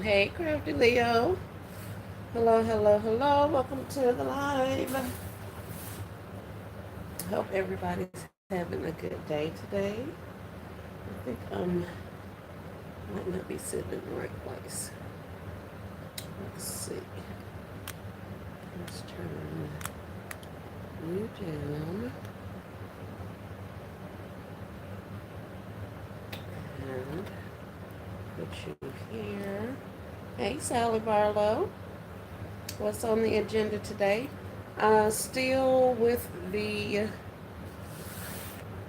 Hey, Crafty Leo. Hello, hello, hello. Welcome to the live. Hope everybody's having a good day today. I think might not be sitting in the right place. Let's see. Let's turn you down and put you here. Hey, Sally Barlow. What's on the agenda today? Still with the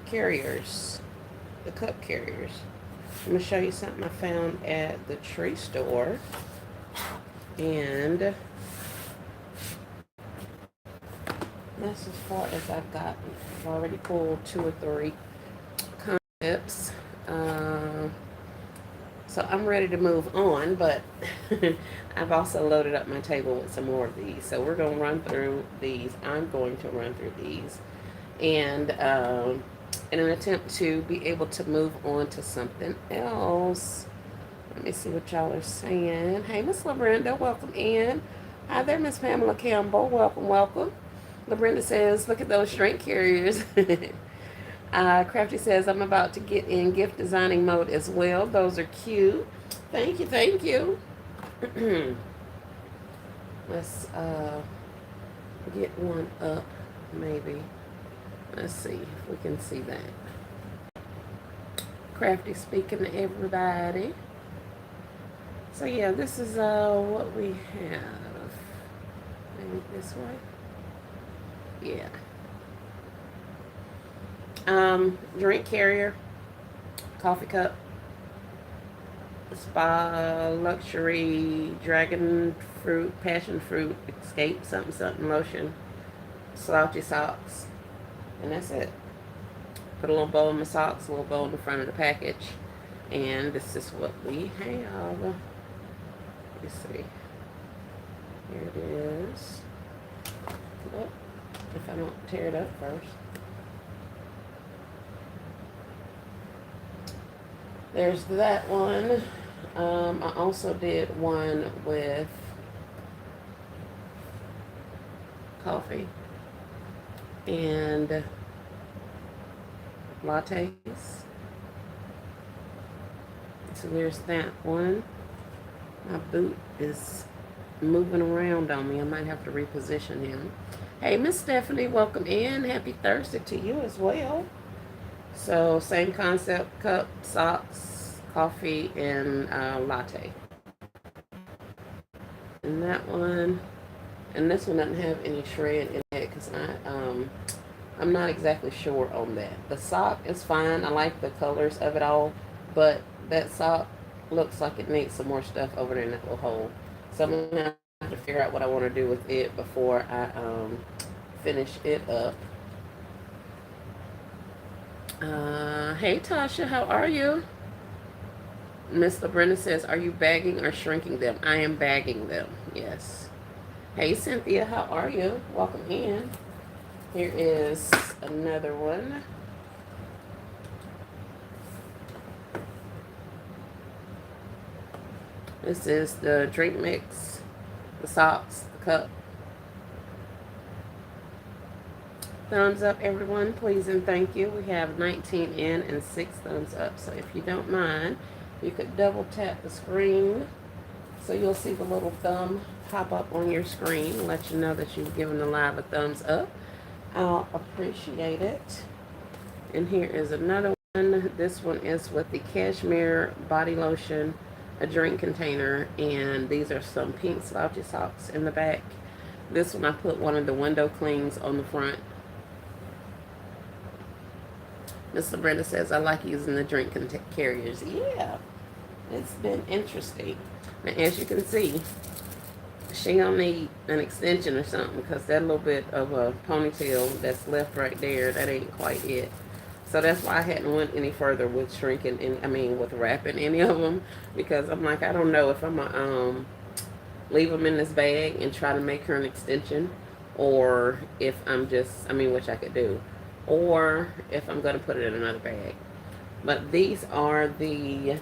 carriers, the cup carriers. I'm going to show you something I found at the tree store. And that's as far as I've gotten. I've already pulled 2 or 3 concepts. So I'm ready to move on, but I've also loaded up my table with some more of these. So we're going to run through these. I'm going to run through these. And in an attempt to be able to move on to something else. Let me see what y'all are saying. Hey, Miss LaBrenda, welcome in. Hi there, Miss Pamela Campbell. Welcome, welcome. LaBrenda says, look at those shrink carriers. Crafty says, I'm about to get in gift designing mode as well. Those are cute. Thank you, thank you. Let's get one up, maybe. Let's see if we can see that. Crafty speaking to everybody. So yeah, this is what we have. Maybe this way. Yeah. Drink carrier, coffee cup, spa, luxury, dragon fruit, passion fruit, escape, something, something, lotion, slouchy socks, and that's it. Put a little bow in my socks, a little bow in the front of the package, and this is what we have. Let's see. Here it is. Oh, if I don't tear it up first. There's that one. I also did one with coffee and lattes. So there's that one. My boot is moving around on me. I might have to reposition him. Hey, Miss Stephanie, welcome in. Happy Thursday to you as well. So same concept, cup, socks, coffee, and latte. And that one, and this one doesn't have any shred in it because I'm not exactly sure on that. The sock is fine. I like the colors of it all, but that sock looks like it needs some more stuff over there in that little hole. So I'm gonna have to figure out what I want to do with it before I finish it up. Hey Tasha, how are you? Miss LaBrenda says, are you bagging or shrinking them? I am bagging them, yes. Hey Cynthia, how are you? Welcome in. Here is another one. This is the drink mix, the socks, the cup. Thumbs up, everyone, please and thank you. We have 19 in and 6 thumbs up. So if you don't mind, you could double tap the screen so you'll see the little thumb pop up on your screen, let you know that you've given the live a thumbs up. I'll appreciate it. And here is another one. This one is with the cashmere body lotion, a drink container, and these are some pink slouchy socks in the back. This one I put one of the window clings on the front. Mr. Brenda says, I like using the drink carriers. Yeah, it's been interesting. Now, as you can see, she don't need an extension or something because that little bit of a ponytail that's left right there, that ain't quite it. So that's why I hadn't went any further with shrinking, with wrapping any of them, because I'm like, I don't know if I'm gonna leave them in this bag and try to make her an extension, or if I'm just, which I could do, or if I'm gonna put it in another bag. But these are the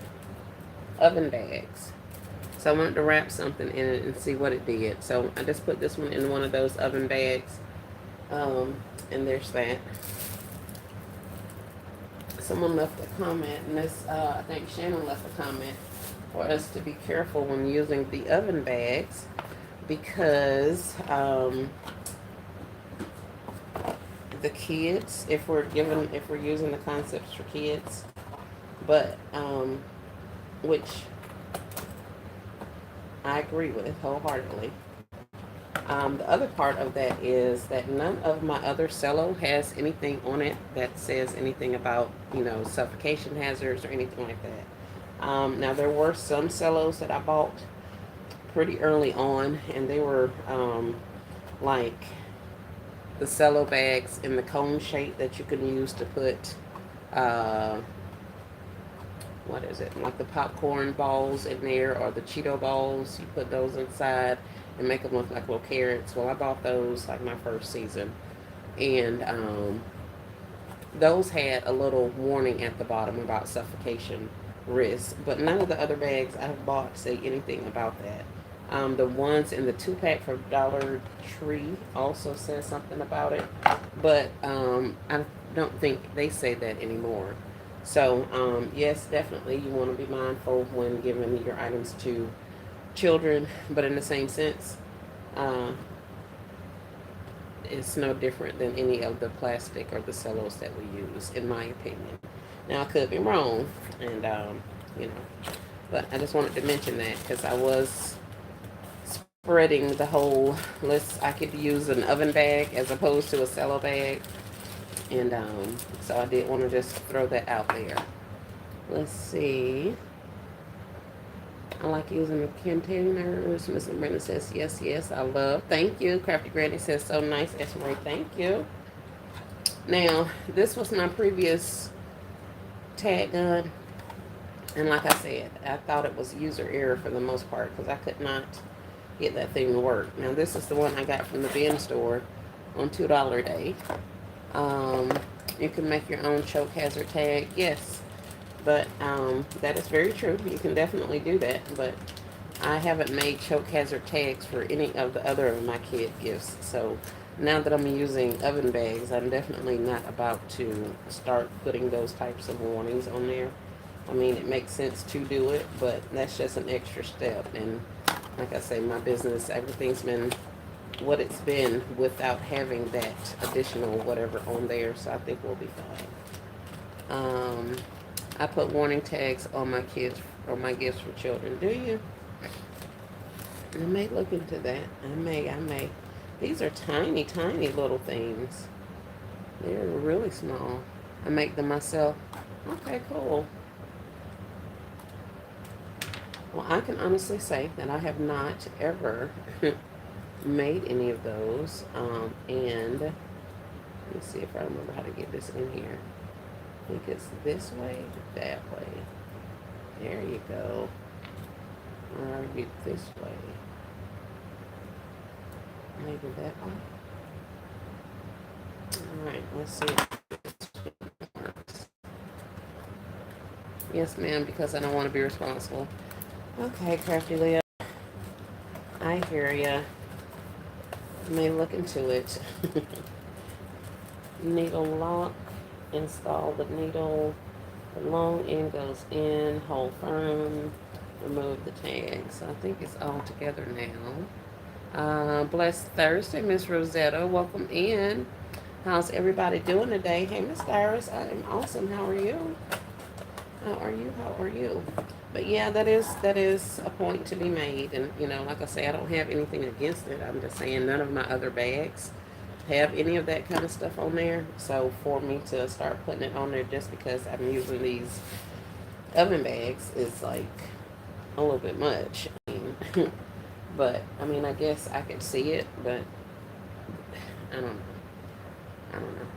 oven bags. So I wanted to wrap something in it and see what it did. So I just put this one in one of those oven bags. And there's that. Someone left a comment, and this, I think Shannon left a comment for us to be careful when using the oven bags because the kids, if we're using the concepts for kids, but which I agree with wholeheartedly. The other part of that is that none of my other cello has anything on it that says anything about, suffocation hazards or anything like that. Now, there were some cellos that I bought pretty early on, and they were like the cello bags in the cone shape that you can use to put, what is it, like the popcorn balls in there or the Cheeto balls. You put those inside and make them look like little carrots. Well, I bought those like my first season, and those had a little warning at the bottom about suffocation risk, but none of the other bags I've bought say anything about that. The ones in the 2-pack for Dollar Tree also says something about it, but I don't think they say that anymore. So, yes, definitely you want to be mindful when giving your items to children, but in the same sense, uh, it's no different than any of the plastic or the cellos that we use, in my opinion. Now, I could be wrong, and, you know, but I just wanted to mention that because I was spreading the whole list. I could use an oven bag as opposed to a cello bag, and so I did want to just throw that out there. Let's see. I like using the containers. Miss Brenda says, yes, yes, I love. Thank you. Crafty Granny says, so nice. Esmery, thank you. Now, this was my previous tag gun. And like I said, I thought it was user error for the most part because I could not get that thing to work. Now, this is the one I got from the bin store on $2 a day. You can make your own choke hazard tag. Yes. But that is very true. You can definitely do that. But I haven't made choke hazard tags for any of the other of my kid gifts. So now that I'm using oven bags, I'm definitely not about to start putting those types of warnings on there. I mean, it makes sense to do it, but that's just an extra step. And like I say, my business, everything's been what it's been without having that additional whatever on there. So I think we'll be fine. I put warning tags on my kids or my gifts for children. Do you? I may look into that. I may. These are tiny, tiny little things. They're really small. I make them myself. Okay, cool. Well, I can honestly say that I have not ever made any of those. And let me see if I remember how to get this in here. I think it's this way, that way. There you go. Or get this way. Maybe that one. Alright, let's see if this works. Yes, ma'am, because I don't want to be responsible. Okay, Crafty Leah. I hear ya. I may look into it. Needle lock. Install the needle. The long end goes in. Hold firm. Remove the tag. So I think it's all together now. Blessed Thursday, Miss Rosetta. Welcome in. How's everybody doing today? Hey, Miss Dyrus. I am awesome. How are you? How are you? How are you? But yeah, that is a point to be made. And, you know, like I say, I don't have anything against it. I'm just saying none of my other bags have any of that kind of stuff on there. So for me to start putting it on there just because I'm using these oven bags is like a little bit much. I mean, but I mean, I guess I could see it, but I don't know. I don't know.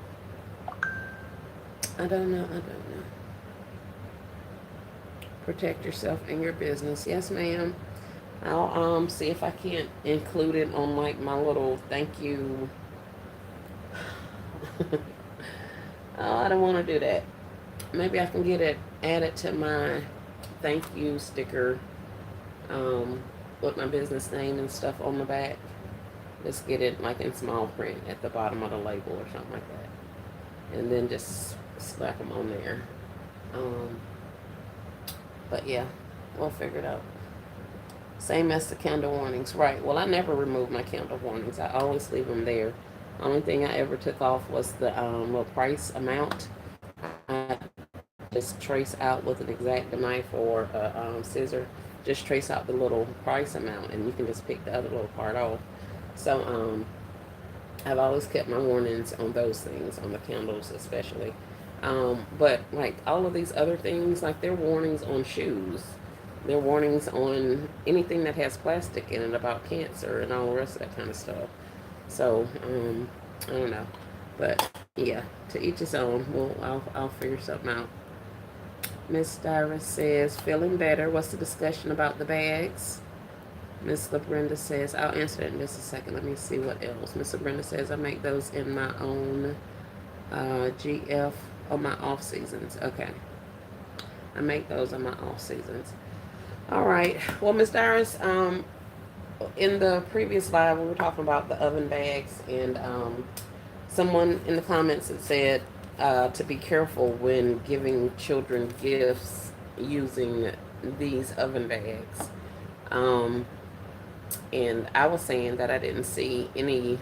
I don't know. I don't know. Protect yourself and your business. Yes, ma'am. I'll see if I can't include it on like my little thank you. Oh, I don't want to do that. Maybe I can get it added to my thank you sticker um, with my business name and stuff on the back. Just get it like in small print at the bottom of the label or something like that, and then just slap them on there. Um, but yeah, we'll figure it out. Same as the candle warnings, right? Well, I never remove my candle warnings. I always leave them there. Only thing I ever took off was the little price amount. I just trace out with an X-Acto knife or a scissor. Just trace out the little price amount, and you can just pick the other little part off. So I've always kept my warnings on those things, on the candles especially. But like all of these other things, like they're warnings on shoes. They're warnings on anything that has plastic in it about cancer and all the rest of that kind of stuff. So, I don't know. But yeah, to each his own. I'll figure something out. Miss Dara says, feeling better. What's the discussion about the bags? Miss LaBrenda says, I'll answer that in just a second. Let me see what else. Miss LaBrenda says, I make those in my own GF on my off seasons. Okay. I make those on my off seasons. All right. Well, Miss Darius, in the previous live, we were talking about the oven bags, and someone in the comments had said to be careful when giving children gifts using these oven bags. Um, and I was saying that I didn't see any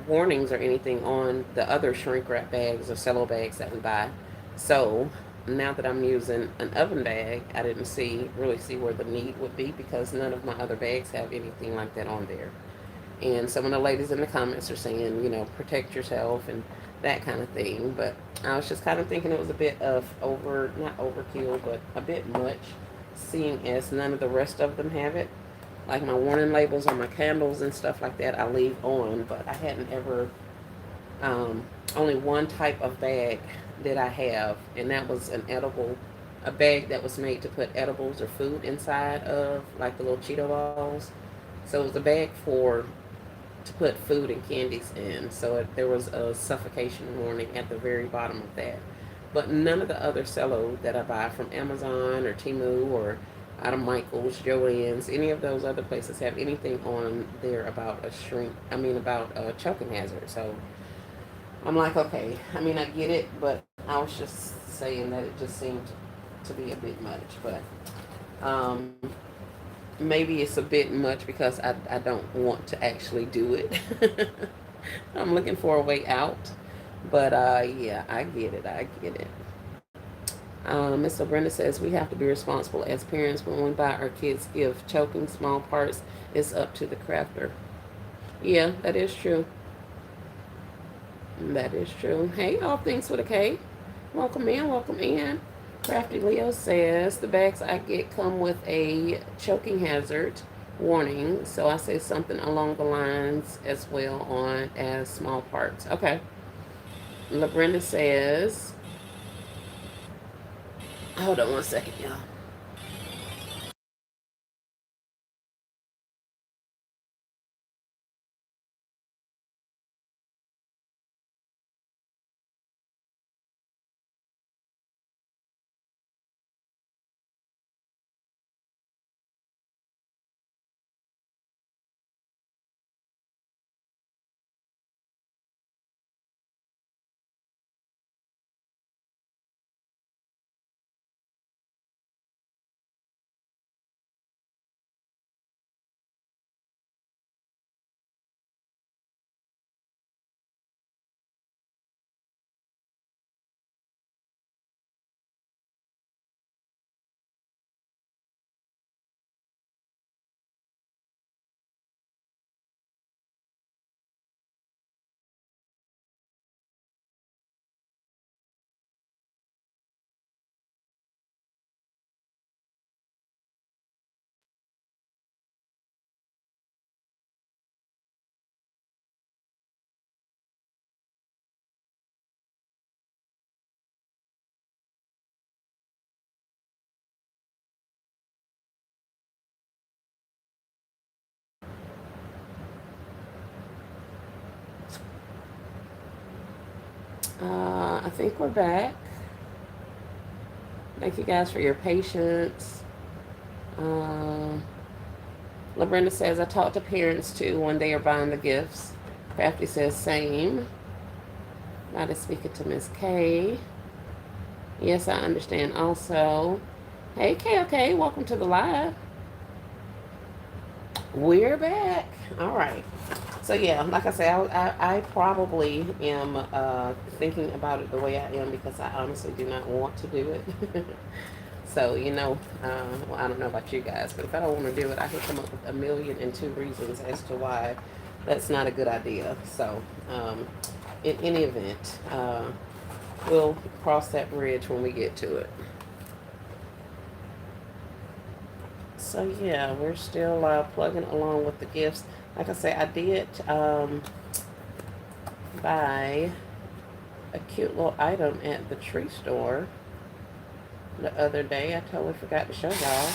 warnings or anything on the other shrink wrap bags or cello bags that we buy. So now that I'm using an oven bag, I didn't really see where the need would be because none of my other bags have anything like that on there. And some of the ladies in the comments are saying, protect yourself and that kind of thing. But I was just kind of thinking it was a bit of not overkill, but a bit much, seeing as none of the rest of them have it. Like my warning labels on my candles and stuff like that, I leave on, but I hadn't ever, only one type of bag did I have, and that was a bag that was made to put edibles or food inside of, like the little Cheeto balls. So it was a bag to put food and candies in. So there was a suffocation warning at the very bottom of that. But none of the other cello that I buy from Amazon or Temu or out of Michael's, Joann's, any of those other places have anything on there about about a choking hazard. So I'm like, okay, I get it, but I was just saying that it just seemed to be a bit much. But um, maybe it's a bit much because I don't want to actually do it. I'm looking for a way out. But yeah, I get it. I get it. Mr. Brenda says we have to be responsible as parents when we buy our kids gift. Choking small parts is up to the crafter. Yeah, that is true. That is true. Hey, all things with a K. Welcome in, welcome in. Crafty Leo says the bags I get come with a choking hazard warning, so I say something along the lines as well on as small parts. Okay. LaBrenda says, hold on one second, y'all. I think we're back. Thank you guys for your patience. Uh, LaBrenda says, I talk to parents too when they are buying the gifts. Crafty says, same. Not speaking to Miss K. Yes, I understand also. Hey, KOK, welcome to the live. We're back. All right. So, yeah, like I said, I probably am thinking about it the way I am because I honestly do not want to do it. So, well, I don't know about you guys, but if I don't want to do it, I can come up with 1,000,002 reasons as to why that's not a good idea. So, in any event, we'll cross that bridge when we get to it. So, yeah, we're still plugging along with the gifts. Like I say, I did buy a cute little item at the tree store the other day. I totally forgot to show y'all.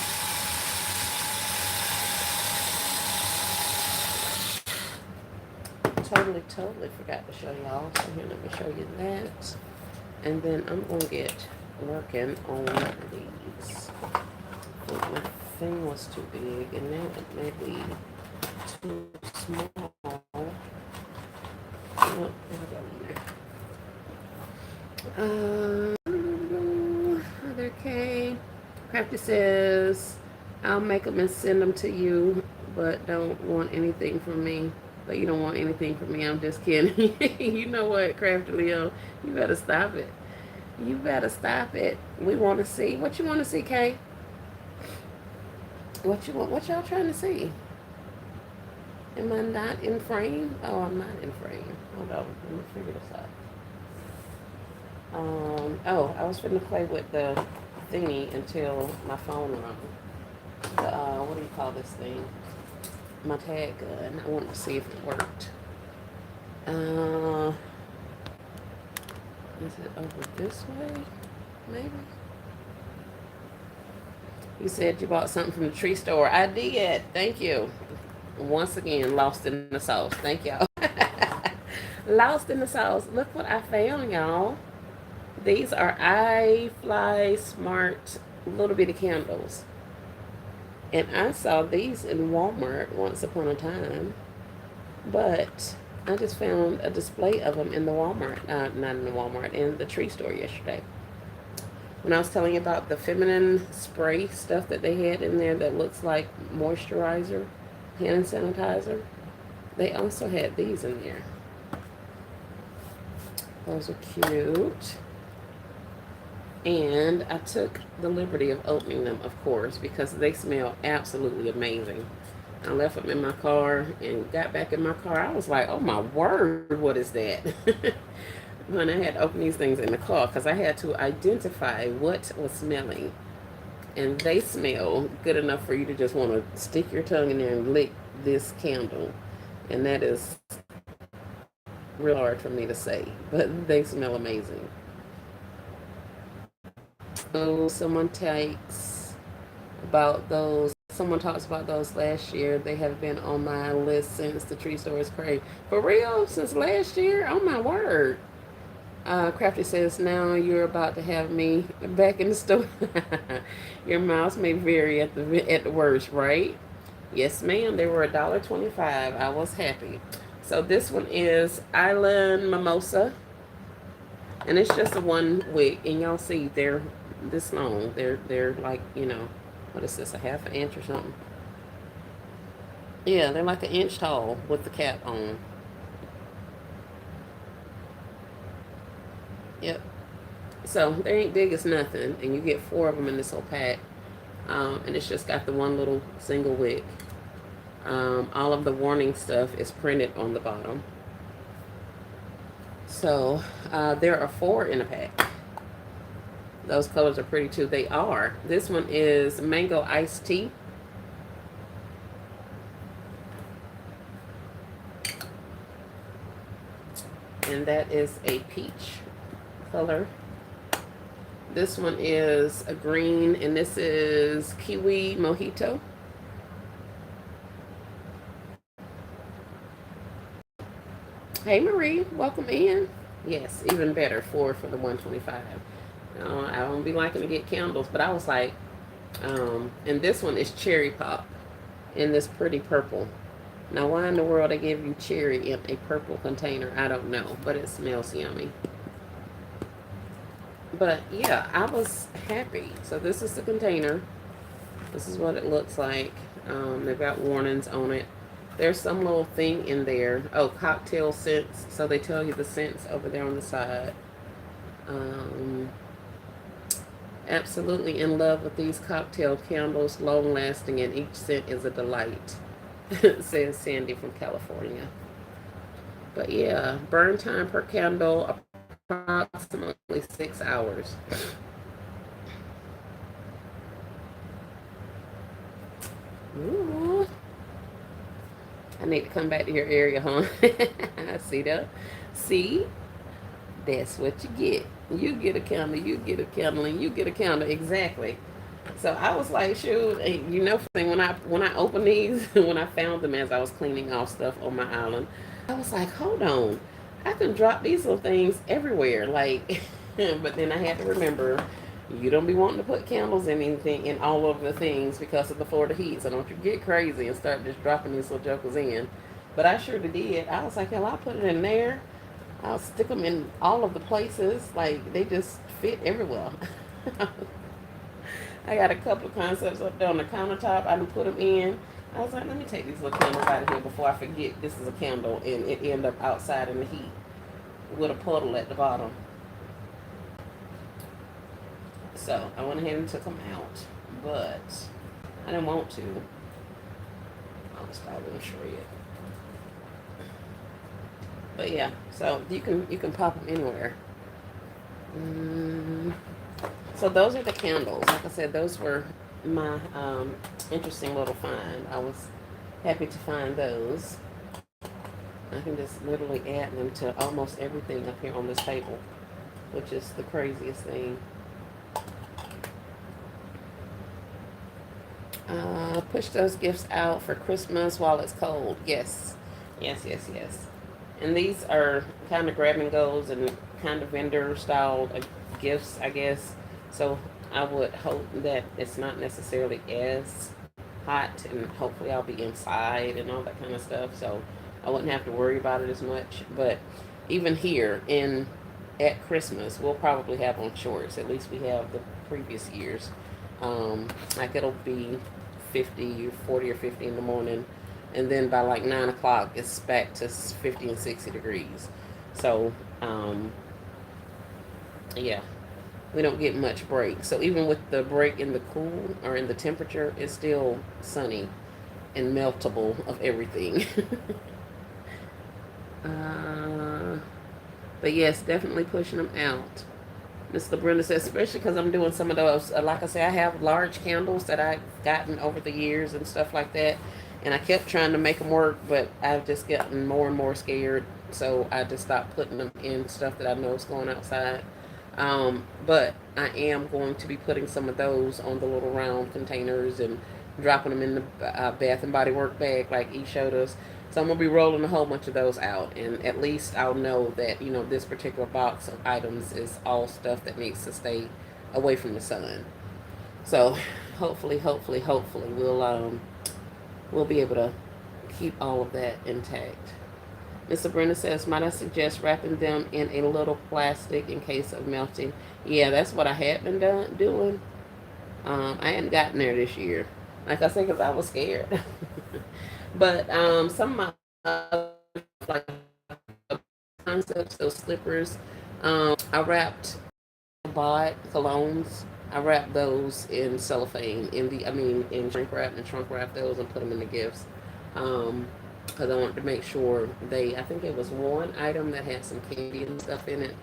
Totally forgot to show y'all. So here, let me show you that. And then I'm going to get working on these. My thing was too big, and now it may be too small. Oh, other K. Crafty says, I'll make them and send them to you, but don't want anything from me. But you don't want anything from me. I'm just kidding. You know what, Crafty Leo? You better stop it. You better stop it. We want to see. What you want to see, Kay? What you want? What y'all trying to see? Am I not in frame? Oh, I'm not in frame. Hold on. Let me figure this out. Oh, I was going to play with the thingy until my phone rung. The, what do you call this thing? My tag gun. I wanted to see if it worked. Is it over this way? Maybe? You said you bought something from the tree store. I did. Thank you. Once again, lost in the sauce. Thank y'all. Lost in the sauce. Look what I found, y'all. These are iFly Smart little bitty candles. And I saw these in Walmart once upon a time. But I just found a display of them in the Walmart. Not in the Walmart, in the tree store yesterday. When I was telling you about the feminine spray stuff that they had in there that looks like moisturizer, hand sanitizer, they also had these in there. Those are cute. And I took the liberty of opening them, of course, because they smell absolutely amazing. I left them in my car and got back in my car. I was like, oh my word, what is that? When I had to open these things in the car because I had to identify what was smelling. And they smell good enough for you to just want to stick your tongue in there and lick this candle. And that is real hard for me to say, but they smell amazing. So someone talks about those last year. They have been on my list since the tree store is crazy. For real? Since last year? Oh my word. Crafty says, now you're about to have me back in the store. Your mouse may vary at the worst, right? Yes, ma'am. They were $1.25. I was happy. So this one is Island Mimosa. And it's just a one wick. And y'all see they're this long. They're like, what is this, a half an inch or something? Yeah, they're like an inch tall with the cap on. Yep. So they ain't big as nothing, and you get 4 of them in this whole pack. And it's just got the one little single wick. All of the warning stuff is printed on the bottom. So there are 4 in a pack. Those colors are pretty too. They are. This one is mango iced tea. And that is a peach color. This one is a green, and this is kiwi mojito. Hey Marie, welcome in. Yes, even better, 4 for the $1.25. I don't be liking to get candles, but I was like, And this one is cherry pop in this pretty purple. Now, why in the world they give you cherry in a purple container, I don't know, but it smells yummy. But yeah, I was happy. So this is the container. This is what it looks like. They've got warnings on it. There's some little thing in there. Oh, cocktail scents. So they tell you the scents over there on the side. Um, Absolutely in love with these cocktail candles, long lasting, and each scent is a delight, says Sandy from California. But yeah, burn time per candle approximately 6 hours. Ooh, I need to come back to your area, huh? See that? See, that's what you get. You get a candle, you get a candle, and you get a candle. Exactly. So I was like, shoot, you know, when I opened these, when I found them as I was cleaning off stuff on my island, I was like, hold on, I can drop these little things everywhere, like. But then I had to remember, you don't be wanting to put candles in anything in all of the things because of the Florida heat. So don't you get crazy and start just dropping these little jokers in. But I sure did. I was like, hell, I'll put it in there. I'll stick them in all of the places. Like, they just fit everywhere. I got a couple of concepts up there on the countertop. I didn't put them in. I was like, let me take these little candles out of here before I forget this is a candle and it end up outside in the heat with a puddle at the bottom. So I went ahead and took them out, but I didn't want to. I'll just probably gonna shred. But yeah, so you can pop them anywhere. Mm. So those are the candles. Like I said, those were my interesting little find. I was happy to find those. I can just literally add them to almost everything up here on this table, which is the craziest thing. Push those gifts out for Christmas while it's cold. Yes, yes, yes, yes. And these are kind of grab and goes and kind of vendor style gifts, I guess. So I would hope that it's not necessarily as hot, and hopefully I'll be inside and all that kind of stuff. So I wouldn't have to worry about it as much. But even here in at Christmas, we'll probably have on shorts. At least we have the previous years. Like it'll be 50 or 40 or 50 in the morning, and then by like 9 o'clock it's back to 50 and 60 degrees. So yeah, we don't get much break. So even with the break in the cool or in the temperature, it's still sunny and meltable of everything. uh, but yes, definitely pushing them out. Miss Brenda says, especially because I'm doing some of those. Like I say, I have large candles that I've gotten over the years and stuff like that. And I kept trying to make them work, but I've just gotten more and more scared. So I just stopped putting them in stuff that I know is going outside. But I am going to be putting some of those on the little round containers and dropping them in the Bath and Body Work bag like E showed us. So I'm gonna be rolling a whole bunch of those out, and at least I'll know that this particular box of items is all stuff that needs to stay away from the sun. So hopefully we'll be able to keep all of that intact. Mr. Brenda says, might I suggest wrapping them in a little plastic in case of melting? Yeah, that's what I had been doing. I hadn't gotten there this year. Like I said, because I was scared. But some of my like concepts, those slippers, I wrapped, bought colognes. I wrapped those in cellophane, in shrink wrap, and trunk wrap those and put them in the gifts. Because I wanted to make sure I think it was one item that had some candy and stuff in it,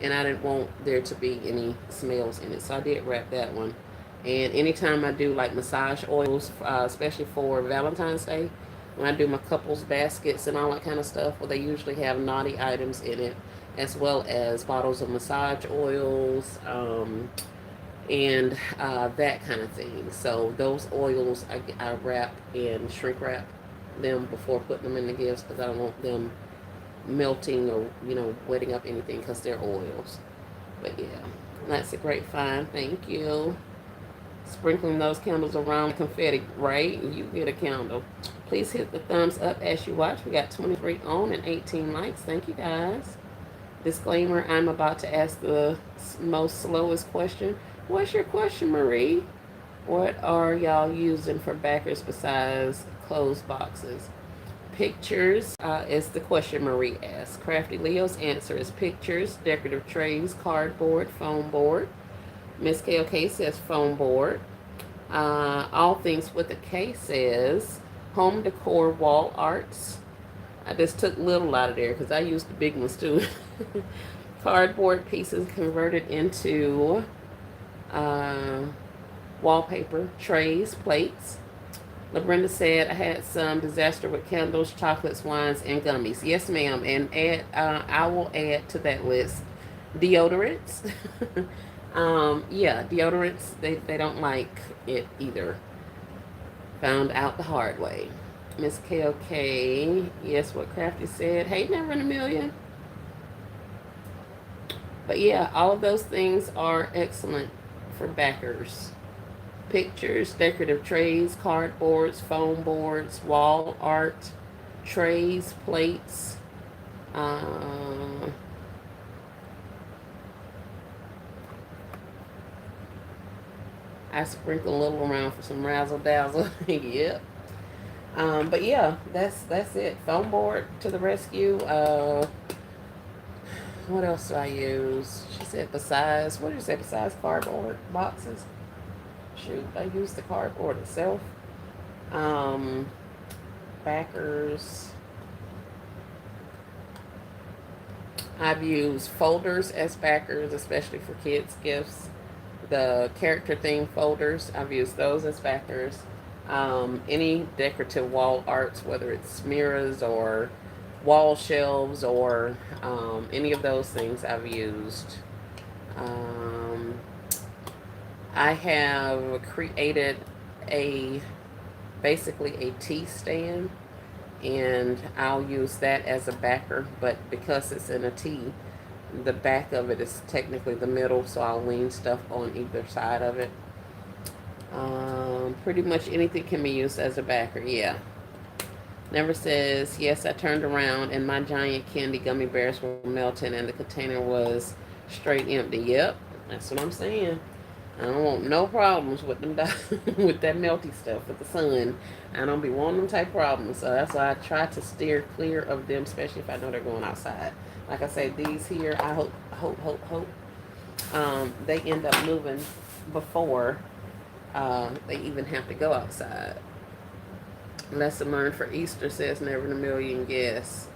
and I didn't want there to be any smells in it. So I did wrap that one. And anytime I do like massage oils, especially for Valentine's Day, when I do my couples baskets and all that kind of stuff, well, they usually have naughty items in it, as well as bottles of massage oils, and that kind of thing. So those oils I wrap and shrink wrap them before putting them in the gifts, because I don't want them melting or wetting up anything, because they're oils. But yeah, that's a great find. Thank you. Sprinkling those candles around like confetti, right? You get a candle. Please hit the thumbs up as you watch. We got 23 on and 18 likes. Thank you guys. Disclaimer, I'm about to ask the most slowest question. What's your question, Marie? What are y'all using for backers besides closed boxes? Pictures is the question Marie asked. Crafty Leo's answer is pictures, decorative trays, cardboard, foam board. Miss KOK says foam board. All Things with a K says home decor wall arts. I just took little out of there because I used the big ones too. Cardboard pieces converted into wallpaper, trays, plates. LaBrenda said, I had some disaster with candles, chocolates, wines, and gummies. Yes, ma'am. And I will add to that list deodorants. Yeah, deodorants, they don't like it either. Found out the hard way. Miss KOK, yes, what Crafty said. Hey, never in a million. But yeah, all of those things are excellent for backers. Pictures, decorative trays, cardboards, foam boards, wall art, trays, plates. I sprinkle a little around for some razzle dazzle. Yep. But yeah, that's it. Foam board to the rescue. What else do I use? She said besides, what did you say, besides cardboard boxes? Shoot, I use the cardboard itself. Backers. I've used folders as backers, especially for kids' gifts. The character theme folders, I've used those as backers. Any decorative wall arts, whether it's mirrors or wall shelves or any of those things I've used. I have created basically a tea stand, and I'll use that as a backer, but because it's in a tea, the back of it is technically the middle, so I'll lean stuff on either side of it. Pretty much anything can be used as a backer, yeah. Never says, yes, I turned around and my giant candy gummy bears were melting and the container was straight empty. Yep, that's what I'm saying. I don't want no problems with them with that melty stuff with the sun. I don't be wanting them type problems. So that's why I try to steer clear of them, especially if I know they're going outside. Like I say, these here, I hope they end up moving before they even have to go outside. Lesson learned for Easter says never in a million, yes.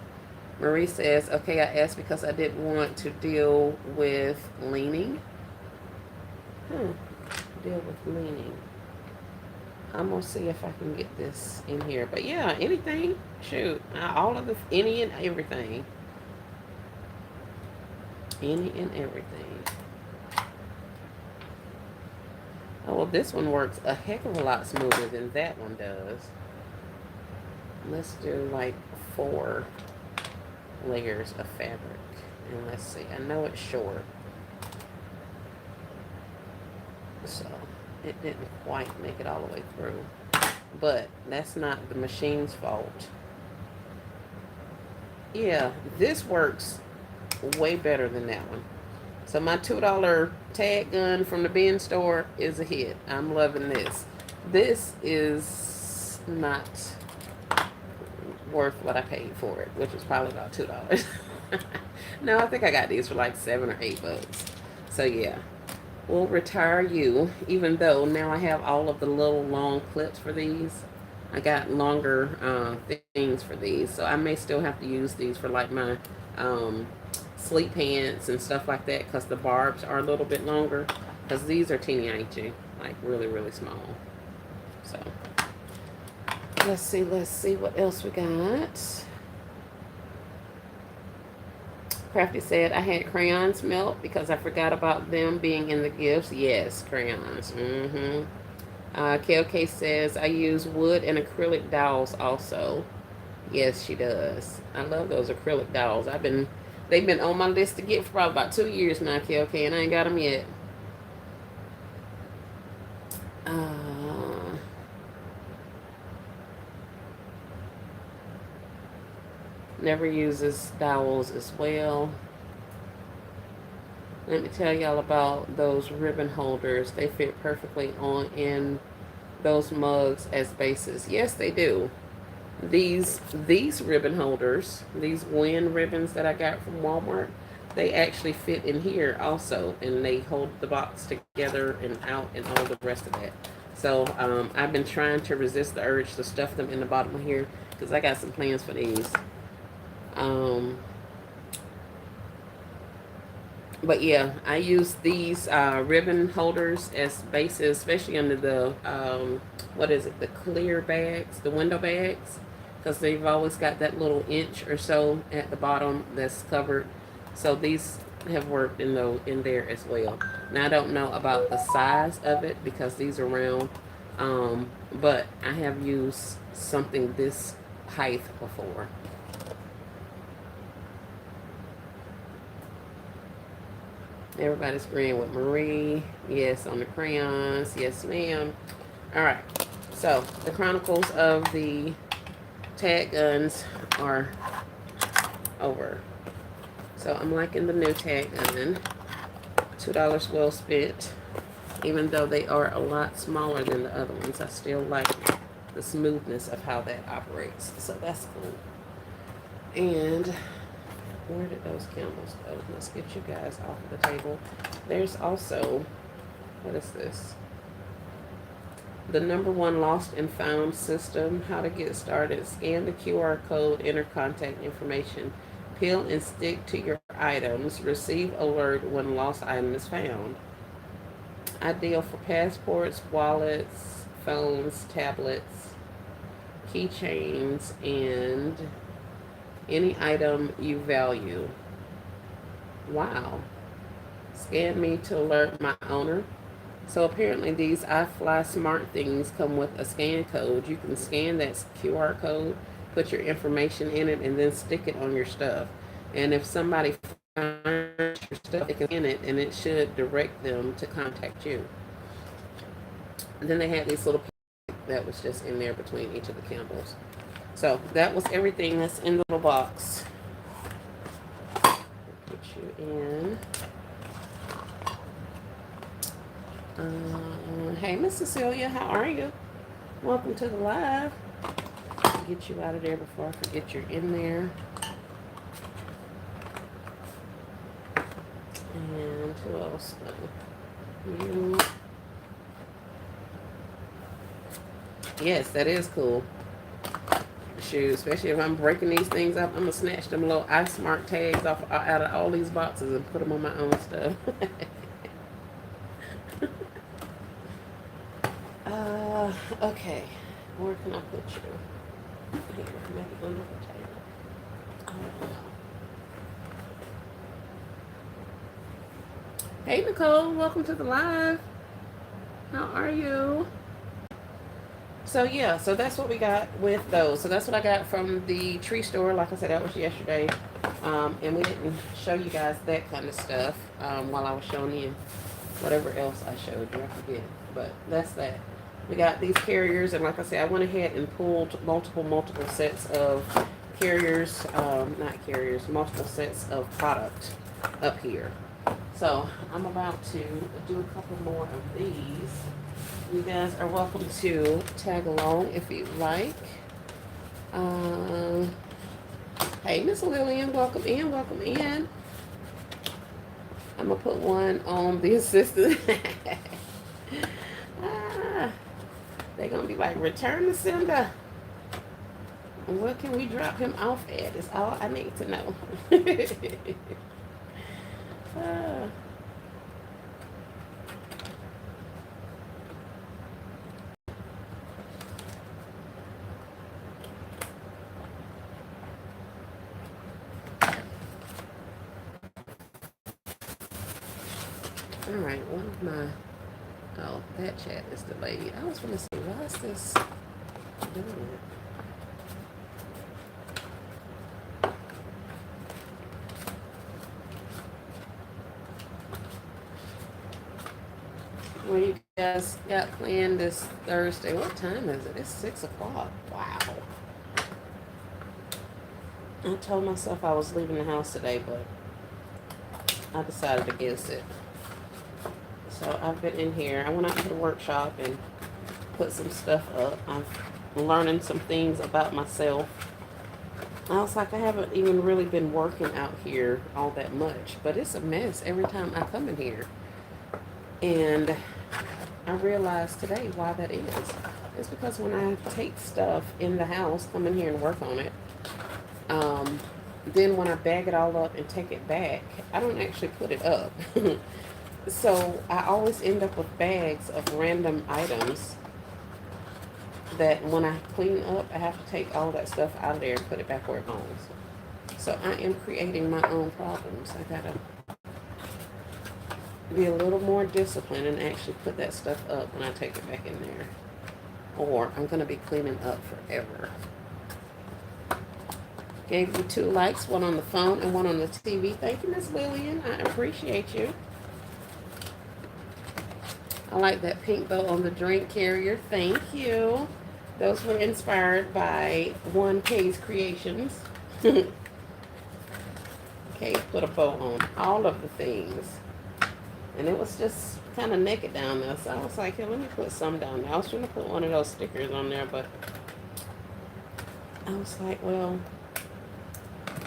Marie says, okay, I asked because I didn't want to deal with leaning. Deal with leaning. I'm gonna see if I can get this in here. But yeah, anything. Shoot. All of the any and everything. Any and everything. Oh well, this one works a heck of a lot smoother than that one does. Let's do like 4 layers of fabric. And let's see. I know it's short. So it didn't quite make it all the way through. But that's not the machine's fault. Yeah, this works way better than that one. So my $2 tag gun from the bin store is a hit. I'm loving this. This is not worth what I paid for it, which was probably about $2. No, I think I got these for like $7 or $8. So yeah, we'll retire you, even though now I have all of the little long clips for these. I got longer things for these, so I may still have to use these for like my sleep pants and stuff like that, because the barbs are a little bit longer, because these are teeny tiny, like really, really small. So let's see what else we got. Crafty said, I had crayons melt because I forgot about them being in the gifts. Yes, crayons. KLK says, I use wood and acrylic dowels also. Yes, she does. I love those acrylic dowels. They've been on my list to get for probably about 2 years now, KLK, and I ain't got them yet. Never uses dowels as well. Let me tell y'all about those ribbon holders. They fit perfectly on in those mugs as bases. Yes, they do. These ribbon holders, these Win ribbons that I got from Walmart, they actually fit in here also, and they hold the box together and out and all the rest of that. So I've been trying to resist the urge to stuff them in the bottom of here because I got some plans for these. But yeah, I use these ribbon holders as bases, especially under the what is it, the clear bags, the window bags, because they've always got that little inch or so at the bottom that's covered. So these have worked in there as well. Now I don't know about the size of it because these are round, but I have used something this height before. Everybody's agreeing with Marie. Yes, on the crayons. Yes, ma'am. All right. So the chronicles of the tag guns are over. So I'm liking the new tag gun. $2 well spent. Even though they are a lot smaller than the other ones, I still like the smoothness of how that operates. So that's cool. And where did those candles go? Let's get you guys off of the table. There's also, what is this? The #1 lost and found system. How to get started. Scan the QR code, enter contact information, peel and stick to your items, receive alert when lost item is found. Ideal for passports, wallets, phones, tablets, keychains, and any item you value. Wow. Scan me to alert my owner. So apparently these iFly smart things come with a scan code. You can scan that QR code, put your information in it, and then stick it on your stuff. And if somebody finds your stuff, they can scan it, and it should direct them to contact you. And then they had these little that was just in there between each of the candles. So that was everything that's in the little box. Put you in. Hey, Miss Cecilia, how are you? Welcome to the live. Get you out of there before I forget you're in there. And who else? You. Yes, that is cool. Shoot, especially if I'm breaking these things up, I'm gonna snatch them little iSmart tags off out of all these boxes and put them on my own stuff. Okay, where can I put you? Here, maybe under the table. Hey Nicole, welcome to the live. How are you? So yeah, so that's what we got with those. So that's what I got from the tree store. Like I said, that was yesterday. And we didn't show you guys that kind of stuff while I was showing you whatever else I showed you. I forget. But that's that. We got these carriers, and like I said, I went ahead and pulled multiple sets of carriers, not carriers, multiple sets of product up here. So I'm about to do a couple more of these. You guys are welcome to tag along if you'd like. Hey, Miss Lillian, welcome in, welcome in. I'm going to put one on the assistant. They're going to be like, return to sender. What can we drop him off at is all I need to know. All right, one of my, oh, that chat is delayed. I was going to say, why is this doing it? What you guys got planned this Thursday? What time is it? It's 6 o'clock. Wow. I told myself I was leaving the house today, but I decided against it. So I've been in here. I went out to the workshop and put some stuff up. I'm learning some things about myself. I was like, I haven't even really been working out here all that much, but it's a mess every time I come in here. And I realized today why that is. It's because when I take stuff in the house, come in here and work on it, then when I bag it all up and take it back, I don't actually put it up. So I always end up with bags of random items that when I clean up, I have to take all that stuff out of there and put it back where it belongs. So I am creating my own problems. I gotta be a little more disciplined and actually put that stuff up when I take it back in there. Or I'm gonna be cleaning up forever. Gave you 2 likes, one on the phone and one on the TV. Thank you, Miss Lillian. I appreciate you. I like that pink bow on the drink carrier. Thank you. Those were inspired by 1K's Creations. Kay put a bow on all of the things. And it was just kind of naked down there. So I was like, hey, let me put some down there. I was trying to put one of those stickers on there, but I was like, well,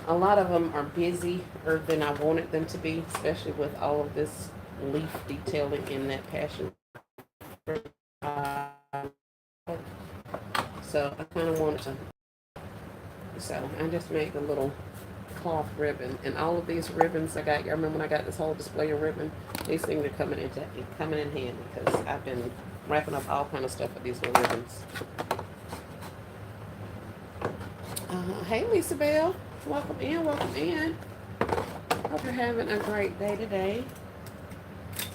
a lot of them are busier than I wanted them to be, especially with all of this leaf detailing in that passion. So I kind of wanted to. So I just made the little cloth ribbon, and all of these ribbons I got. You remember when I got this whole display of ribbon? These things are coming in handy because I've been wrapping up all kind of stuff with these little ribbons. Hey, Lisa Bell. Welcome in, welcome in. Hope you're having a great day today.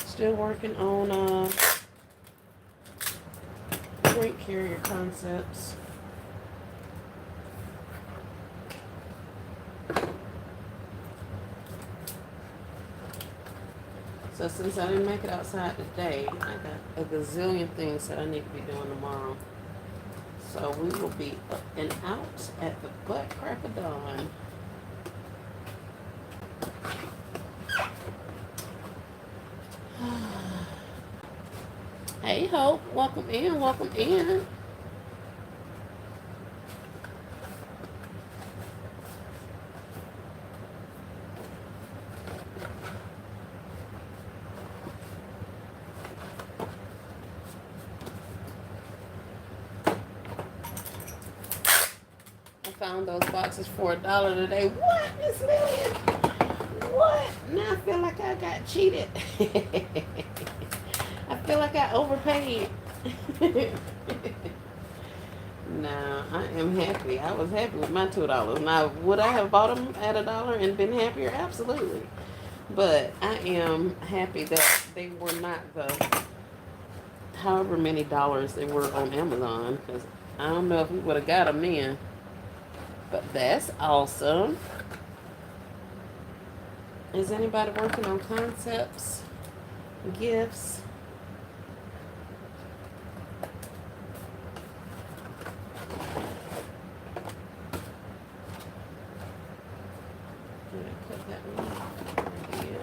Still working on drink carrier concepts. So since I didn't make it outside today, I got a gazillion things that I need to be doing tomorrow. So we will be up and out at the butt crack of dawn. Hey, Hope. Welcome in. Welcome in. Found those boxes for $1 today. What, Miss Lillian? What? Now I feel like I got cheated. I feel like I overpaid. No, I am happy. I was happy with my $2. Now, would I have bought them at $1 and been happier? Absolutely. But I am happy that they were not the however many dollars they were on Amazon, because I don't know if we would have got them then. But that's awesome. Is anybody working on concepts, gifts? Did I cut that one? I did.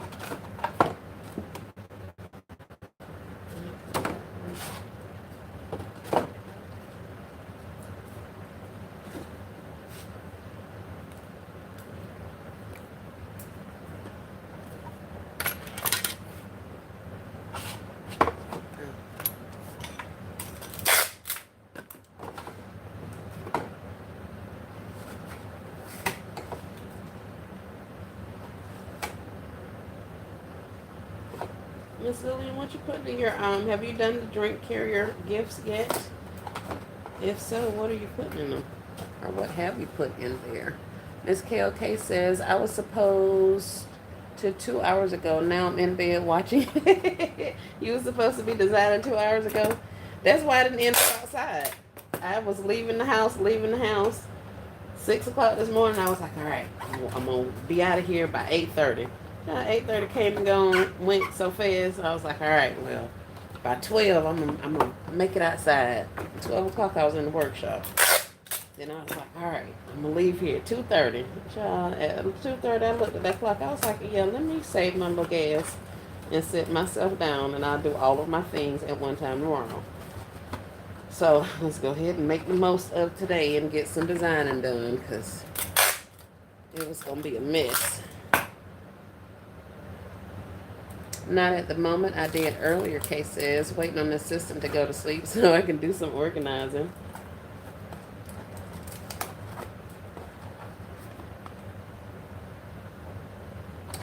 Miss Lillian, what you putting in your have you done the drink carrier gifts yet? If so, what are you putting in them? Or what have you put in there? Miss KLK says, I was supposed to 2 hours ago. Now I'm in bed watching. You were supposed to be designing 2 hours ago. That's why I didn't end up outside. I was leaving the house. 6 o'clock this morning, I was like, all right, I'm going to be out of here by 8:30. 8:30 came and gone, went so fast. I was like, all right, well, by 12, I'm gonna make it outside. 12 o'clock, I was in the workshop. Then I was like, all right, I'm gonna leave here at 2:30. Child, at 2:30, I looked at that clock. I was like, yeah, let me save my little gas and sit myself down, and I'll do all of my things at one time tomorrow. So let's go ahead and make the most of today and get some designing done, because it was gonna be a mess. Not at the moment. I did earlier. Kay says, waiting on the assistant to go to sleep so I can do some organizing.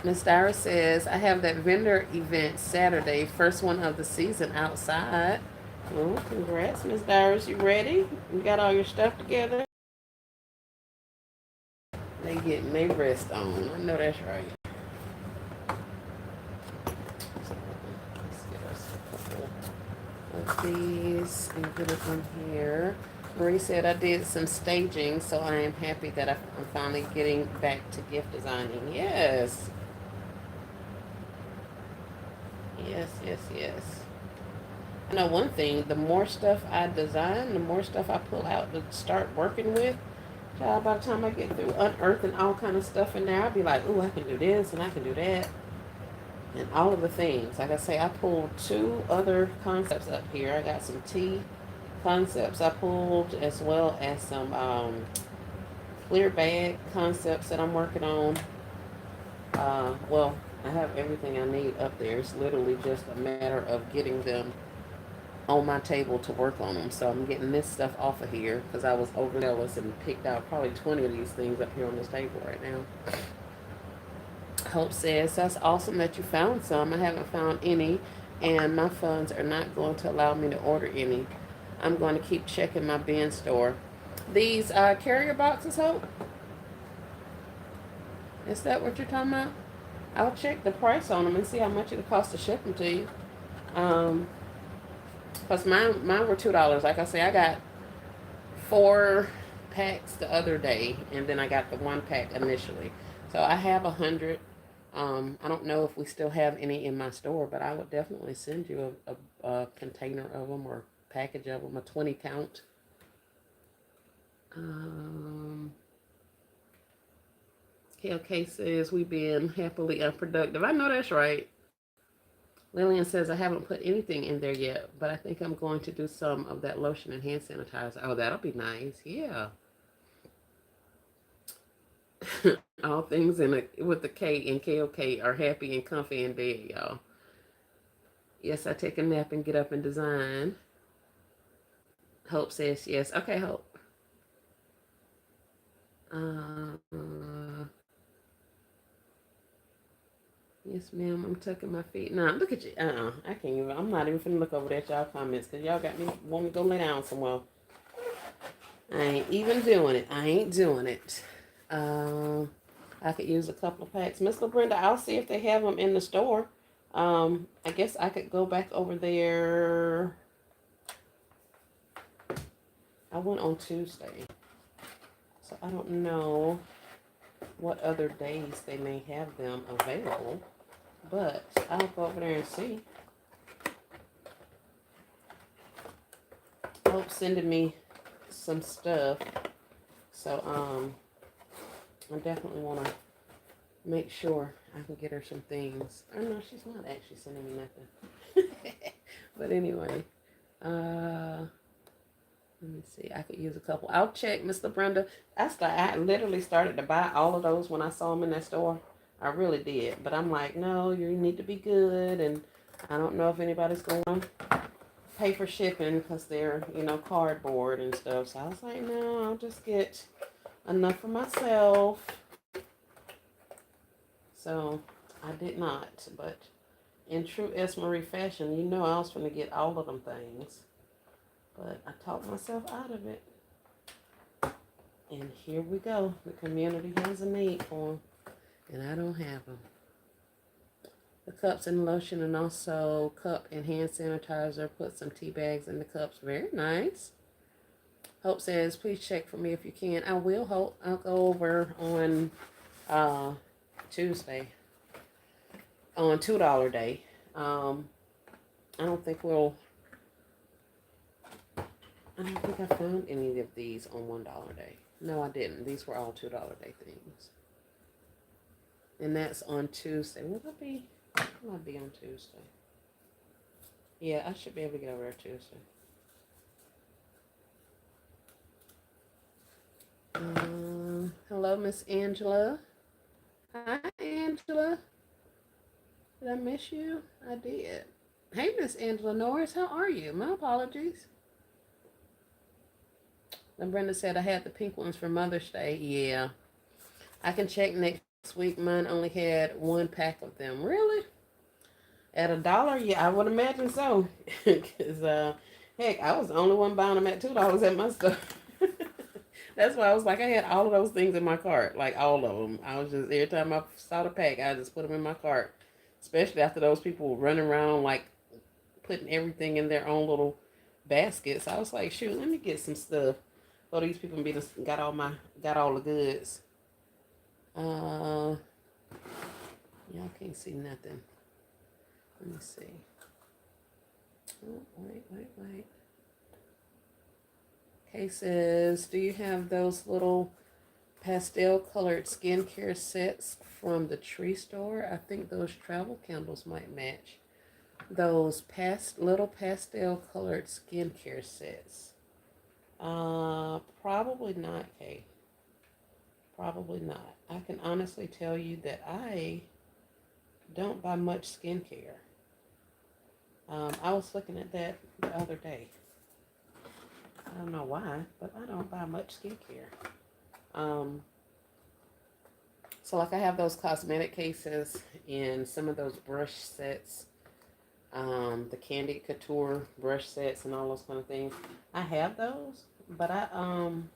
Miss Dara says, I have that vendor event Saturday, first one of the season outside. Well, congrats, Miss Dara. You ready? You got all your stuff together? They getting their rest on. I know that's right. So, let's get us a couple of these and put it in here. Marie said, I did some staging, so I am happy that I'm finally getting back to gift designing. Yes. Yes, yes, yes. I know one thing, the more stuff I design, the more stuff I pull out to start working with. Child, by the time I get through unearthing all kind of stuff in there, I'll be like, ooh, I can do this and I can do that. And all of the things. Like I say, I pulled 2 other concepts up here. I got some tea concepts I pulled, as well as some clear bag concepts that I'm working on. Well, I have everything I need up there. It's literally just a matter of getting them on my table to work on them. So I'm getting this stuff off of here because I was overzealous and picked out probably 20 of these things up here on this table right now. Hope says, that's awesome that you found some. I haven't found any, and my funds are not going to allow me to order any. I'm going to keep checking my bin store. These carrier boxes, Hope? Is that what you're talking about? I'll check the price on them and see how much it costs to ship them to you. Plus mine were $2. Like I say, I got 4 packs the other day, and then I got the 1 pack initially. So I have 100. I don't know if we still have any in my store, but I would definitely send you a container of them or package of them, a 20 count. KLK says we've been happily unproductive. I know that's right. Lillian says I haven't put anything in there yet, but I think I'm going to do some of that lotion and hand sanitizer. Oh, that'll be nice. Yeah. All things with the K and KOK are happy and comfy in bed, y'all. Yes, I take a nap and get up and design. Hope says yes. Okay, Hope. Yes, ma'am. I'm tucking my feet. Nah, look at you. I can't even. I'm not even finna look over at y'all comments because y'all got me wanting to go lay down somewhere. I ain't even doing it. I ain't doing it. I could use a couple of packs. Miss LaBrenda, I'll see if they have them in the store. I guess I could go back over there. I went on Tuesday, so I don't know what other days they may have them available, but I'll go over there and see. Hope sending me some stuff, so I definitely want to make sure I can get her some things. Oh no, she's not actually sending me nothing. But anyway, let me see. I could use a couple. I'll check, Mr. Brenda. I literally started to buy all of those when I saw them in that store. I really did. But I'm like, no, you need to be good. And I don't know if anybody's going to pay for shipping because they're, cardboard and stuff. So I was like, no, I'll just get enough for myself. So I did not. But in true S. Marie fashion, I was going to get all of them things. But I talked myself out of it. And here we go. The community has a need for them. And I don't have them. The cups and lotion, and also cup and hand sanitizer. Put some tea bags in the cups. Very nice. Hope says, please check for me if you can. I will, Hope. I'll go over on Tuesday. On $2 day. I don't think we'll I don't think I found any of these on $1 day. No, I didn't. These were all $2 day things. And that's on Tuesday. Will that be? Will I be on Tuesday? Yeah, I should be able to get over there Tuesday. Hello, Miss Angela. Hi, Angela. Did I miss you? I did. Hey, Miss Angela Norris, how are you? My apologies. And Brenda said I had the pink ones for Mother's Day. Yeah. I can check next week. Mine only had 1 pack of them. Really? At $1? Yeah, I would imagine so. Because, heck, I was the only one buying them at $2 at my store. That's why I was like, I had all of those things in my cart. Like, all of them. I was just, every time I saw the pack, I just put them in my cart. Especially after those people were running around, like, putting everything in their own little baskets. I was like, shoot, let me get some stuff. So these people got all the goods. Y'all can't see nothing. Let me see. Oh, wait. Kay says, do you have those little pastel colored skincare sets from the tree store? I think those travel candles might match. Those little pastel colored skincare sets. Probably not, Kay. Probably not. I can honestly tell you that I don't buy much skincare. I was looking at that the other day. I don't know why, but I don't buy much skincare. So like I have those cosmetic cases and some of those brush sets, the Candy Couture brush sets and all those kind of things. I have those, but I'm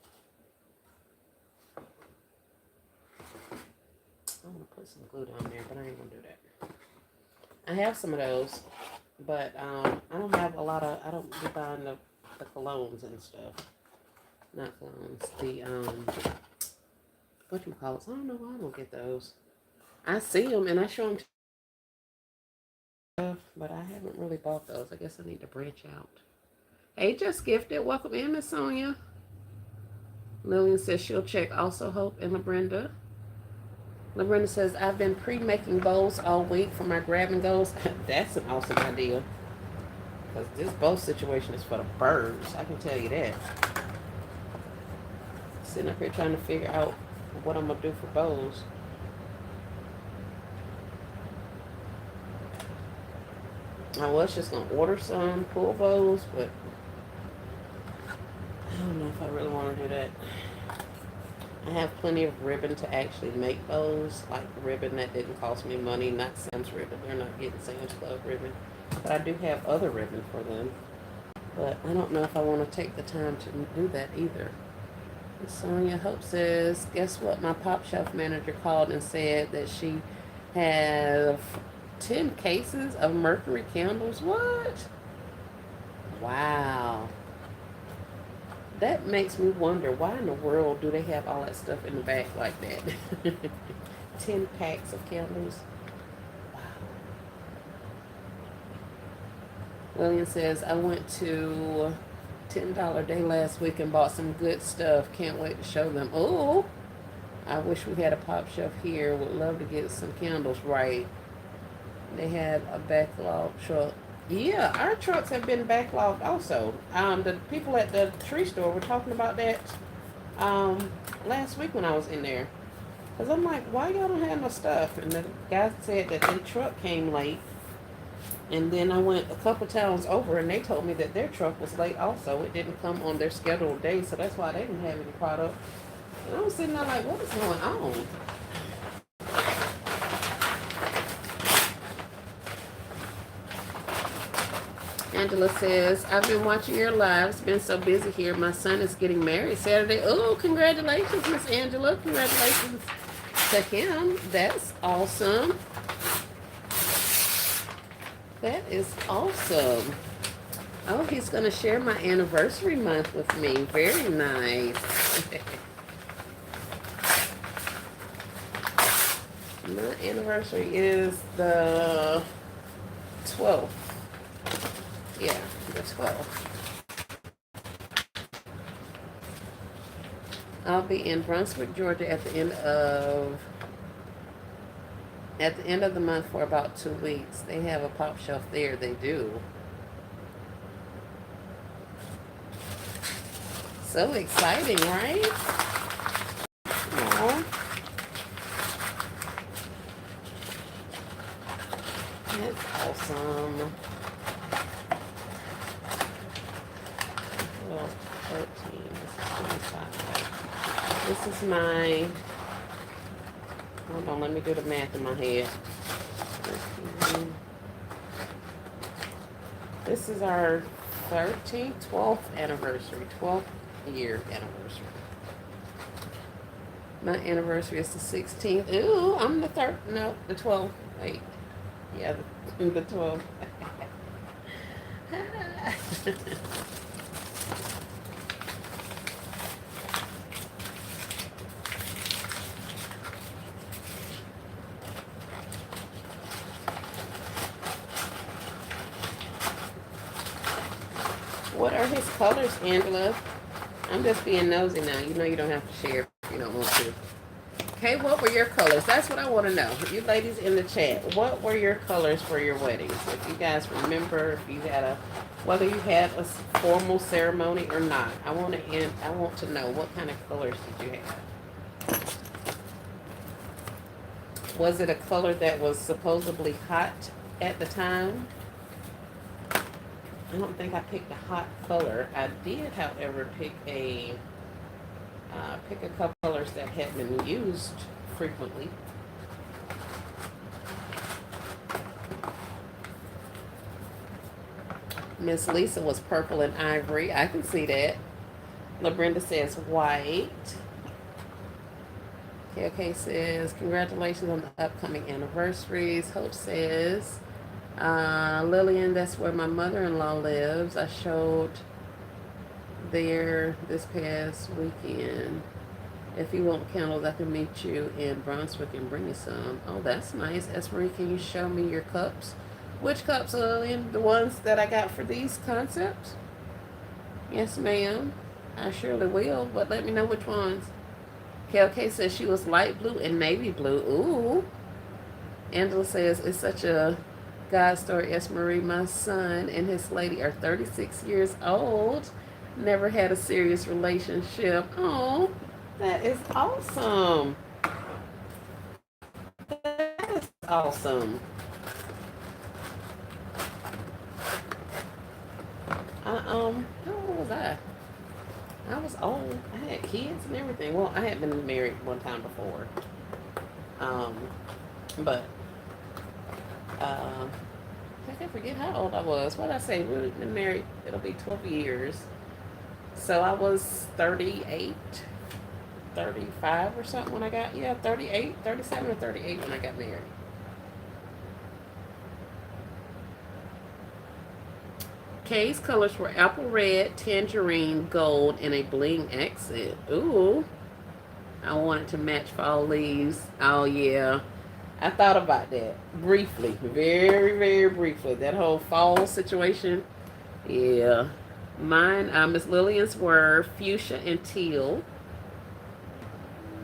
gonna put some glue down there, but I ain't gonna do that. I have some of those, but I don't have a lot of. I don't be buying the colognes and stuff. Not colognes. The whatchamacallits. I don't know why I don't get those. I see them and I show them stuff, but I haven't really bought those. I guess I need to branch out. Hey, Just Gifted. Welcome in, Miss Sonia. Lillian says she'll check also Hope and LaBrenda. LaBrenda says, I've been pre-making bowls all week for my grab and goes. That's an awesome idea. Because this bowl situation is for the birds. I can tell you that. Sitting up here trying to figure out what I'm going to do for bowls. I was just going to order some pool bowls, but I don't know if I really want to do that. I have plenty of ribbon to actually make those, like ribbon that didn't cost me money, not Sam's ribbon. They're not getting Sam's Club ribbon. But I do have other ribbon for them. But I don't know if I want to take the time to do that either. And Sonia Hope says, guess what? My Pop Shelf manager called and said that she have 10 cases of mercury candles. What? Wow. That makes me wonder, why in the world do they have all that stuff in the back like that? 10 packs of candles. Wow. Lillian says, I went to $10 day last week and bought some good stuff. Can't wait to show them. Oh, I wish we had a Pop Shelf here. Would love to get some candles right. They had a backlog truck. Yeah, our trucks have been backlogged also. The people at the tree store were talking about that last week when I was in there. Because I'm like, why y'all don't have no stuff? And the guy said that their truck came late. And then I went a couple towns over and they told me that their truck was late also. It didn't come on their scheduled day, so that's why they didn't have any product. And I was sitting there like, what is going on? Angela says, I've been watching your lives, been so busy here. My son is getting married Saturday. Oh, congratulations, Miss Angela. Congratulations to him. That's awesome. That is awesome. Oh, he's going to share my anniversary month with me. Very nice. My anniversary is the 12th. Yeah, the 12th. I'll be in Brunswick, Georgia at the end of the month for about 2 weeks. They have a pop shelf there. They do. So exciting, right? Aw, that's awesome. Well, 13, this is 25. This is my, hold on, let me do the math in my head. 13. This is our 13th, 12th anniversary, 12th year anniversary. My anniversary is the 16th. Ooh, I'm the third, no, the 12th. Wait, yeah, the 12th. What are his colors, Angela? I'm just being nosy now. You know you don't have to share if you don't want to. Okay, what were your colors? That's what I want to know. You ladies in the chat, what were your colors for your weddings? If you guys remember, if you had a, whether you had a formal ceremony or not, I want to know what kind of colors did you have? Was it a color that was supposedly hot at the time? I don't think I picked a hot color. I did, however, pick a couple colors that had been used frequently. Miss Lisa was purple and ivory. I can see that. LaBrenda says white. KK says congratulations on the upcoming anniversaries. Hope says Lillian, that's where my mother-in-law lives. I showed there this past weekend. If you want candles, I can meet you in Brunswick and bring you some. Oh, that's nice. Esmery, can you show me your cups? Which cups, Lillian? The ones that I got for these concepts? Yes, ma'am. I surely will, but let me know which ones. KLK says she was light blue and navy blue. Ooh. Angela says it's such a God story, S. Marie. My son and his lady are 36 years old. Never had a serious relationship. Oh, that is awesome. That is awesome. How old was I? I was old. I had kids and everything. Well, I had been married one time before. But I can forget how old I was. What did I say? We've been married, it'll be 12 years. So I was 38, 35 or something when I got, 38, 37 or 38 when I got married. Kay's colors were apple red, tangerine, gold, and a bling accent. Ooh. I wanted to match fall leaves. Oh, yeah. I thought about that briefly. Very, very briefly. That whole fall situation. Yeah. Mine, Miss Lillian's were fuchsia and teal.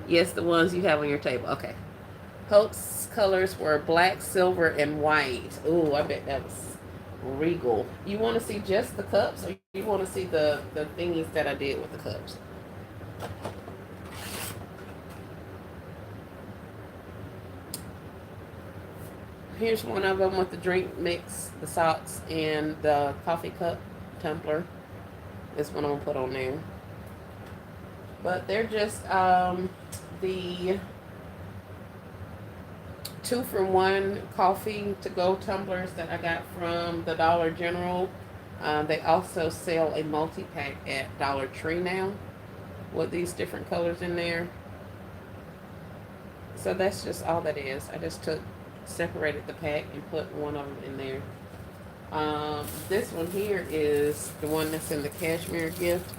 Yes, the ones you have on your table. Okay. Hope's colors were black, silver, and white. Ooh, I bet that was regal. You want to see just the cups, or you want to see the things that I did with the cups? Here's one of them with the drink mix, the socks, and the coffee cup tumbler. This one I'm gonna put on there. But they're just the 2-for-1 coffee to go tumblers that I got from the Dollar General. They also sell a multi-pack at Dollar Tree now with these different colors in there. So that's just all that is. I just separated the pack and put one of them in there. This one here is the one that's in the cashmere gift.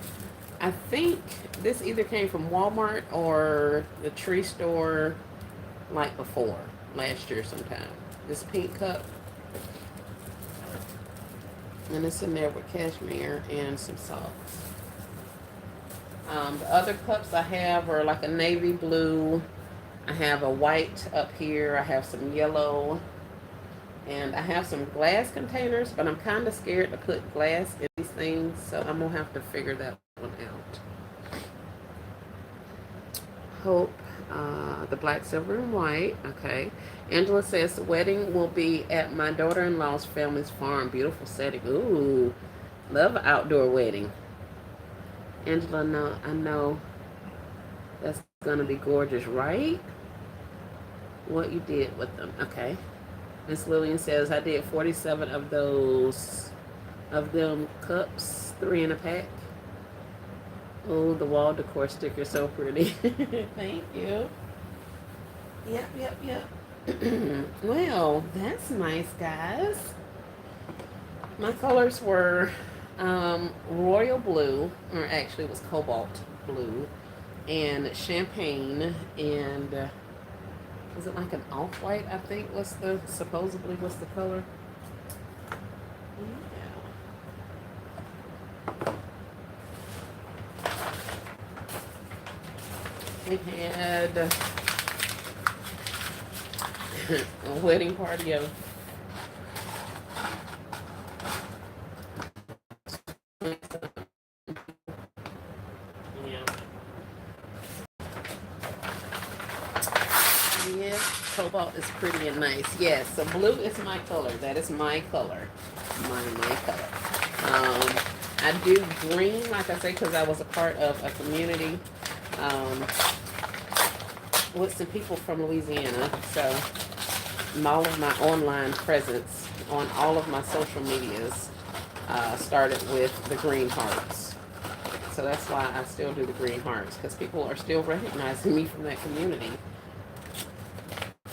I think this either came from Walmart or the tree store like before, last year sometime. This pink cup. And it's in there with cashmere and some socks. The other cups I have are like a navy blue. I have a white up here. I have some yellow. And I have some glass containers, but I'm kind of scared to put glass in these things. So I'm going to have to figure that one out. Hope, the black, silver, and white. Okay. Angela says the wedding will be at my daughter-in-law's family's farm. Beautiful setting. Ooh, love an outdoor wedding. Angela, no, I know that's gonna be gorgeous, right? What you did with them. Okay. Miss Lillian says I did 47 of them cups, 3 in a pack. Oh, the wall decor sticker, so pretty. Thank you. Yep. Well, that's nice, guys. My colors were royal blue, or actually it was cobalt blue, and champagne, and was it like an off-white, I think supposedly was the color. Yeah. We had a wedding party of cobalt is pretty and nice. Yes, so blue is my color. That is my color. My color. I do green, like I say, because I was a part of a community with some people from Louisiana. So all of my online presence on all of my social medias started with the green hearts. So that's why I still do the green hearts, because people are still recognizing me from that community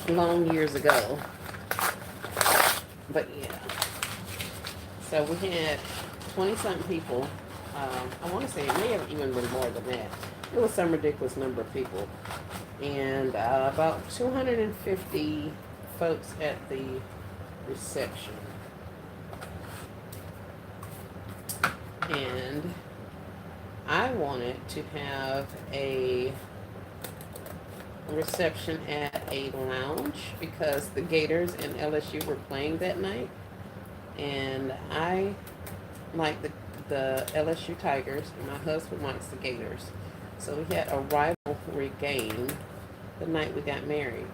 long years ago. But yeah, so we had 20-something people. I want to say it may have even been more than that. It was some ridiculous number of people, and about 250 folks at the reception. And I wanted to have a reception at a lounge because the Gators and LSU were playing that night, and I like the LSU Tigers, and my husband likes the Gators. So we had a rivalry game the night we got married.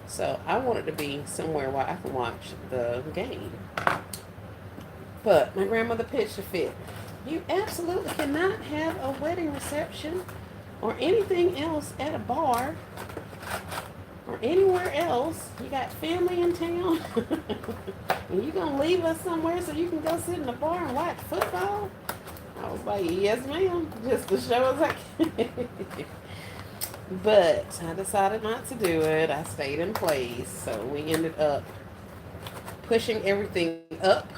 So I wanted to be somewhere where I can watch the game. But my grandmother pitched a fit. You absolutely cannot have a wedding reception or anything else at a bar or anywhere else. You got family in town and you gonna leave us somewhere so you can go sit in a bar and watch football? I was like, yes ma'am, just to show us I can. But I decided not to do it. I stayed in place. So we ended up pushing everything up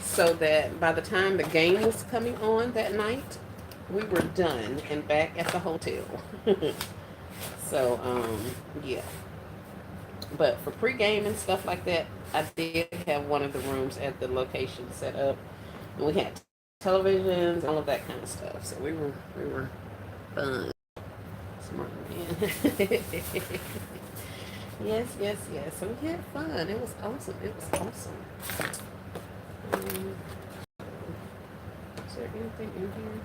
so that by the time the game was coming on that night, we were done and back at the hotel. So, yeah. But for pregame and stuff like that, I did have one of the rooms at the location set up. And we had televisions, all of that kind of stuff. So we were fun. Smart man. Yes. So we had fun. It was awesome. Is there anything in here?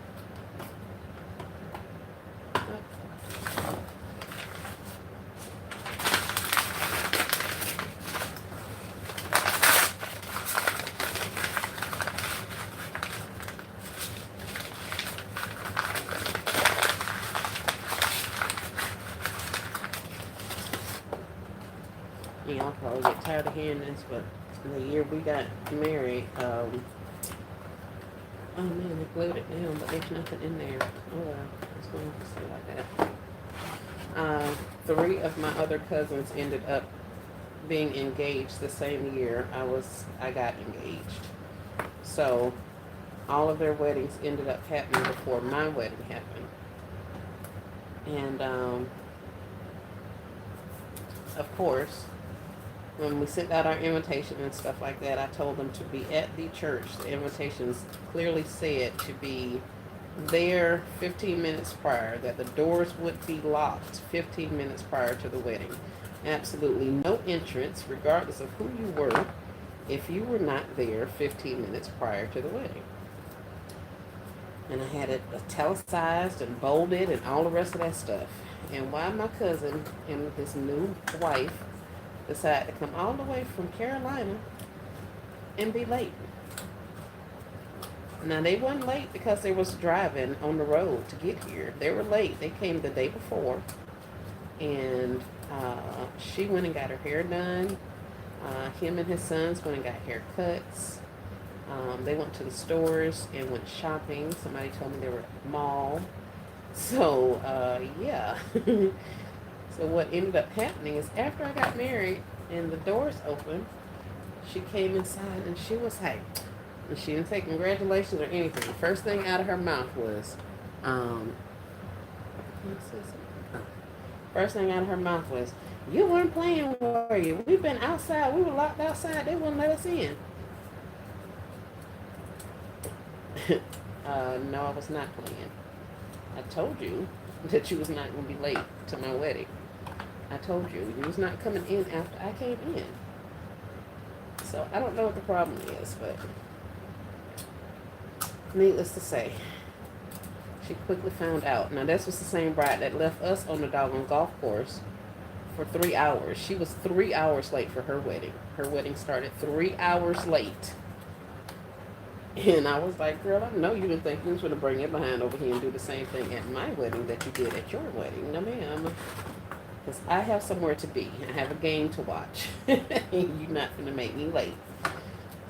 Yeah, I'll probably get tired of hearing this, but the year we got married, oh man, they glued it down, but there's nothing in there. Oh well, it's going to stay like that. 3 of my other cousins ended up being engaged the same year I got engaged. So all of their weddings ended up happening before my wedding happened. And of course, when we sent out our invitation and stuff like that, I told them to be at the church. The invitations clearly said to be there 15 minutes prior, that the doors would be locked 15 minutes prior to the wedding. Absolutely no entrance, regardless of who you were, if you were not there 15 minutes prior to the wedding. And I had it italicized and bolded and all the rest of that stuff. And why my cousin and his new wife decided to come all the way from Carolina and be late. Now, they weren't late because they was driving on the road to get here. They were late. They came the day before, and she went and got her hair done. Him and his sons went and got haircuts. They went to the stores and went shopping. Somebody told me they were at the mall. So, yeah. So what ended up happening is after I got married and the doors opened, she came inside and she was like, and she didn't say congratulations or anything. The first thing out of her mouth was, first thing out of her mouth was, "You weren't playing, were you? We've been outside. We were locked outside. They wouldn't let us in." No, I was not playing. I told you that you was not going to be late to my wedding. I told you was not coming in after I came in. So I don't know what the problem is, but needless to say, she quickly found out. Now, this was the same bride that left us on the doggone golf course for 3 hours. She was 3 hours late for her wedding. Her wedding started 3 hours late. And I was like, girl, I know you didn't think you was going to bring it behind over here and do the same thing at my wedding that you did at your wedding. No, ma'am. Because I have somewhere to be. I have a game to watch. You're not going to make me late.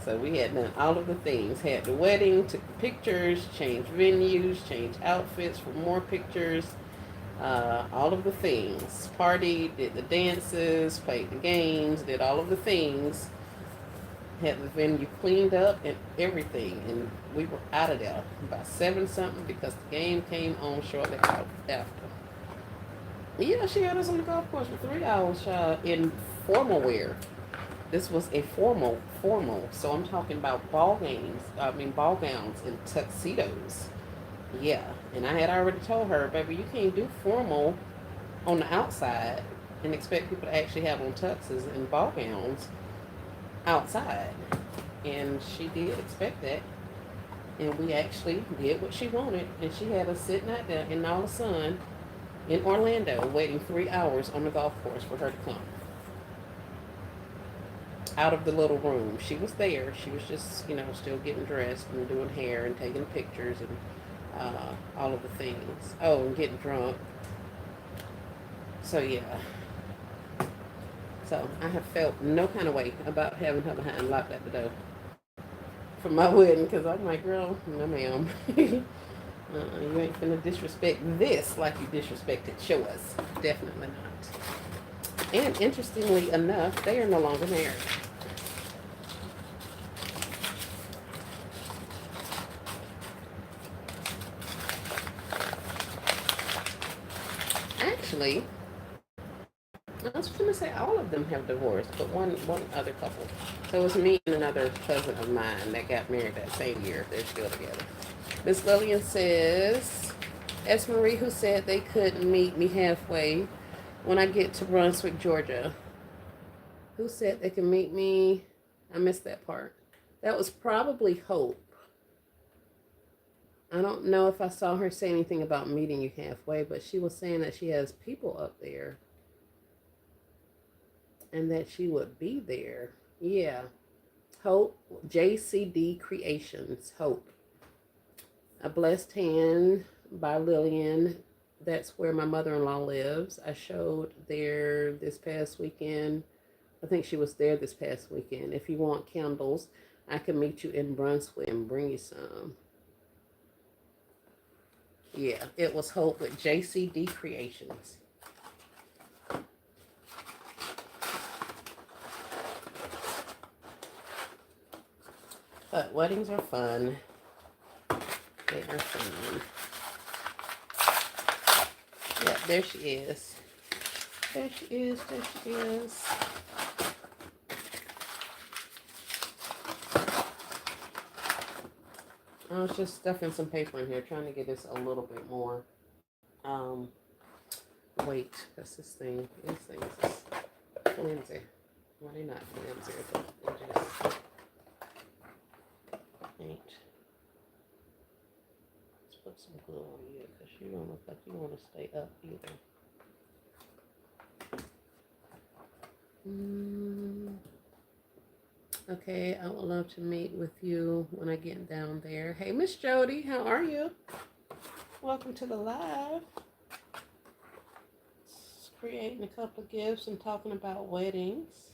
So we had done all of the things. Had the wedding, took the pictures, changed venues, changed outfits for more pictures. All of the things. Partied, did the dances, played the games, did all of the things. Had the venue cleaned up and everything. And we were out of there by 7 something because the game came on shortly after. Yeah, she had us on the golf course for 3 hours in formal wear. This was a formal. So I'm talking about ball gowns and tuxedos. Yeah, and I had already told her, baby, you can't do formal on the outside and expect people to actually have on tuxes and ball gowns outside. And she did expect that. And we actually did what she wanted. And she had us sitting out there in all the sun in Orlando waiting 3 hours on the golf course for her to come out of the little room. She was there. She was just, still getting dressed and doing hair and taking pictures and all of the things. Oh, and getting drunk. So, yeah. So, I have felt no kind of way about having her behind locked at the door for my wedding because I'm like, girl, no, ma'am. You ain't finna disrespect this like you disrespected yours. Definitely not. And interestingly enough, they are no longer married. Actually, I was going to say all of them have divorced, but one other couple. So it was me and another cousin of mine that got married that same year. They're still together. Miss Lillian says, S. Marie, who said they couldn't meet me halfway when I get to Brunswick, Georgia. Who said they can meet me? I missed that part. That was probably Hope. I don't know if I saw her say anything about meeting you halfway, but she was saying that she has people up there and that she would be there. Yeah. Hope, JCD Creations, Hope. A Blessed Hand by Lillian. That's where my mother-in-law lives. I showed there this past weekend. I think she was there this past weekend. If you want candles, I can meet you in Brunswick and bring you some. Yeah, it was Hope with JCD Creations. But weddings are fun. They are fun. Yeah, there she is. There she is. There she is. I was just stuffing some paper in here, trying to get this a little bit more um, weight, because these things is flimsy. Well, they're not flimsy, but they just ain't. Let's put some glue on you, because you don't look like you want to stay up either. Okay, I would love to meet with you when I get down there. Hey, Miss Jody, how are you? Welcome to the live. Just creating a couple of gifts and talking about weddings.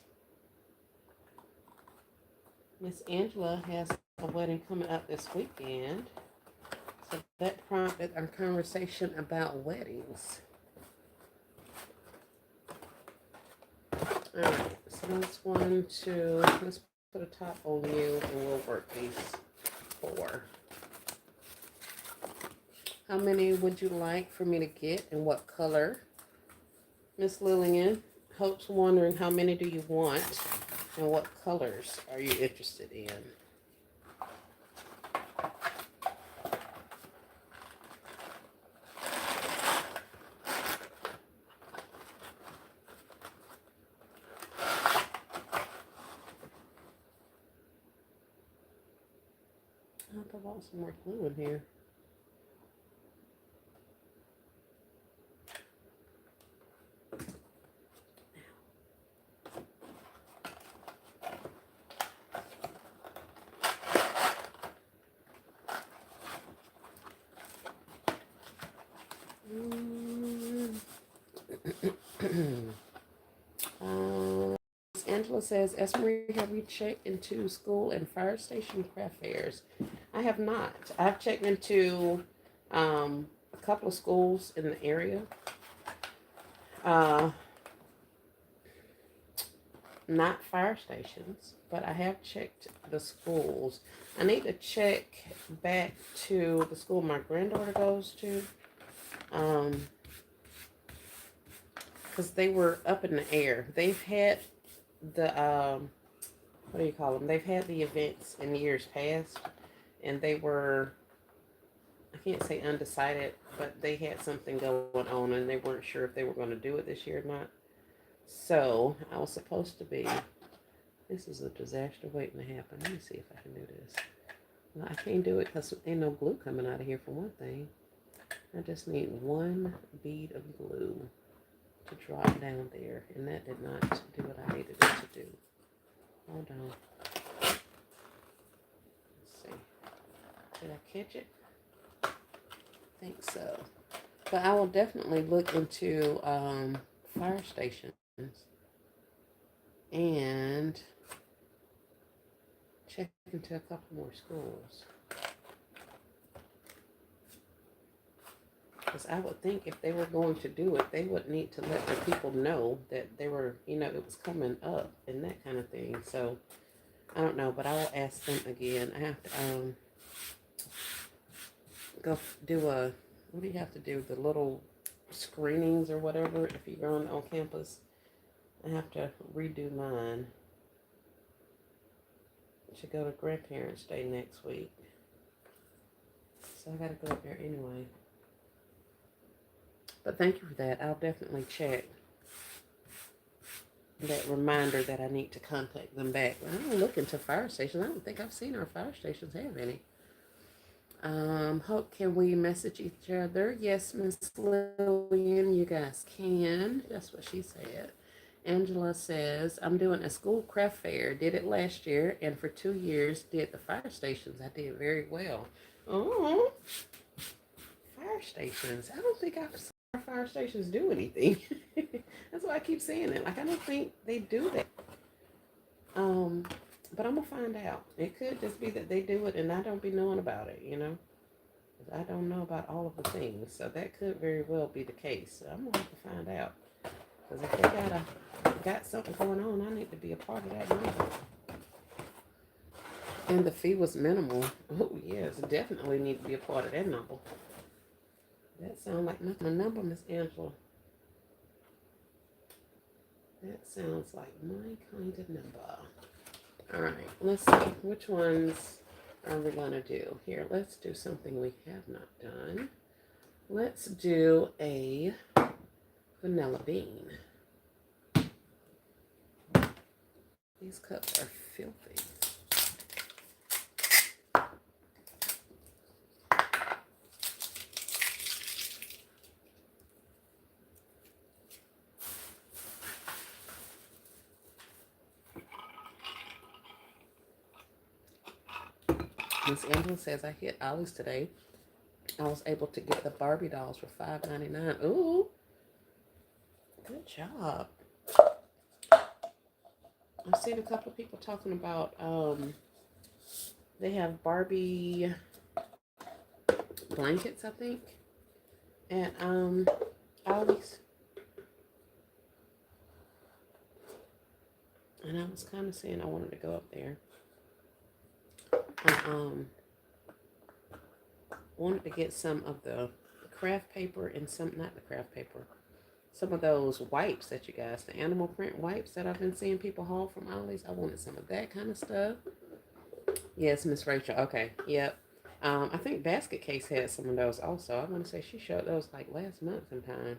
Miss Angela has a wedding coming up this weekend. So that prompted our conversation about weddings. Alright, so let's put a top on you and we'll work these 4. How many would you like for me to get and what color? Miss Lillian, Hope's wondering how many do you want and what colors are you interested in? I hope I bought some more glue in here. Angela says, Esmarie, have you checked into school and fire station craft fairs? I have not. I've checked into a couple of schools in the area. Not fire stations, but I have checked the schools. I need to check back to the school my granddaughter goes to. Because they were up in the air. They've had the, what do you call them? They've had the events in years past, and they were, I can't say undecided, but they had something going on, and they weren't sure if they were going to do it this year or not. So, I was supposed to be, this is a disaster waiting to happen. Let me see if I can do this. Well, I can't do it because ain't no glue coming out of here for one thing. I just need one bead of glue to drop down there, and that did not do what I needed it to do. Hold on. Let's see. Did I catch it? I think so. But I will definitely look into fire stations and check into a couple more schools. Because I would think if they were going to do it, they would need to let the people know that they were, it was coming up and that kind of thing. So, I don't know, but I will ask them again. I have to go do what do you have to do? The little screenings or whatever if you're on campus. I have to redo mine. I should go to Grandparents' Day next week. So I gotta go up there anyway. But thank you for that. I'll definitely check that reminder that I need to contact them back. I don't look into fire stations. I don't think I've seen our fire stations have any. Hope, can we message each other? Yes, Miss Lillian, you guys can. That's what she said. Angela says, I'm doing a school craft fair. Did it last year, and for 2 years did the fire stations. I did very well. Oh, fire stations. I don't think I've seen our fire stations do anything. That's why I keep saying it. Like, I don't think they do that. But I'm going to find out. It could just be that they do it and I don't be knowing about it, I don't know about all of the things. So that could very well be the case. So I'm going to have to find out. Because if they got something going on, I need to be a part of that number. And the fee was minimal. Oh, yes, definitely need to be a part of that number. That sounds like nothing. A number, Miss Angela. That sounds like my kind of number. All right, let's see which ones are we going to do? Here, let's do something we have not done. Let's do a vanilla bean. These cups are filthy. Miss Angela says, I hit Ollie's today. I was able to get the Barbie dolls for $5.99. Ooh, good job. I've seen a couple of people talking about, they have Barbie blankets, I think, at Ollie's. And I was kind of saying I wanted to go up there. I wanted to get some of the craft paper and some, not the craft paper, some of those wipes that you guys, the animal print wipes that I've been seeing people haul from Ollie's. I wanted some of that kind of stuff. Yes, Miss Rachel. Okay, yep. I think Basket Case had some of those also. I want to say she showed those like last month sometime.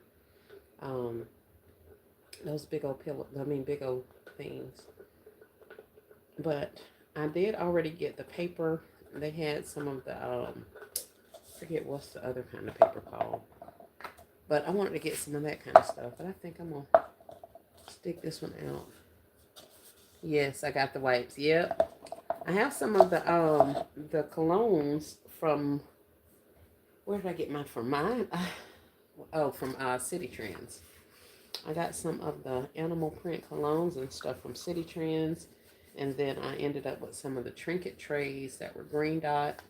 Those big old big old things. But I did already get the paper. They had some of the, forget what's the other kind of paper called. But I wanted to get some of that kind of stuff. But I think I'm going to stick this one out. Yes, I got the wipes. Yep. I have some of the colognes from, where did I get mine from? From City Trends. I got some of the animal print colognes and stuff from City Trends. And then I ended up with some of the trinket trays that were green dot.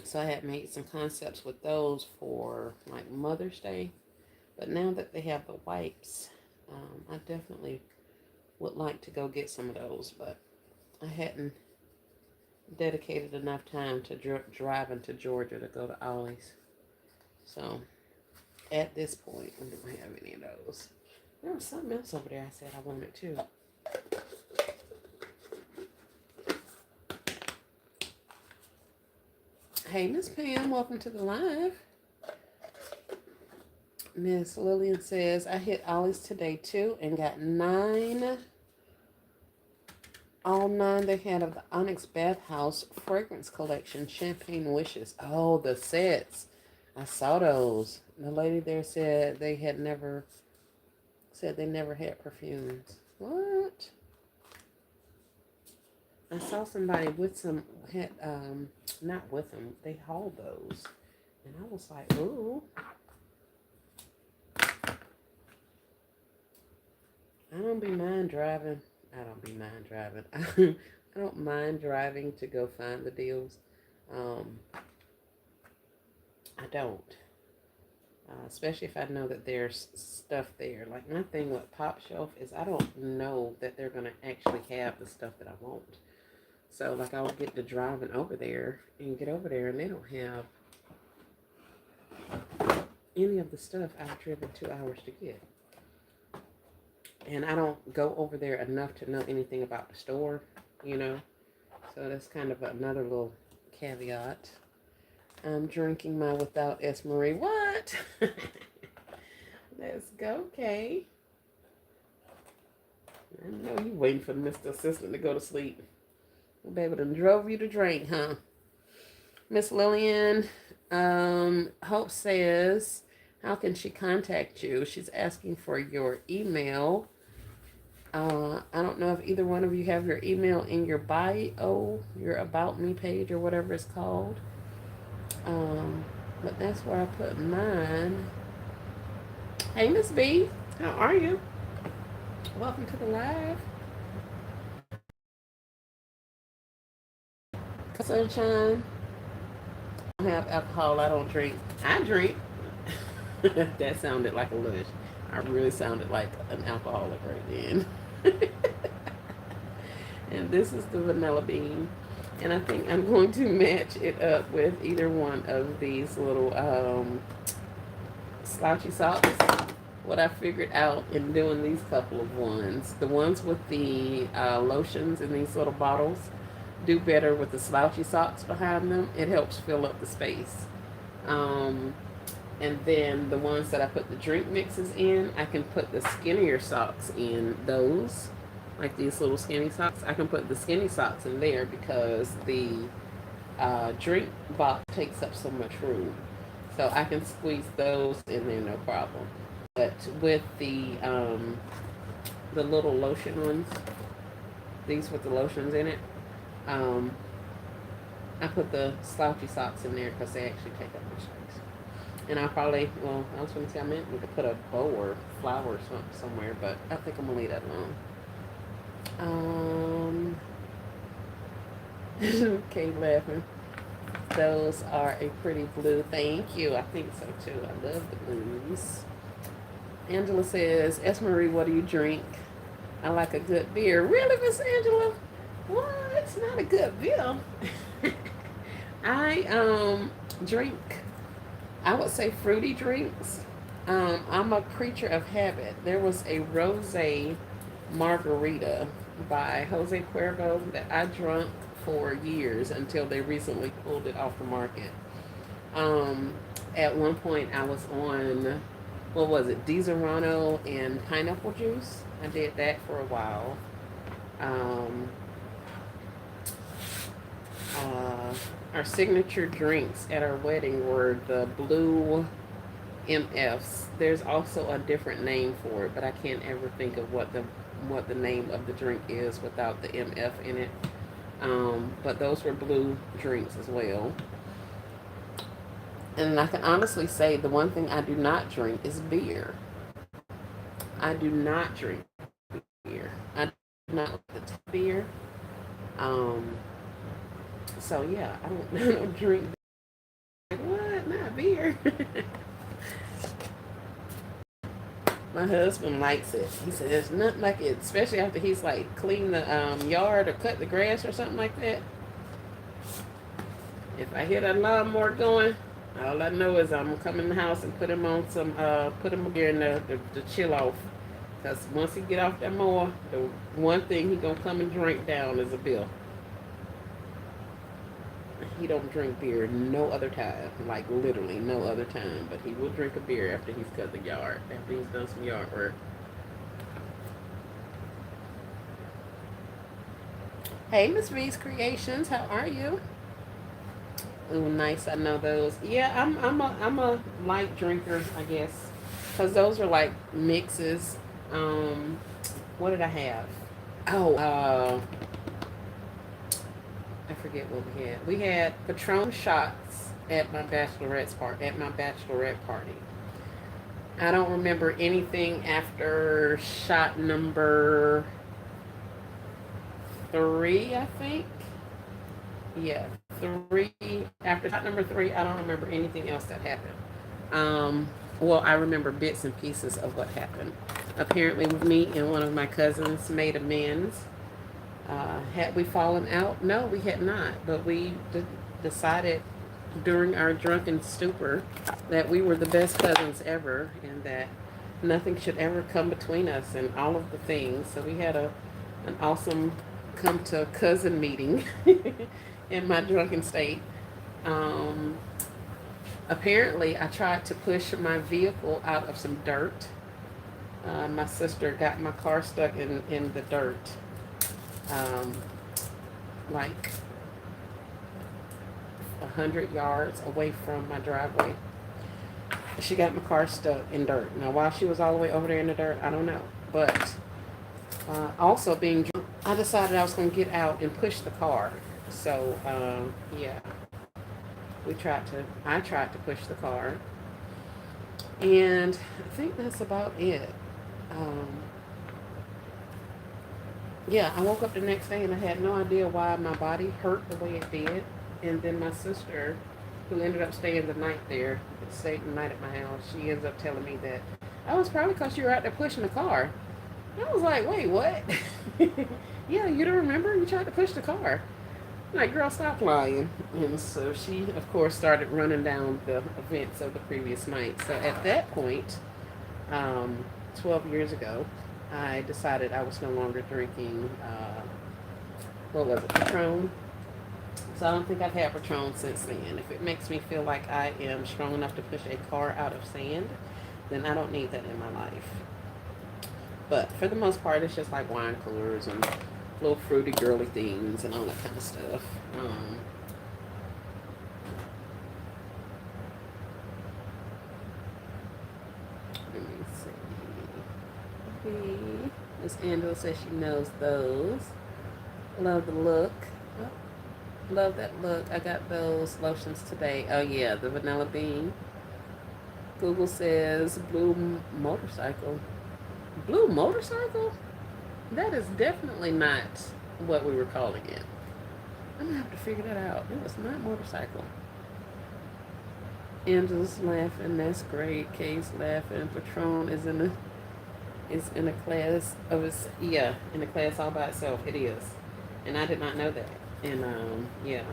So I had made some concepts with those for like Mother's Day. But now that they have the wipes, I definitely would like to go get some of those. But I hadn't dedicated enough time to drive into Georgia to go to Ollie's. So at this point, I don't have any of those. There was something else over there I said I wanted too. Hey, Miss Pam, welcome to the live. Miss Lillian says, I hit Ollie's today too and got 9. All 9 they had of the Onyx Bathhouse Fragrance Collection, Champagne Wishes. Oh, the sets. I saw those. The lady there said they never had perfumes. What? I saw somebody with some, not with them, they hauled those. And I was like, ooh. I don't mind driving. I don't mind driving to go find the deals. I don't. Especially if I know that there's stuff there. Like my thing with Pop Shelf is I don't know that they're going to actually have the stuff that I want. So, like, I'll get to driving over there and get over there, and they don't have any of the stuff I've driven 2 hours to get. And I don't go over there enough to know anything about the store, you know. So, that's kind of another little caveat. I'm drinking my Without S. Marie. What? Let's go, Kay. I know you waiting for Mr. Assistant to go to sleep. Baby done drove you to drink, huh? Miss Lillian, Hope says, how can she contact you? She's asking for your email. I don't know if either one of you have your email in your bio, your About Me page, or whatever it's called. But that's where I put mine. Hey, Miss B, how are you? Welcome to the live. Sunshine. I don't have alcohol. I don't drink. I drink. That sounded like a lush. I really sounded like an alcoholic right then. And this is the vanilla bean. And I think I'm going to match it up with either one of these little slouchy socks. What I figured out in doing these couple of ones. The ones with the lotions in these little bottles. do better with the slouchy socks behind them. It helps fill up the space. Um, and then the ones that I put the drink mixes in, I can put the skinnier socks in those, like these little skinny socks. I can put the skinny socks in there because the drink box takes up so much room. So I can squeeze those in there, no problem. But with the little lotion ones, these with the lotions in it, um, I put the slouchy socks in there because they actually take up my space. And I probably, well, I was going to say I meant we could put a bow or flower or something somewhere, but I think I'm going to leave that alone. Okay, laughing. Those are a pretty blue. Thank you. I think so too. I love the blues. Angela says, S. Marie, what do you drink? I like a good beer. Really, Miss Angela? Well, it's not a good beer. I drink, I would say fruity drinks. I'm a creature of habit. There was a rosé margarita by Jose Cuervo that I drunk for years until they recently pulled it off the market. Um, at one point, I was on, what was it, Disaronno and pineapple juice. I did that for a while. Um, uh, our signature drinks at our wedding were the blue MFs. There's also a different name for it, but I can't ever think of what the name of the drink is without the MF in it. But those were blue drinks as well. And I can honestly say the one thing I do not drink is beer. I do not drink beer. I do not like the beer. Um, so yeah, I don't, I don't drink. Like, what? Not beer. My husband likes it. He says there's nothing like it, especially after he's like clean the yard or cut the grass or something like that. If I hear that lawnmower going, all I know is I'm gonna come in the house and put him on some, put him here in the chill off. Cause once he get off that mower, the one thing he gonna come and drink down is a bill. He don't drink beer no other time, like literally no other time. But he will drink a beer after he's cut the yard, after he's done some yard work. Hey, Miss V's Creations, how are you? Ooh, nice. I know those. Yeah, I'm a light drinker, I guess, because those are like mixes. Um, what did I have? Oh, I forget what we had. We had Patron shots at my bachelorette party. I don't remember anything after shot number 3. I think. Yeah, 3. After shot number 3, I don't remember anything else that happened. Well, I remember bits and pieces of what happened. Apparently, me and one of my cousins made amends. Had we fallen out? No, we had not. But we decided during our drunken stupor that we were the best cousins ever and that nothing should ever come between us and all of the things. So we had an awesome come to cousin meeting in my drunken state. Um, Apparently, I tried to push my vehicle out of some dirt. My sister got my car stuck in the dirt, um, like 100 yards away from my driveway. She got my car stuck in dirt. Now, why she was all the way over there in the dirt, I don't know. But also being drunk, I decided I was going to get out and push the car. So, yeah, I tried to push the car. And I think that's about it. Um, yeah, I woke up the next day and I had no idea why my body hurt the way it did. And then my sister, who ended up staying the night there, stayed the night at my house, she ends up telling me that, oh, it's probably because you were out there pushing the car. I was like, wait, what? Yeah, you don't remember? You tried to push the car. I'm like, girl, stop lying. And so she, of course, started running down the events of the previous night. So at that point, 12 years ago, I decided I was no longer drinking, what was it, Patron? So I don't think I've had Patron since then. If it makes me feel like I am strong enough to push a car out of sand, then I don't need that in my life. But for the most part, it's just like wine coolers and little fruity girly things and all that kind of stuff. Let me see. Miss Angela says she knows those. Love the look. Oh, love that look. I got those lotions today. Oh yeah, the vanilla bean. Google says blue motorcycle. Blue motorcycle? That is definitely not what we were calling it. I'm gonna have to figure that out. It was not motorcycle. Angela's laughing. That's great. Kay's laughing. Patron is in a class of its, yeah, in a class all by itself. It is, and I did not know that. And yeah,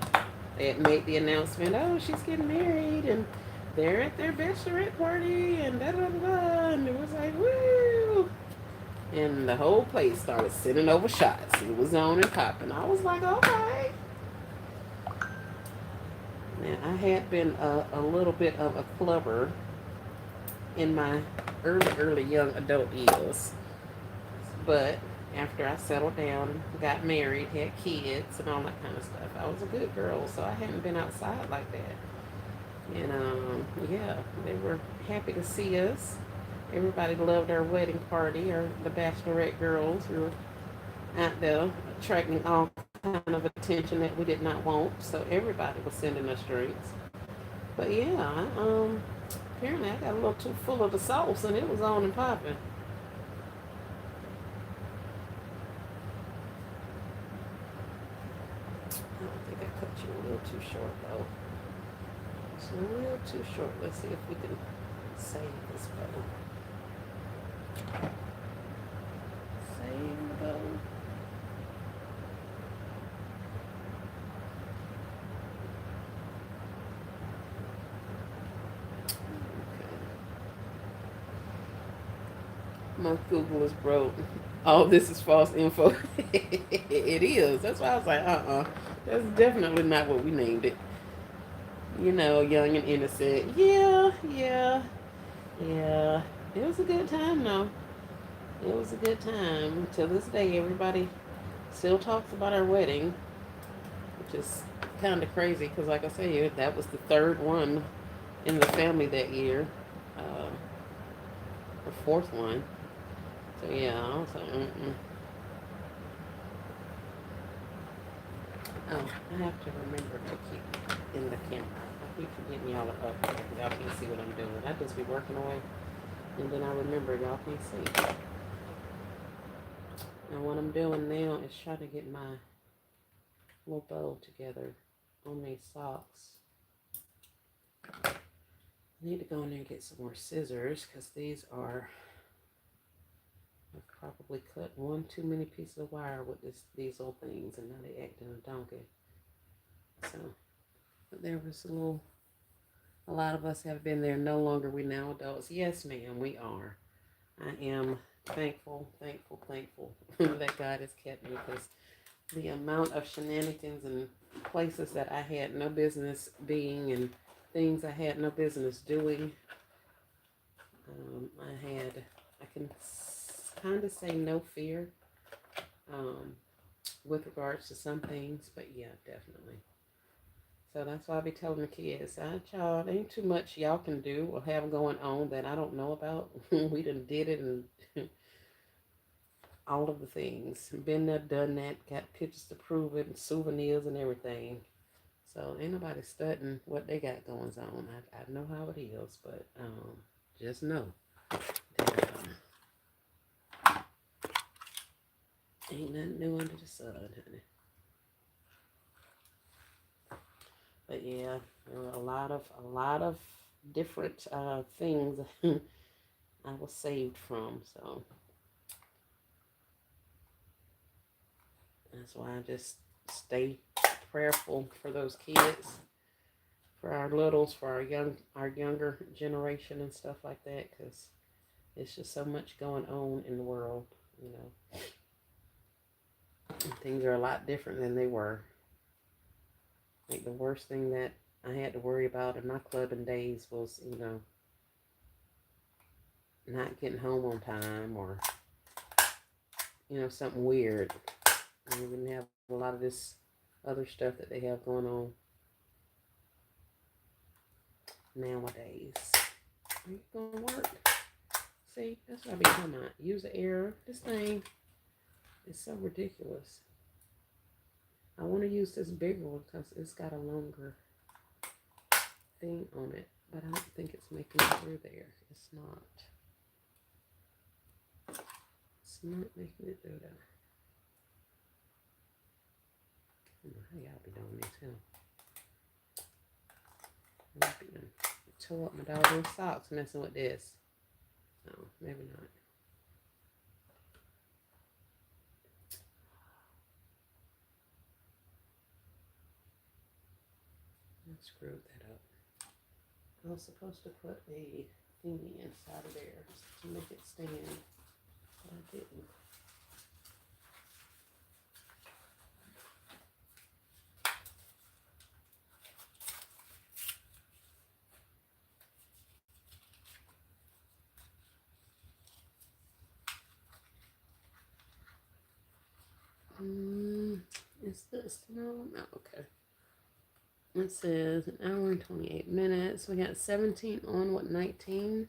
they had made the announcement. Oh, she's getting married, and they're at their bachelorette party, and da da da da. And it was like woo. And the whole place started sending over shots. It was on and popping. I was like, okay. Now, I had been a little bit of a clubber in my early young adult years. But after I settled down, got married, had kids, and all that kind of stuff, I was a good girl, so I hadn't been outside like that. And yeah, they were happy to see us. Everybody loved our wedding party, or the bachelorette girls. We were out there attracting all kind of attention that we did not want. So everybody was sending us drinks. But yeah, apparently I got a little too full of the sauce, and it was on and popping. I don't think I cut you a little too short though. It's a little too short. Let's see if we can save this bow. Save the bow. My Google is broke. All this is false info. It is. That's why I was like, that's definitely not what we named it. You know, young and innocent. Yeah, yeah, yeah. It was a good time, though. It was a good time. Till this day, everybody still talks about our wedding, which is kind of crazy because, like I say, that was the third one in the family that year, the fourth one. So yeah, I was like, Oh, I have to remember to keep in the camera. I keep forgetting y'all are up there. Y'all can't see what I'm doing. I just be working away, and then I remember y'all can't see. And what I'm doing now is trying to get my little bow together on these socks. I need to go in there and get some more scissors because these are, I've probably cut one too many pieces of wire with these old things, and now they acting a donkey. So, but there was a lot of us have been there. No longer we now adults. Yes, ma'am, we are. I am thankful that God has kept me because the amount of shenanigans and places that I had no business being and things I had no business doing. I can kind of say no fear with regards to some things, but yeah, definitely. So that's why I be telling the kids, child, ain't too much y'all can do or have going on that I don't know about. We done did it and all of the things. Been there, done that, got pictures to prove it, and souvenirs and everything. So ain't nobody studying what they got going on. I know how it is, but just know that ain't nothing new under the sun, honey. But yeah, there were a lot of different things I was saved from. So that's why I just stay prayerful for those kids, for our littles, for our younger generation and stuff like that, because it's just so much going on in the world, you know. Things are a lot different than they were. Like the worst thing that I had to worry about in my clubbing days was, not getting home on time or, something weird. And we didn't have a lot of this other stuff that they have going on nowadays. Are you gonna work? See, that's what I be talking about. User error. This thing is so ridiculous. I want to use this bigger one because it's got a longer thing on it, but I don't think it's making it through there. It's not. It's not making it through there. I don't know how y'all be doing this, huh? I've been tore up my doggone socks messing with this. No, maybe not. I screwed that up. I was supposed to put a thingy inside of there to make it stand, but I didn't. Is this? No, okay. It says an hour and 28 minutes. We got 17 on, what, 19?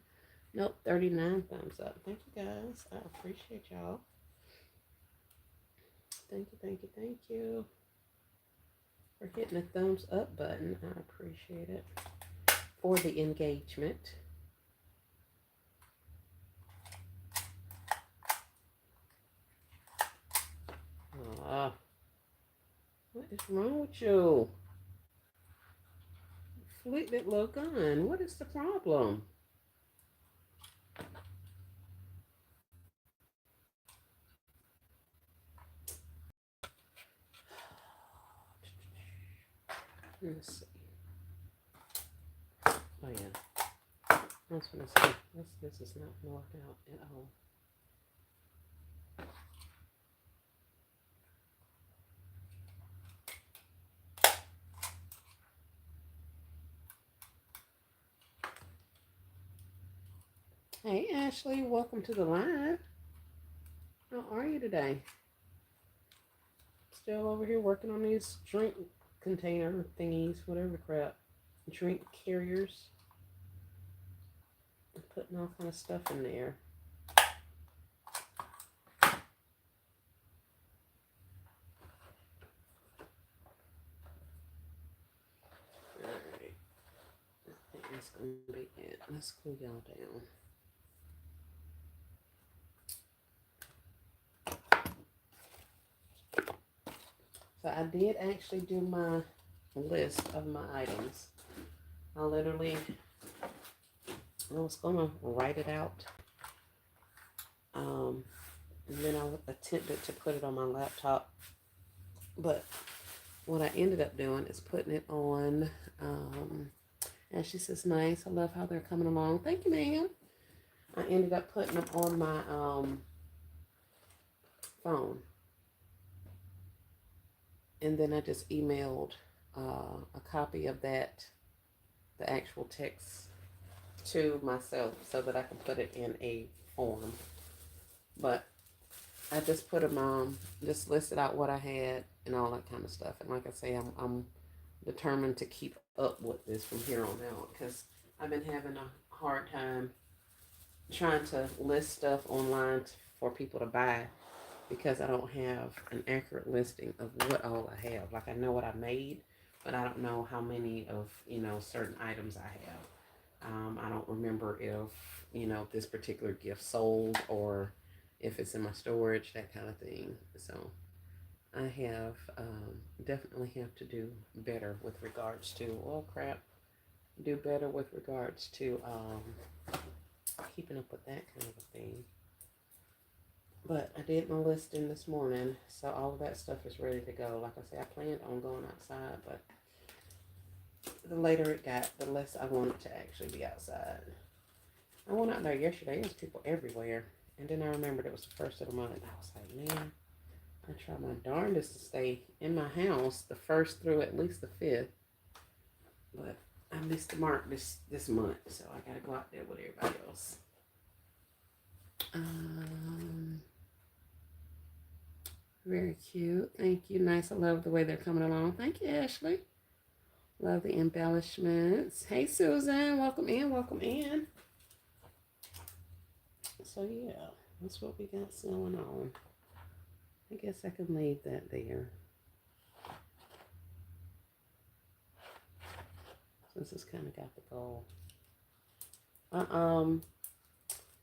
Nope, 39 thumbs up. Thank you guys. I appreciate y'all. Thank you, thank you, thank you for hitting the thumbs up button. I appreciate it. For the engagement. What is wrong with you? Flick that little gun. What is the problem? Let's see. Oh yeah. I was gonna say this is not gonna work out at all. Hey Ashley, welcome to the live. How are you today? Still over here working on these drink container thingies, whatever crap. Drink carriers. I'm putting all kind of stuff in there. Alright. I think that's gonna be it. Let's cool y'all down. So I did actually do my list of my items. I was gonna write it out. And then I attempted to put it on my laptop. But what I ended up doing is putting it on, and she says, nice. I love how they're coming along. Thank you, ma'am. I ended up putting them on my phone. And then I just emailed a copy of that, the actual text, to myself so that I can put it in a form. But I just put them just listed out what I had and all that kind of stuff. And like I say, I'm determined to keep up with this from here on out because I've been having a hard time trying to list stuff online for people to buy because I don't have an accurate listing of what all I have. Like I know what I made, but I don't know how many of, certain items I have. I don't remember if, this particular gift sold or if it's in my storage, that kind of thing. So I have, definitely have to do better with regards to, do better with regards to keeping up with that kind of a thing. But I did my listing this morning, so all of that stuff is ready to go. Like I say, I planned on going outside, but the later it got, the less I wanted to actually be outside. I went out there yesterday. There was people everywhere. And then I remembered it was the first of the month. I was like, man, I try my darndest to stay in my house the first through at least the 5th, but I missed the mark this month, so I gotta go out there with everybody else. Very cute. Thank you. Nice. I love the way they're coming along. Thank you, Ashley. Love the embellishments. Hey, Susan. Welcome in. Welcome in. So, yeah, that's what we got going on. I guess I can leave that there. Since it's kind of got the gold.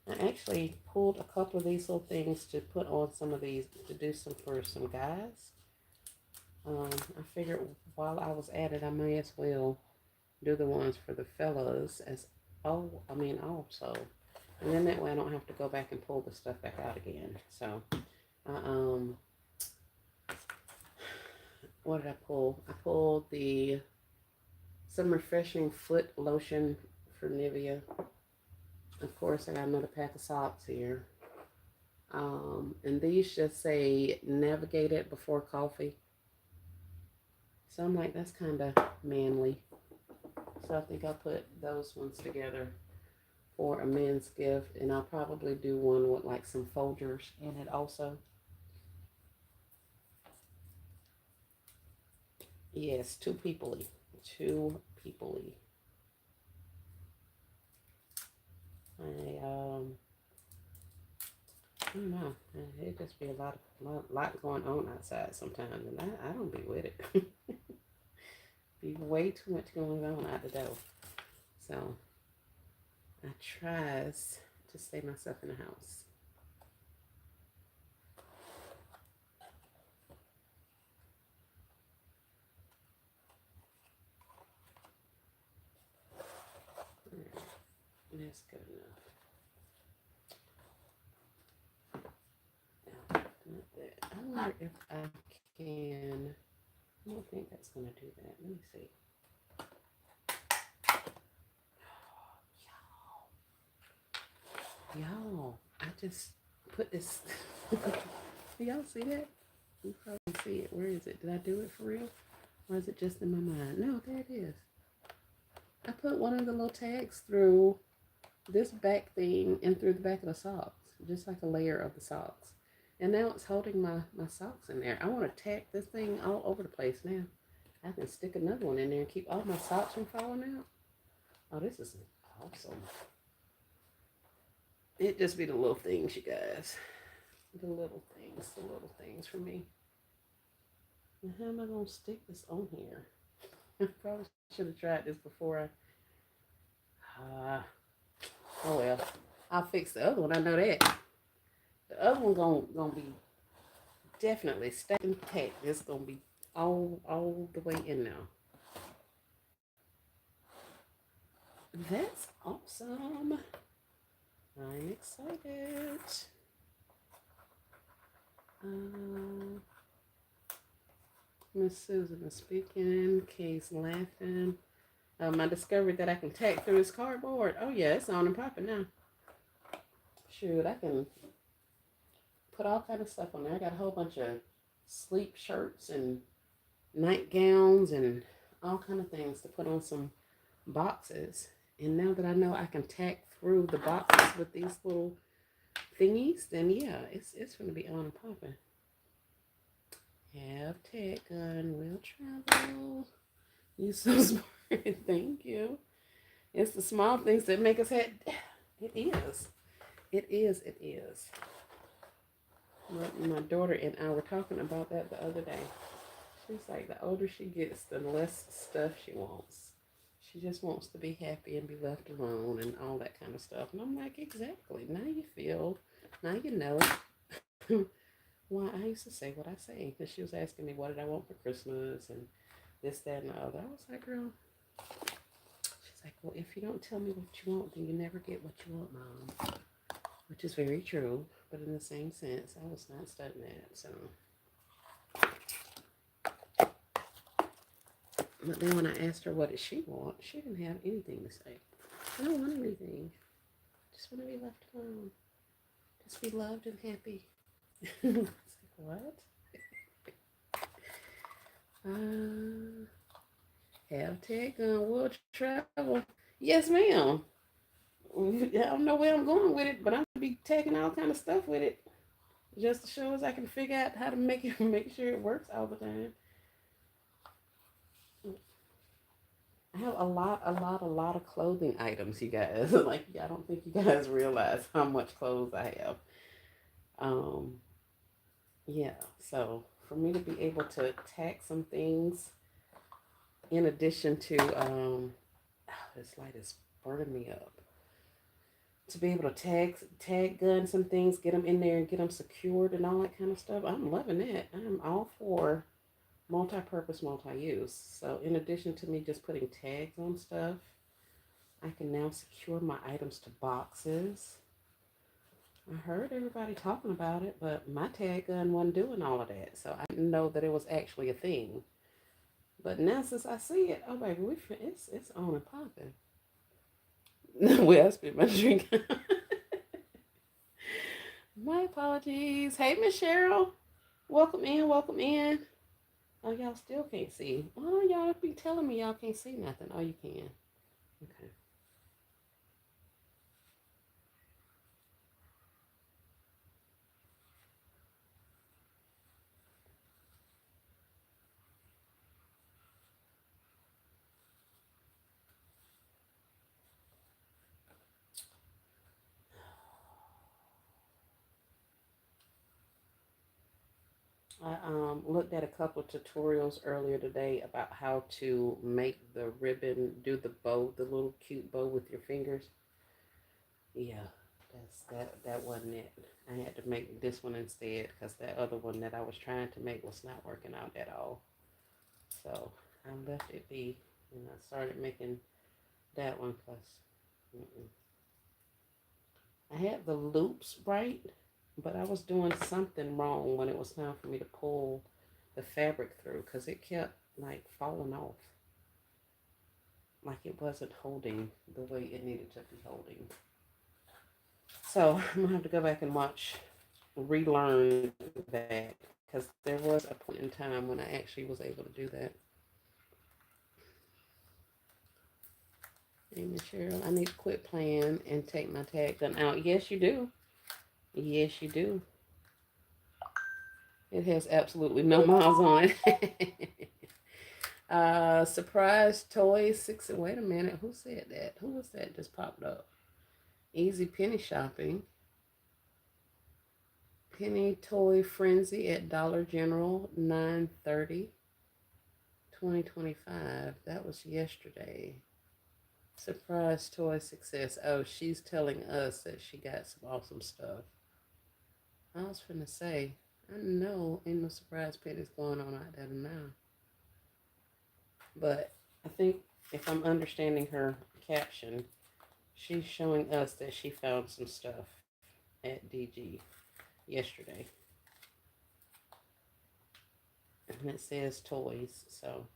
I actually pulled a couple of these little things to put on some of these, to do some for some guys. I figured while I was at it, I may as well do the ones for the fellas also. And then that way I don't have to go back and pull the stuff back out again. So, what did I pull? I pulled some refreshing foot lotion for Nivea. Of course, I got another pack of socks here. And these just say navigate it before coffee. So I'm like, that's kind of manly. So I think I'll put those ones together for a men's gift. And I'll probably do one with like some Folgers in it also. Yes, two people-y. I don't know. It just be a lot going on outside sometimes, and I don't be with it. Be way too much going on out the door. So I tries to stay myself in the house. That's good enough. I wonder if I can. I don't think that's going to do that. Let me see. Y'all, I just put this. Do y'all see that? You probably see it. Where is it? Did I do it for real? Or is it just in my mind? No, there it is. I put one of the little tags through this back thing and through the back of the socks. Just like a layer of the socks. And now it's holding my socks in there. I want to tack this thing all over the place now. I can stick another one in there and keep all my socks from falling out. Oh, this is awesome. It just be the little things, you guys. The little things for me. And how am I going to stick this on here? I probably should have tried this before oh well. I'll fix the other one. I know that. The other one gonna be definitely staying packed. It's gonna be all the way in now. That's awesome. I'm excited. Miss Susan is speaking. Kay's laughing. I discovered that I can tack through this cardboard. Oh yeah, it's on and popping now. Shoot, I can put all kind of stuff on there. I got a whole bunch of sleep shirts and nightgowns and all kind of things to put on some boxes. And now that I know I can tack through the boxes with these little thingies, then yeah, it's going to be on and popping. Have tack gun, will travel. You so smart. Thank you. It's the small things that make us happy. It is. It is. My daughter and I were talking about that the other day. She's like, the older she gets, the less stuff she wants. She just wants to be happy and be left alone and all that kind of stuff. And I'm like, exactly. Now you know. Why, I used to say what I say. Because she was asking me, what did I want for Christmas? And this, that, and the other. I was like, girl. She's like, well, if you don't tell me what you want, then you never get what you want, Mom. Which is very true. But in the same sense, I was not studying that. So. But then when I asked her what did she want, she didn't have anything to say. I don't want anything. Just want to be left alone. Just be loved and happy. It's like, what? Uh, have tag gun, will travel. Yes, ma'am. I don't know where I'm going with it, but I'm gonna be tagging all kind of stuff with it, just to show as I can figure out how to make it make sure it works all the time. I have a lot of clothing items, you guys. Like, I don't think you guys realize how much clothes I have. Um, yeah. So for me to be able to tag some things, in addition to, this light is burning me up. To be able to tag gun some things, get them in there and get them secured and all that kind of stuff. I'm loving it. I'm all for multi-purpose, multi-use. So in addition to me just putting tags on stuff, I can now secure my items to boxes. I heard everybody talking about it, but my tag gun wasn't doing all of that, so I didn't know that it was actually a thing. But now since I see it, oh baby, it's on and popping. Well, I spit my drink. My apologies. Hey, Miss Cheryl, welcome in, welcome in. Oh, y'all still can't see. Oh, y'all be telling me y'all can't see nothing. Oh, you can. Okay. I looked at a couple of tutorials earlier today about how to make the ribbon, do the bow, the little cute bow with your fingers. Yeah, that wasn't it. I had to make this one instead because that other one that I was trying to make was not working out at all. So I left it be and I started making that one because I had the loops right, but I was doing something wrong when it was time for me to pull the fabric through because it kept like falling off. Like it wasn't holding the way it needed to be holding. So I'm gonna have to go back and relearn that because there was a point in time when I actually was able to do that. Hey, Miss Cheryl, I need to quit playing and take my tag gun out. Yes, you do. Yes, you do. It has absolutely no miles on it. Surprise toys six. Wait a minute. Who said that? Who was that just popped up? Easy penny shopping. Penny toy frenzy at Dollar General 9/30, 2025. That was yesterday. Surprise toy success. Oh, she's telling us that she got some awesome stuff. I was finna say, I know ain't no surprise pennies going on out there now. But I think if I'm understanding her caption, she's showing us that she found some stuff at DG yesterday. And it says toys, so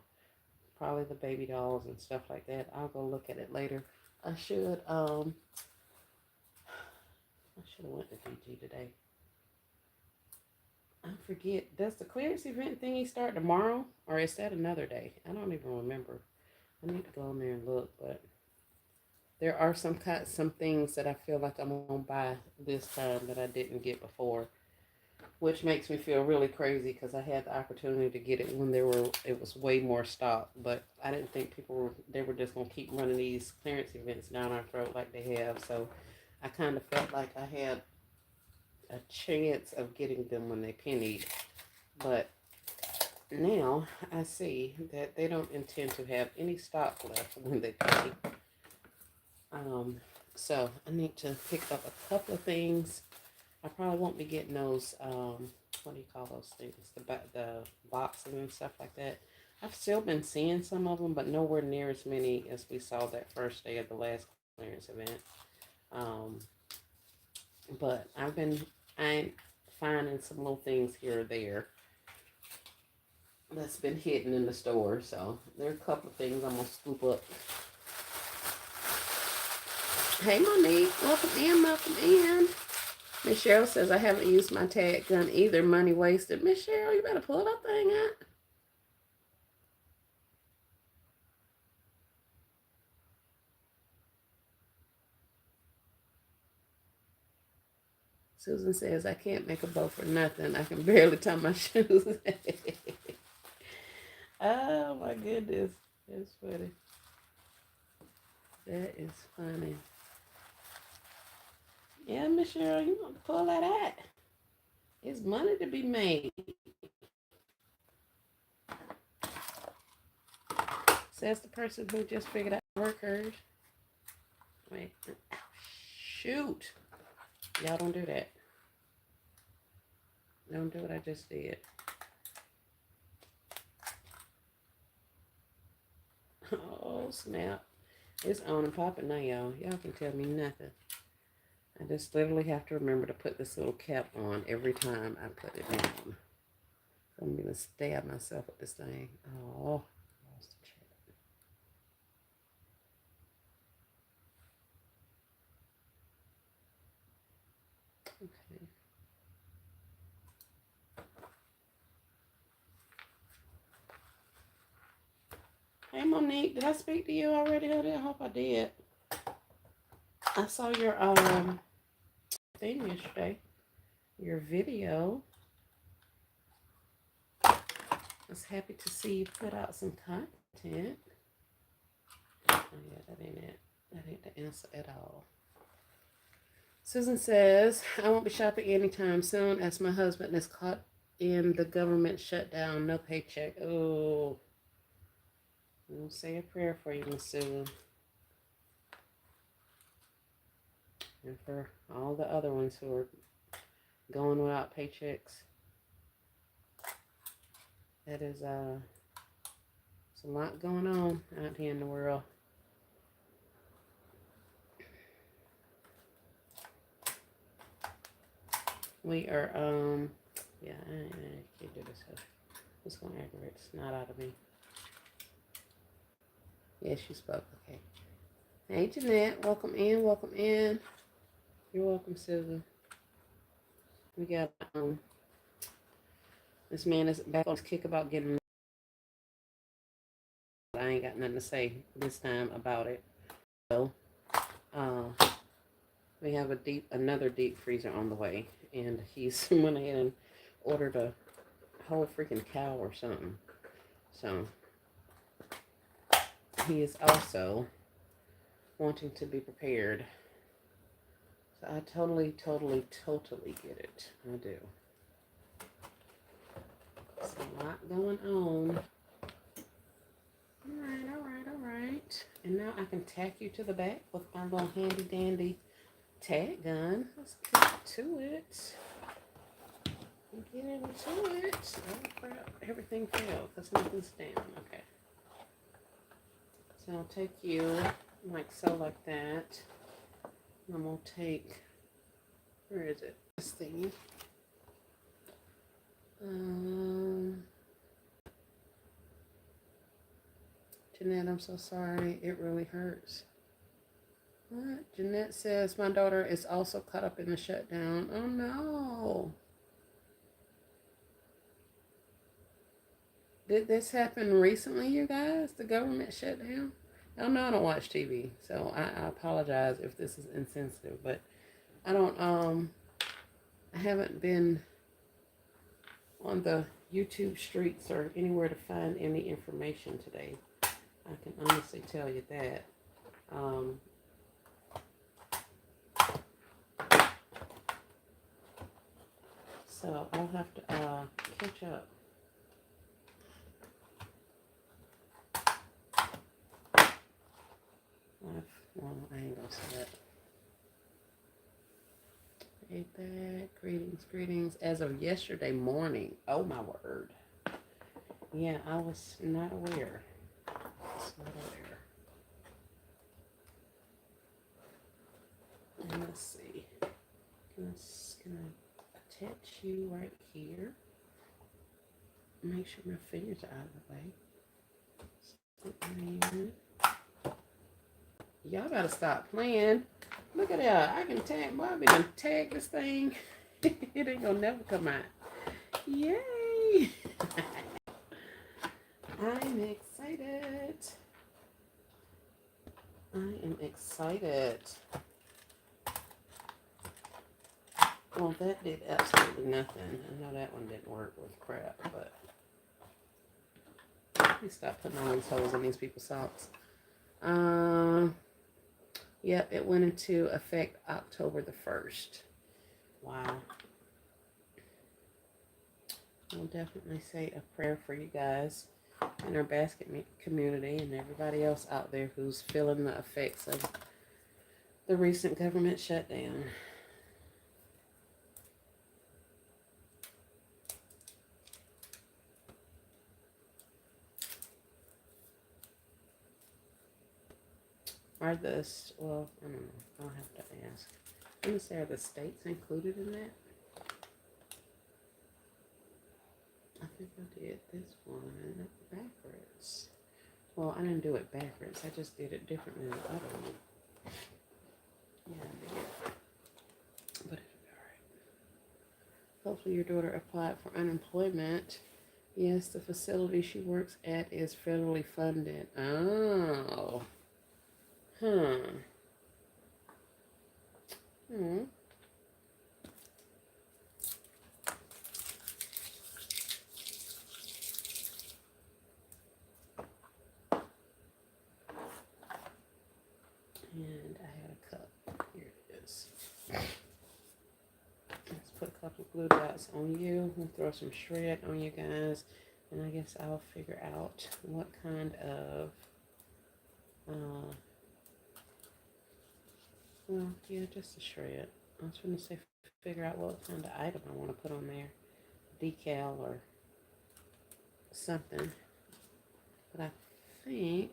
probably the baby dolls and stuff like that. I'll go look at it later. I should have went to DG today. I forget. Does the clearance event thingy start tomorrow, or is that another day? I don't even remember. I need to go in there and look, but there are some things that I feel like I'm gonna buy this time that I didn't get before, which makes me feel really crazy because I had the opportunity to get it when it was way more stock, but I didn't think they were just gonna keep running these clearance events down our throat like they have. So I kind of felt like I had a chance of getting them when they pennied, but now I see that they don't intend to have any stock left when they penny. Um, so I need to pick up a couple of things. I probably won't be getting those, what do you call those things? The boxes and stuff like that. I've still been seeing some of them, but nowhere near as many as we saw that first day of the last clearance event. Um, but I'm finding some little things here or there that's been hidden in the store. So there are a couple of things I'm gonna scoop up. Hey Monique, welcome in, welcome in. Miss Cheryl says I haven't used my tag gun either. Money wasted. Miss Cheryl, you better pull that thing out. Susan says, I can't make a bow for nothing. I can barely tie my shoes. Oh my goodness. That's funny. That is funny. Yeah, Miss Cheryl, you want to pull that out. It's money to be made. Says the person who just figured out work hers. Wait. Oh, shoot. Y'all don't do that. Don't do what I just did. Oh, snap. It's on and popping now, y'all. Y'all can tell me nothing. I just literally have to remember to put this little cap on every time I put it down. I'm going to stab myself with this thing. Oh, lost the chat. Okay. Hey, Monique, did I speak to you already? I hope I did. I saw your thing yesterday. Your video. I was happy to see you put out some content. Oh yeah, that ain't it. That ain't the answer at all. Susan says, I won't be shopping anytime soon as my husband is caught in the government shutdown. No paycheck. Oh. I'll say a prayer for you, Miss Susan. And for all the other ones who are going without paychecks. That is, there's a lot going on out here in the world. We are, yeah, I can't do this. It's going to aggravate the snot out of me. Yes, you spoke. Okay. Hey, Jeanette. Welcome in. Welcome in. You're welcome, Susan. We got, this man is back on his kick about getting. I ain't got nothing to say this time about it. So, we have another deep freezer on the way, and he's went ahead and ordered a whole freaking cow or something. So, he is also wanting to be prepared. So I totally get it. I do. There's a lot going on. All right. And now I can tack you to the back with my little handy dandy tag gun. Let's get to it. Get into it. Oh crap, everything failed because nothing's down. Okay. So I'll take you like so, like that. And we'll take, where is it? This thing. Jeanette, I'm so sorry. It really hurts. What? Jeanette says my daughter is also caught up in the shutdown. Oh no. Did this happen recently, you guys? The government shutdown? I know I don't watch TV, so I apologize if this is insensitive, but I don't, I haven't been on the YouTube streets or anywhere to find any information today. I can honestly tell you that. So I'll have to catch up. Well, I ain't gonna say that. Hey, back. Greetings. As of yesterday morning. Oh my word. Yeah, I was not aware. And let's see. Can I attach you right here? Make sure my fingers are out of the way. Y'all gotta stop playing. Look at that. I can tag. Boy, I've been gonna tag this thing. It ain't gonna never come out. Yay! I'm excited. I am excited. Well, that did absolutely nothing. I know that one didn't work with crap, but let me stop putting all these holes in these people's socks. Yep, it went into effect October the 1st. Wow. I'll definitely say a prayer for you guys in our basket community and everybody else out there who's feeling the effects of the recent government shutdown. Are the, well, I don't know, I'll have to ask. Let me say, are the states included in that? I think I did this one backwards. Well, I didn't do it backwards. I just did it differently than the other one. Yeah, I did. But alright. Hopefully your daughter applied for unemployment. Yes, the facility she works at is federally funded. Oh. Huh. Hmm. And I had a cup. Here it is. Let's put a couple of glue dots on you. We'll throw some shred on you guys. And I guess I'll figure out what kind of, well, yeah, just a shred. I was going to say figure out what kind of item I want to put on there. Decal or something. But I think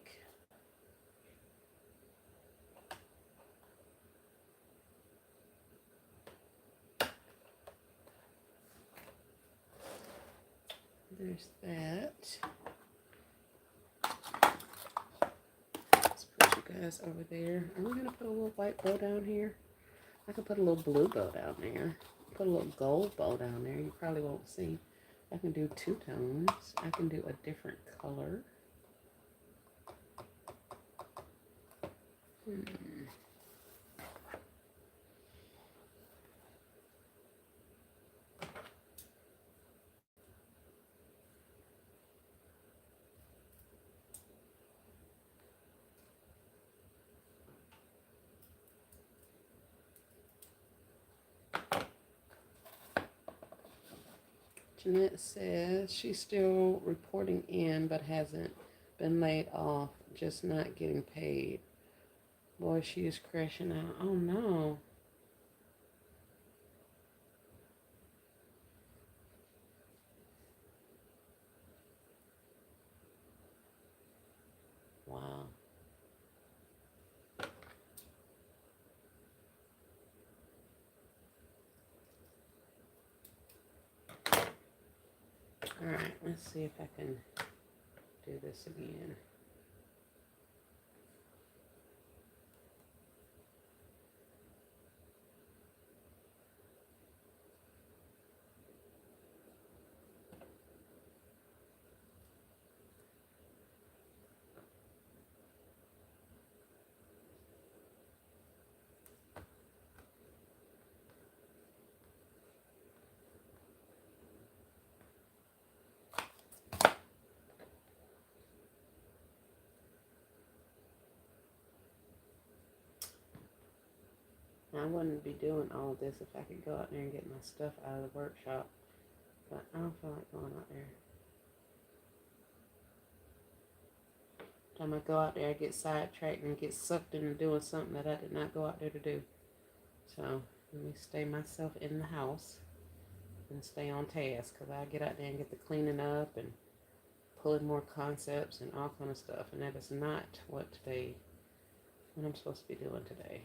there's that. Let's put you guys over there. Are we going to put a little white bow down here? I could put a little blue bow down there. Put a little gold bow down there. You probably won't see. I can do two tones. I can do a different color. Jeanette says she's still reporting in but hasn't been laid off, just not getting paid. Boy, she is crashing out. Oh no. Wow. Alright, let's see if I can do this again. I wouldn't be doing all of this if I could go out there and get my stuff out of the workshop. But I don't feel like going out there. Time I go out there, I get sidetracked and get sucked into doing something that I did not go out there to do. So let me stay myself in the house and stay on task, because I get out there and get the cleaning up and pulling more concepts and all kind of stuff. And that is not what I'm supposed to be doing today.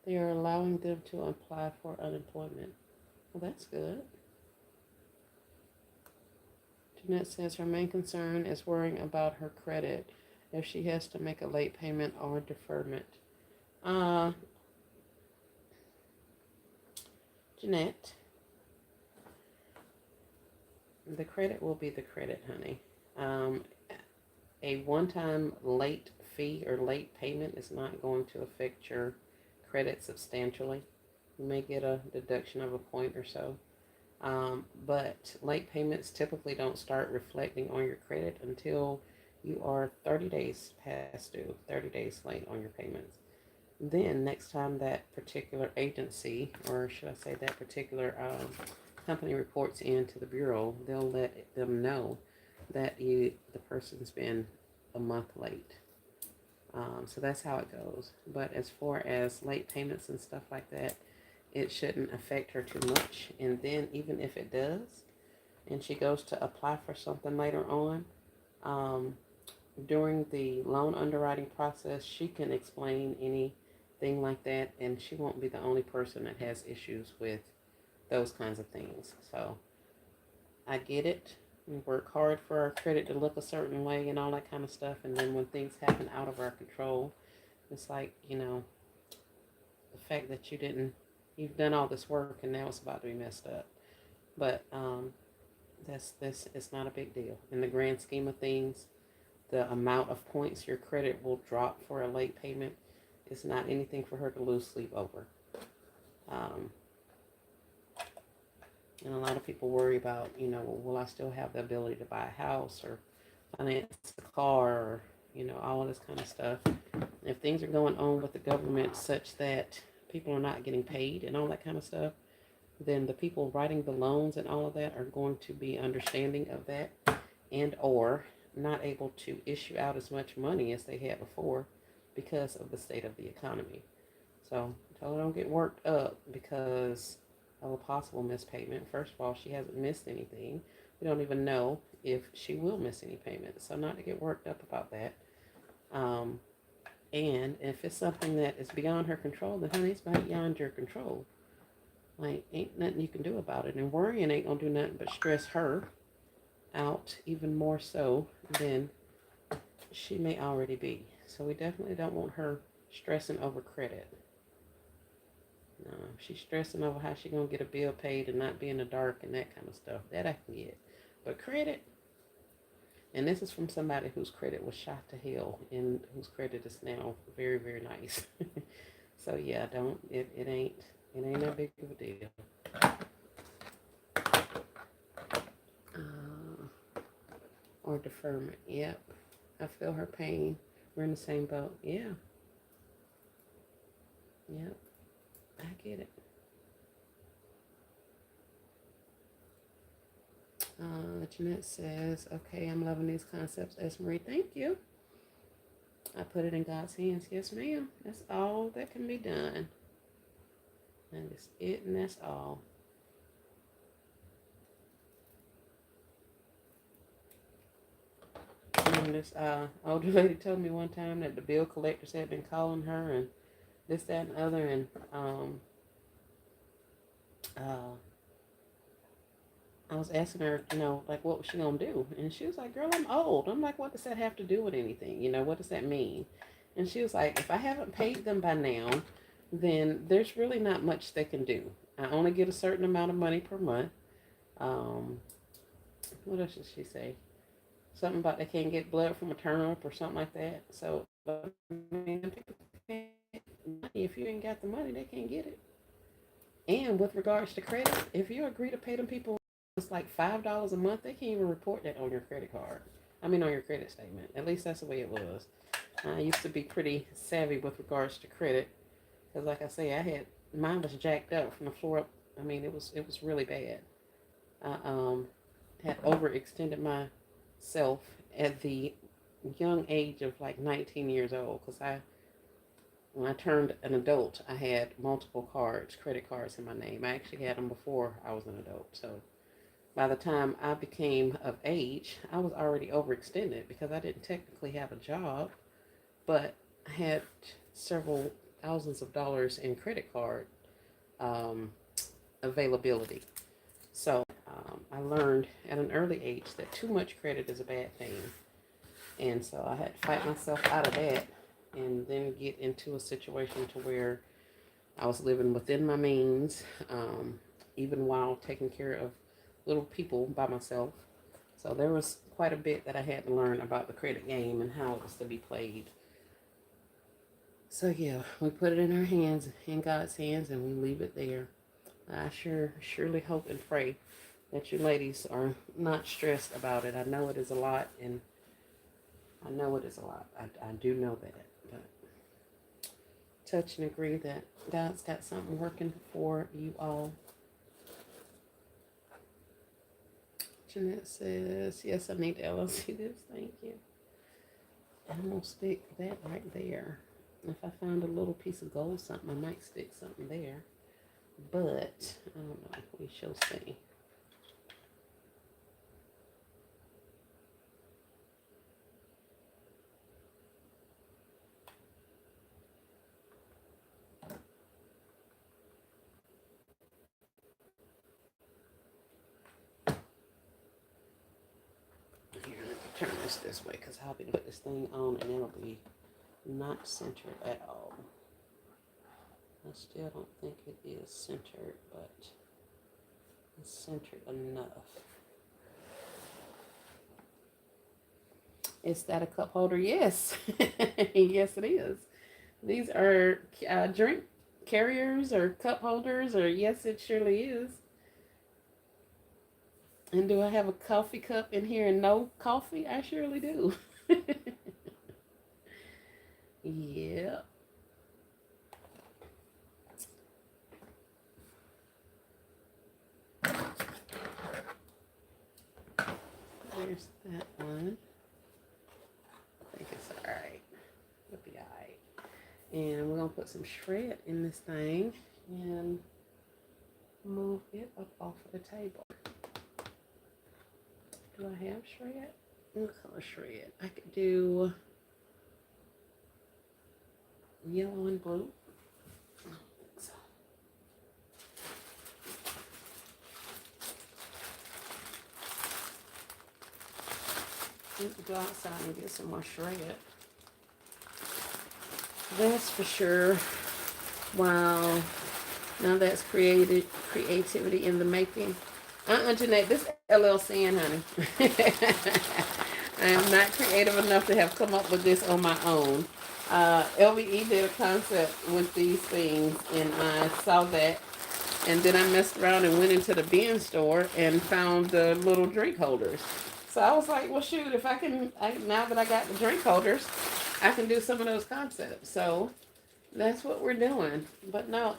They are allowing them to apply for unemployment. Well, that's good. Jeanette says her main concern is worrying about her credit if she has to make a late payment or deferment. Jeanette, The credit will be the credit, honey. Um, a one-time late fee or late payment is not going to affect your credit substantially. You may get a deduction of a point or so. But late payments typically don't start reflecting on your credit until you are 30 days past due, 30 days late on your payments. Then, next time that particular agency, or should I say that particular company reports into the bureau, they'll let them know that the person's been a month late. So that's how it goes. But as far as late payments and stuff like that, it shouldn't affect her too much. And then even if it does, and she goes to apply for something later on, um, during the loan underwriting process, she can explain anything like that, and she won't be the only person that has issues with those kinds of things. So I get it. We work hard for our credit to look a certain way and all that kind of stuff, and then when things happen out of our control, it's like, the fact that you've done all this work and now it's about to be messed up. But this is not a big deal in the grand scheme of things. The amount of points your credit will drop for a late payment is not anything for her to lose sleep over. Um, and a lot of people worry about, will I still have the ability to buy a house or finance a car or, all of this kind of stuff. If things are going on with the government such that people are not getting paid and all that kind of stuff, then the people writing the loans and all of that are going to be understanding of that and or not able to issue out as much money as they had before because of the state of the economy. So tell her don't get worked up because of a possible missed payment. First of all, she hasn't missed anything. We don't even know if she will miss any payments. So not to get worked up about that. Um, and if it's something that is beyond her control, then honey, it's beyond your control. Like, ain't nothing you can do about it. And worrying ain't gonna do nothing but stress her out even more so than she may already be. So we definitely don't want her stressing over credit. No, she's stressing over how she gonna get a bill paid and not be in the dark and that kind of stuff. That I can get. But credit, and this is from somebody whose credit was shot to hell and whose credit is now very, very nice. So yeah, don't it ain't that big of a deal. Or deferment. Yep. I feel her pain. We're in the same boat. Yeah. Yep. I get it. Jeanette says, okay, I'm loving these concepts. S. Marie, thank you. I put it in God's hands. Yes, ma'am. That's all that can be done. And that's it, and that's all. And this older lady told me one time that the bill collectors had been calling her and this, that, and other, and I was asking her, like, what was she gonna do? And she was like, girl, I'm old. I'm like, what does that have to do with anything? What does that mean? And she was like, if I haven't paid them by now, then there's really not much they can do. I only get a certain amount of money per month. Um, what else did she say? Something about they can't get blood from a turnip or something like that. So, I mean, people can't get money. If you ain't got the money, they can't get it. And with regards to credit, if you agree to pay them people it's like $5 a month, they can't even report that on your credit card. I mean, on your credit statement. At least that's the way it was. I used to be pretty savvy with regards to credit, because like I say, mine was jacked up from the floor up. I mean, it was really bad. I had overextended myself at the young age of like 19 years old, because when I turned an adult, I had multiple credit cards in my name. I actually had them before I was an adult. So by the time I became of age, I was already overextended because I didn't technically have a job, but I had several thousands of dollars in credit card um, availability. So I learned at an early age that too much credit is a bad thing. And so I had to fight myself out of that and then get into a situation to where I was living within my means, even while taking care of little people by myself. So there was quite a bit that I had to learn about the credit game and how it was to be played. So yeah, we put it in our hands, in God's hands, and we leave it there. I surely hope and pray that you ladies are not stressed about it. I know it is a lot, and I know it is a lot. I do know that, but touch and agree that God's got something working for you all. Jeanette says, yes, I need to LLC this. Thank you. I'm going to stick that right there. If I found a little piece of gold something, I might stick something there. But, I don't know. We shall see. Here, let me turn this way because I'll be put this thing on and it'll be not centered at all. I still don't think it is centered, but it's centered enough. Is that a cup holder? Yes. Yes, it is. These are drink carriers or cup holders, or yes, it surely is. And do I have a coffee cup in here and no coffee? I surely do. Yeah. There's that one. I think it's all right. It'll be all right. And we're going to put some shred in this thing and move it up off of the table. Do I have shred? What color shred? I could do yellow and blue. I don't think so. Need to go outside and get some more shred. That's for sure. Wow. Now that's creativity in the making. Jeanette, this LLC, honey. I am not creative enough to have come up with this on my own. LBE did a concept with these things, and I saw that. And then I messed around and went into the bin store and found the little drink holders. So I was like, well, shoot, if now that I got the drink holders, I can do some of those concepts. So that's what we're doing. But no,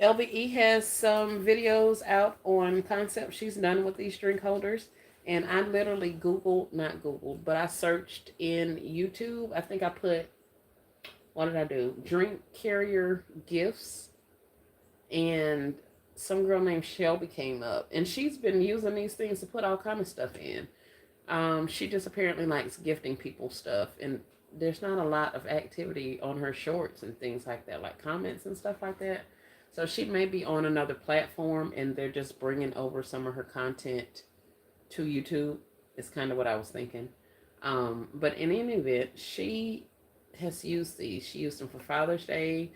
LBE has some videos out on concepts she's done with these drink holders. And I literally not Googled, but I searched in YouTube. I think I put, what did I do? Drink carrier gifts. And some girl named Shelby came up. And she's been using these things to put all kind of stuff in. She just apparently likes gifting people stuff. And there's not a lot of activity on her shorts and things like that, like comments and stuff like that. So she may be on another platform and they're just bringing over some of her content to YouTube. Is kind of what I was thinking. But in any event, she has used these. She used them for Father's Day.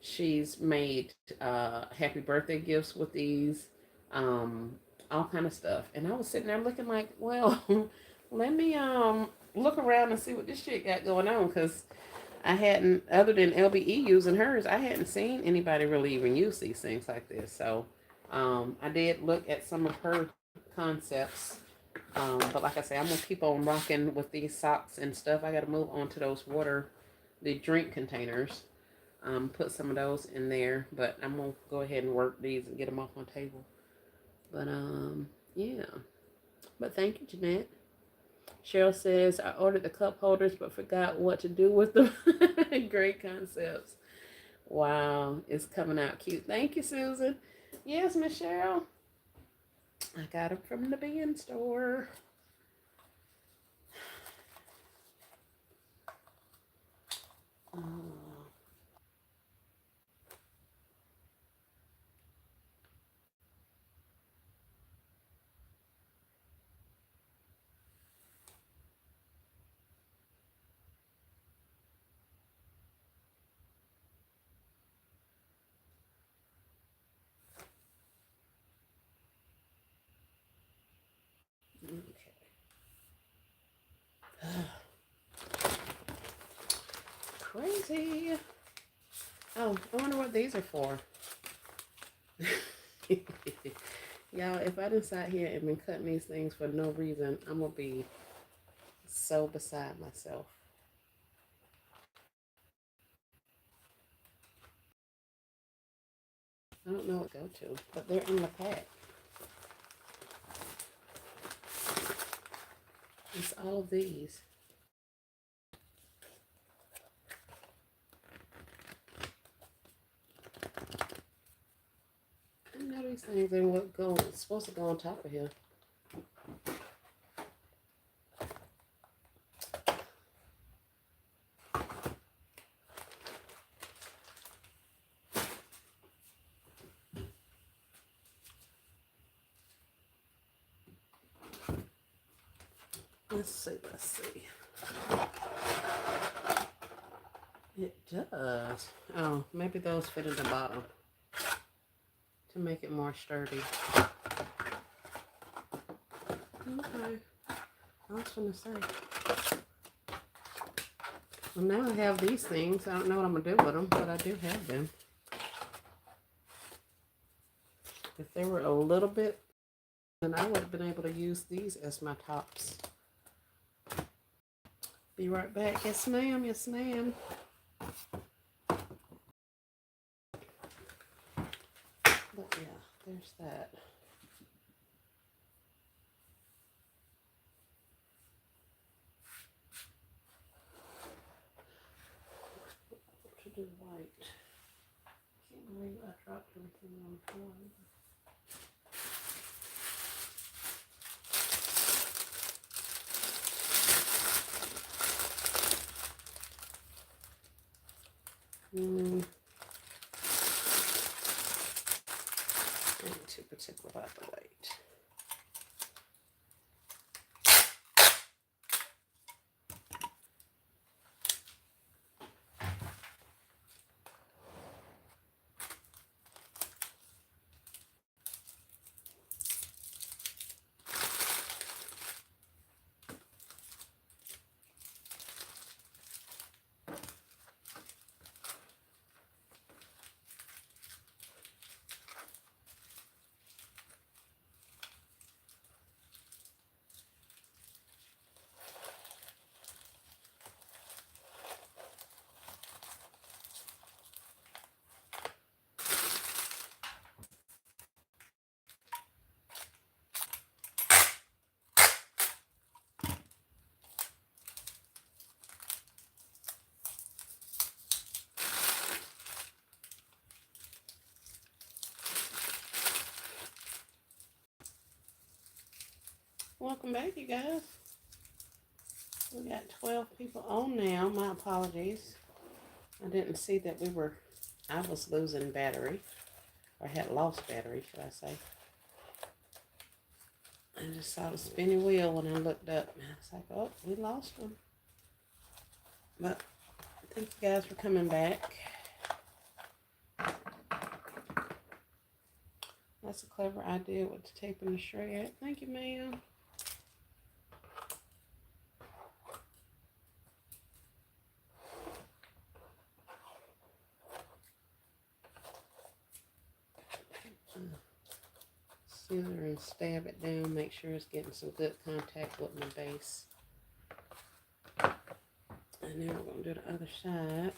She's made happy birthday gifts with these, all kind of stuff. And I was sitting there looking like, well, let me look around and see what this shit got going on, because I hadn't, other than LBE using hers, I hadn't seen anybody really even use these things like this. So I did look at some of her concepts. But like I say, I'm going to keep on rocking with these socks and stuff. I got to move on to those the drink containers. Put some of those in there. But I'm going to go ahead and work these and get them off my table. But, yeah. But thank you, Jeanette. Cheryl says, I ordered the cup holders but forgot what to do with them. Great concepts. Wow. It's coming out cute. Thank you, Susan. Yes, Miss Cheryl. I got them from the bin store. crazy. Oh, I wonder what these are for. Y'all, if I done sat here and been cutting these things for no reason, I'm going to be so beside myself. I don't know what to go to, but they're in the pack. It's all of these. I know these things ain't what go. It's supposed to go on top of here. Let's see. It does. Oh, maybe those fit in the bottom to make it more sturdy. Okay. I was gonna say. Well, now I have these things. I don't know what I'm gonna do with them, but I do have them. If they were a little bit, then I would have been able to use these as my tops. Be right back. Yes, ma'am. Yes, ma'am. But yeah, there's that. To do white. Can't believe I dropped everything on the floor. I ain't too particular about the weight. Welcome back, you guys. We got 12 people on now. My apologies. I didn't see that I was losing battery, or had lost battery, should I say. I just saw the spinning wheel when I looked up. I was like, oh, we lost them. But thank you guys for coming back. That's a clever idea with the tape and the shred. Thank you, ma'am. Scissor and stab it down. Make sure it's getting some good contact with my base. And then we're going to do the other side.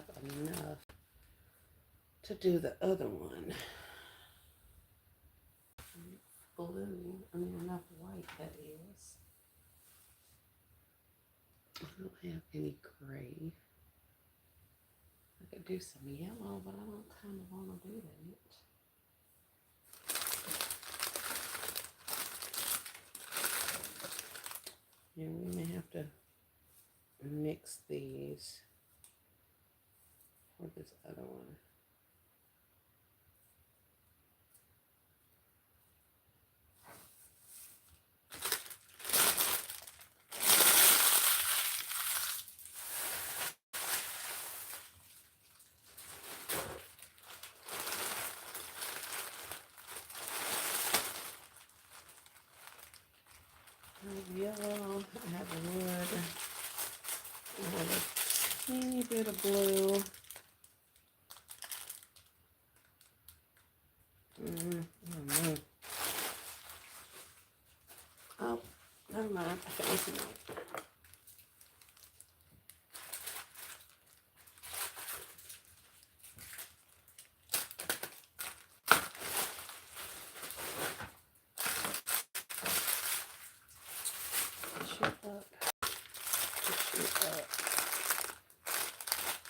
have enough to do the other one. Blue, I mean enough white, that is. I don't have any gray. I could do some yellow, but I don't kind of want to do that. Yeah, we may have to mix these for this other one. Yellow, I have a wood, I have a teeny bit of blue. Oh, oh, never mind, I found some white.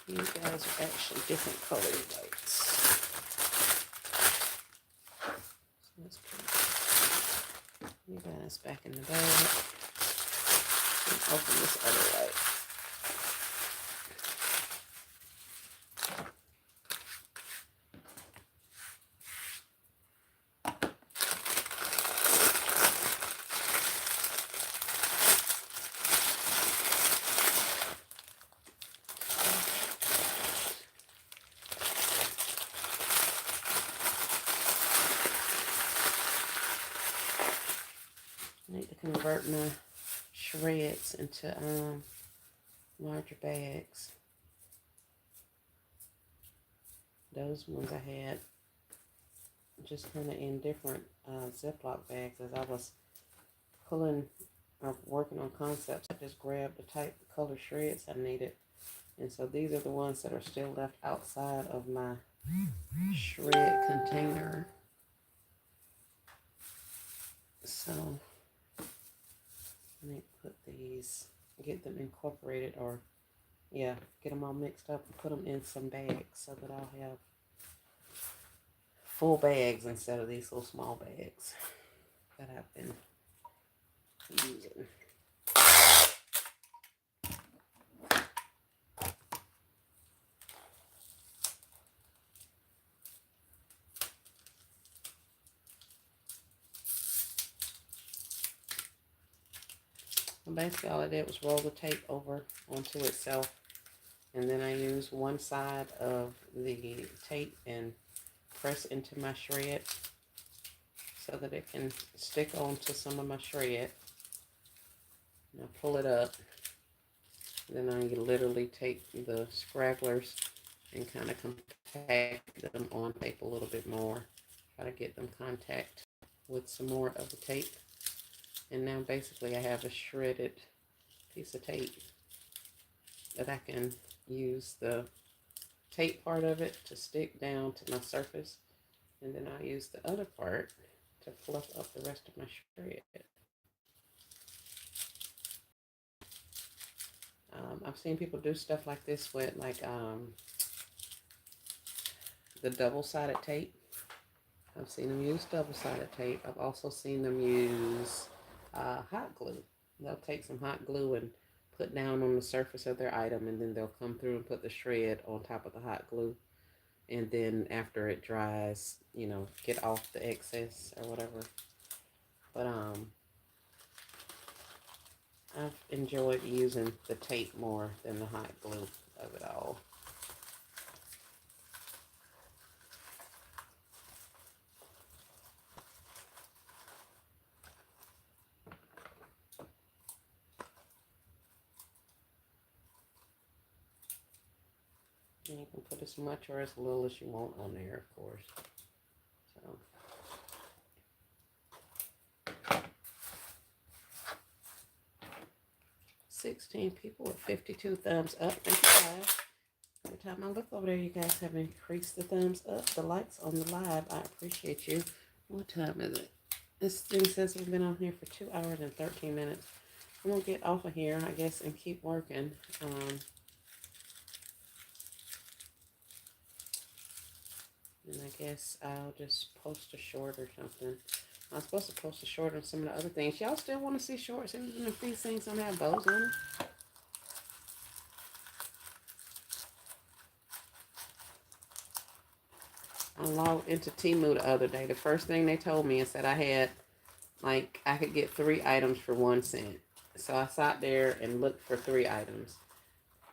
You guys are actually different colored whites. So let's put you guys back in the bag and open this other white. I need to convert my shreds into larger bags. Those ones I had just kind of in different Ziploc bags as I was pulling or working on concepts. I just grabbed the type of color shreds I needed. And so these are the ones that are still left outside of my shred container. So let me put these, get them incorporated, or yeah, get them all mixed up and put them in some bags so that I'll have full bags instead of these little small bags that I've been using. Basically all I did was roll the tape over onto itself, and then I used one side of the tape and press into my shred so that it can stick onto some of my shred. Now pull it up, then I literally take the scragglers and kind of compact them on tape a little bit more, try to get them contact with some more of the tape. And now basically I have a shredded piece of tape that I can use the tape part of it to stick down to my surface. And then I'll use the other part to fluff up the rest of my shred. I've seen people do stuff like this with like the double-sided tape. I've seen them use double-sided tape. I've also seen them use hot glue. They'll take some hot glue and put down on the surface of their item, and then they'll come through and put the shred on top of the hot glue, and then after it dries, you know, get off the excess or whatever. But I've enjoyed using the tape more than the hot glue of it all. And you can put as much or as little as you want on there, of course. So. 16 people with 52 thumbs up. Thank you guys. time I look over there, you guys have increased the thumbs up, the likes on the live. I appreciate you. What time is it? This thing says we've been on here for 2 hours and 13 minutes. I'm going to get off of here, I guess, and keep working. And I guess I'll just post a short or something. I was supposed to post a short on some of the other things. Y'all still want to see shorts, even if these things don't have bows on them? I logged into Temu the other day. The first thing they told me is that I had, like, I could get 3 items for 1 cent. So I sat there and looked for 3 items.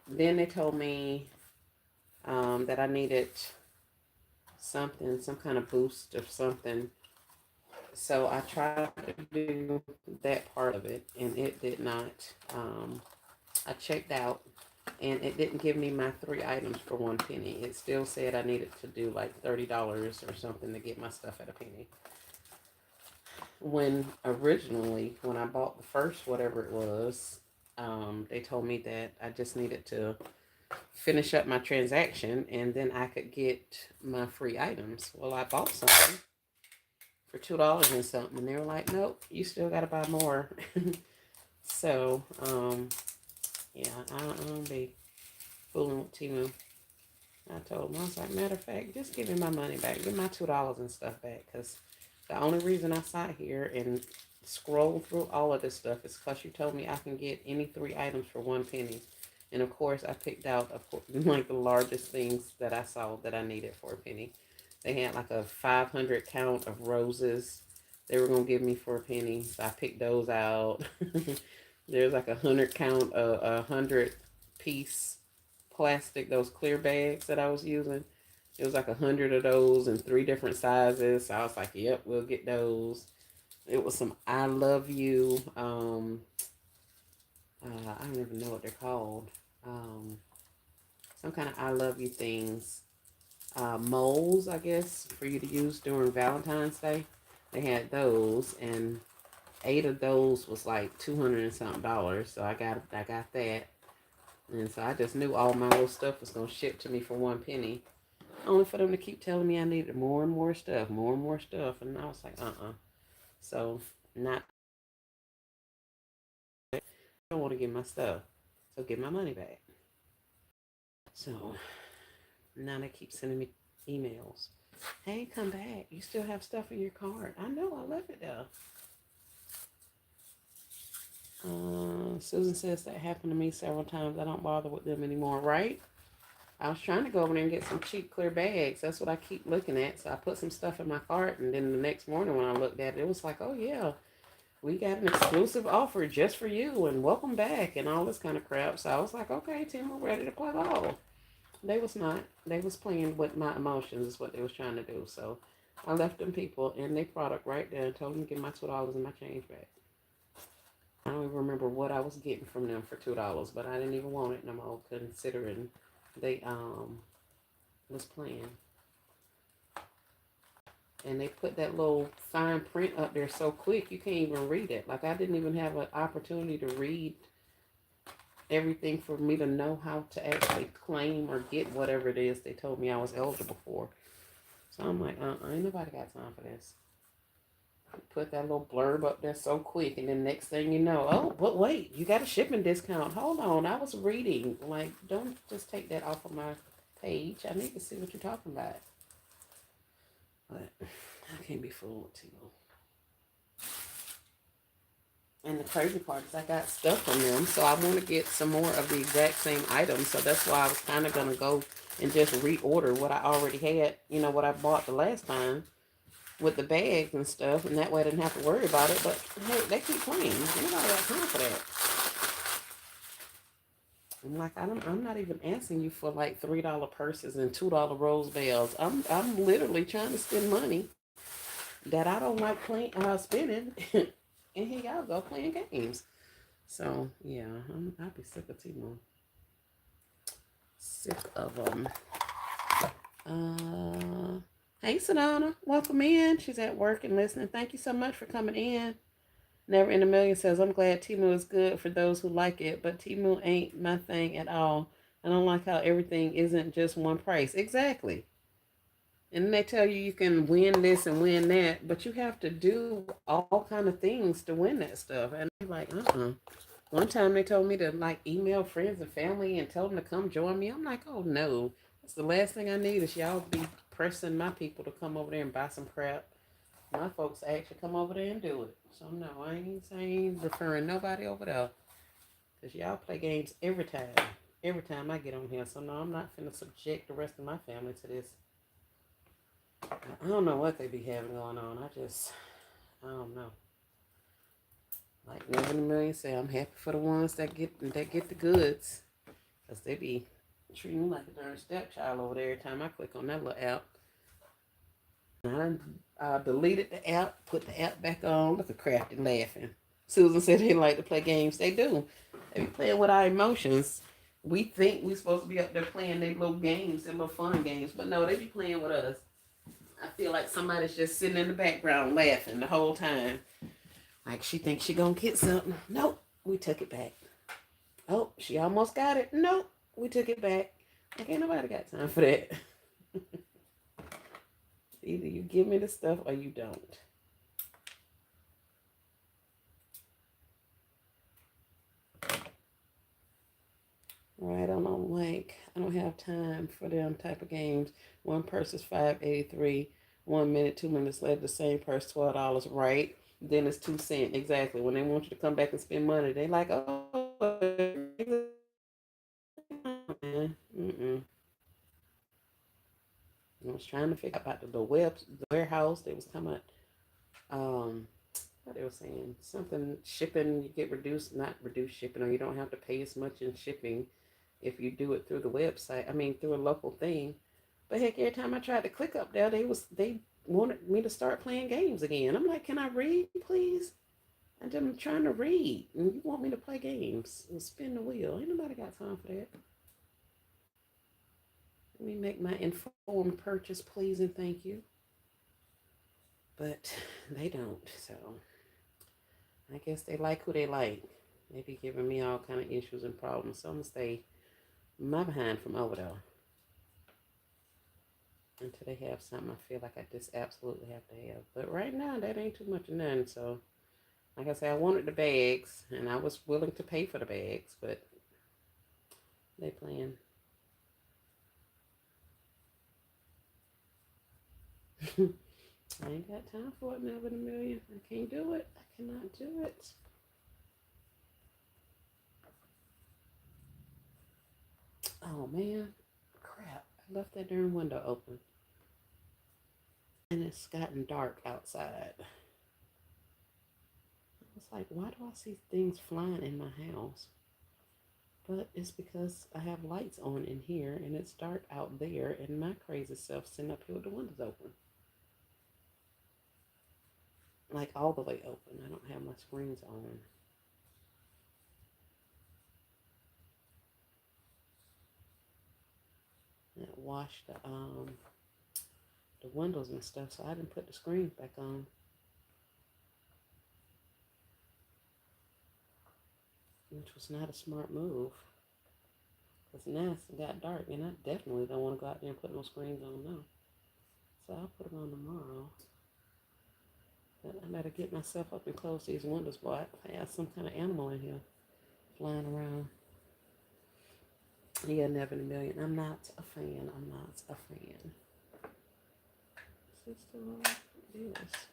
Then they told me that I needed something, some kind of boost or something. So I tried to do that part of it, and it did not. I checked out, and it didn't give me my 3 items for 1 penny. It still said I needed to do like $30 or something to get my stuff at a penny. When originally, when I bought the first whatever it was, they told me that I just needed to finish up my transaction and then I could get my free items. Well, I bought something for $2 and something, and they were like, nope, you still got to buy more. So, yeah, I don't be fooling with Temu. I told them, I was like, matter of fact, just give me my money back. Give my $2 and stuff back. Because the only reason I sat here and scrolled through all of this stuff is because you told me I can get any 3 items for 1 penny. And of course, I picked out like the largest things that I saw that I needed for a penny. They had like a 500 count of roses they were going to give me for a penny. So I picked those out. There's like 100 count, 100 piece plastic, those clear bags that I was using. It was like 100 of those in 3 different sizes. So I was like, yep, we'll get those. It was some I love you. I don't even know what they're called. Some kind of I love you things. Moles, I guess, for you to use during Valentine's Day. They had those, and 8 of those was like $200 and something. So I got that. And so I just knew all my little stuff was going to ship to me for 1 penny. Only for them to keep telling me I needed more and more stuff, more and more stuff. And I was like, So, not, I don't want to get my stuff. So, get my money back. So, now they keep sending me emails. Hey, come back. You still have stuff in your cart. I know, I left it there. Susan says that happened to me several times. I don't bother with them anymore, right? I was trying to go over there and get some cheap clear bags. That's what I keep looking at. So I put some stuff in my cart, and then the next morning when I looked at it, it was like, oh yeah, we got an exclusive offer just for you, and welcome back, and all this kind of crap. So I was like, okay, Tim, we're ready to play ball. They was not. They was playing with my emotions is what they was trying to do. So I left them people and their product right there and told them to give my $2 and my change back. I don't even remember what I was getting from them for $2, but I didn't even want it no more, considering they was playing. And they put that little fine print up there so quick you can't even read it. Like I didn't even have an opportunity to read everything for me to know how to actually claim or get whatever it is they told me I was eligible for. So I'm like, ain't nobody got time for this. Put that little blurb up there so quick, and then next thing you know, oh, but wait, you got a shipping discount. Hold on, I was reading. Like, don't just take that off of my page. I need to see what you're talking about. But I can't be fooled too. And the crazy part is I got stuff from them, so I want to get some more of the exact same items. So that's why I was kind of going to go and just reorder what I already had, you know, what I bought the last time with the bags and stuff. And that way I didn't have to worry about it. But hey, they keep playing. Nobody got time for that. I'm like, I'm not even asking you for like $3 purses and $2 rose bells. I'm literally trying to spend money that I don't like spending. And here y'all go playing games. So, yeah, I'll be sick of Timo. Sick of them. Hey, Sedona. Welcome in. She's at work and listening. Thank you so much for coming in. Never in a Million says, I'm glad Temu is good for those who like it, but Temu ain't my thing at all. I don't like how everything isn't just one price. Exactly. And they tell you can win this and win that, but you have to do all kind of things to win that stuff. And I'm like, One time they told me to like email friends and family and tell them to come join me. I'm like, oh no, that's the last thing I need is y'all be pressing my people to come over there and buy some crap. My folks actually come over there and do it. So no, I ain't referring nobody over there. Cause y'all play games every time. Every time I get on here. So no, I'm not finna subject the rest of my family to this. I don't know what they be having going on. I don't know. Like Never in a Million say, I'm happy for the ones that get the goods. Cause they be treating me like a darn stepchild over there every time I click on that little app. I deleted the app, put the app back on. Look at Crafty laughing. Susan said they like to play games. They do. They be playing with our emotions. We think we supposed to be up there playing their little games, their little fun games, but no, they be playing with us. I feel like somebody's just sitting in the background laughing the whole time. Like she thinks she gonna get something. Nope, we took it back. Oh, she almost got it. Nope, we took it back. Like ain't nobody got time for that. Either you give me the stuff or you don't. Right, I don't have time for them type of games. One purse is $5.83. 1 minute, 2 minutes later, the same purse, $12. Right? Then it's 2 cents. Exactly. When they want you to come back and spend money, they like, oh, mm-mm. I was trying to figure out about the warehouse. They was talking about what they were saying. Something shipping, you get reduced, not reduced shipping, or you don't have to pay as much in shipping if you do it through the website. I mean through a local thing. But heck, every time I tried to click up there, they wanted me to start playing games again. I'm like, can I read, please? I'm trying to read, and you want me to play games and spin the wheel. Ain't nobody got time for that. Let me make my informed purchase, please, and thank you. But they don't, so I guess they like who they like. They be giving me all kind of issues and problems. So I'm gonna stay my behind from over there until they have something I feel like I just absolutely have to have. But right now, that ain't too much of none. So, like I said, I wanted the bags, and I was willing to pay for the bags, but they playing. I ain't got time for it, Never in a Million. I can't do it. I cannot do it. Oh man, crap! I left that darn window open, and it's gotten dark outside. It's like, why do I see things flying in my house? But it's because I have lights on in here and it's dark out there, and my crazy self sitting up here with the windows open. Like all the way open. I don't have my screens on. It washed the windows and stuff, so I didn't put the screens back on. Which was not a smart move. Because now it's got dark, and I definitely don't want to go out there and put no screens on now. So I'll put them on tomorrow. But I better get myself up and close these windows, boy. I have some kind of animal in here flying around. Yeah, Never in a Million. I'm not a fan. I'm not a fan. Sister, this.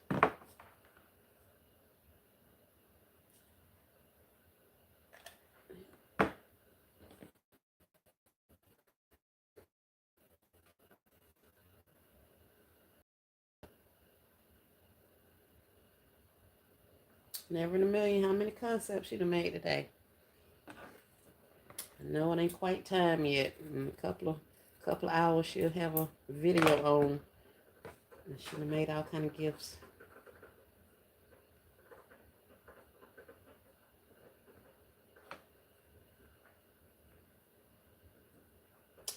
Never in a Million. How many concepts you done made today? I know it ain't quite time yet. In a couple of hours, she'll have a video on. And she done made all kind of gifts.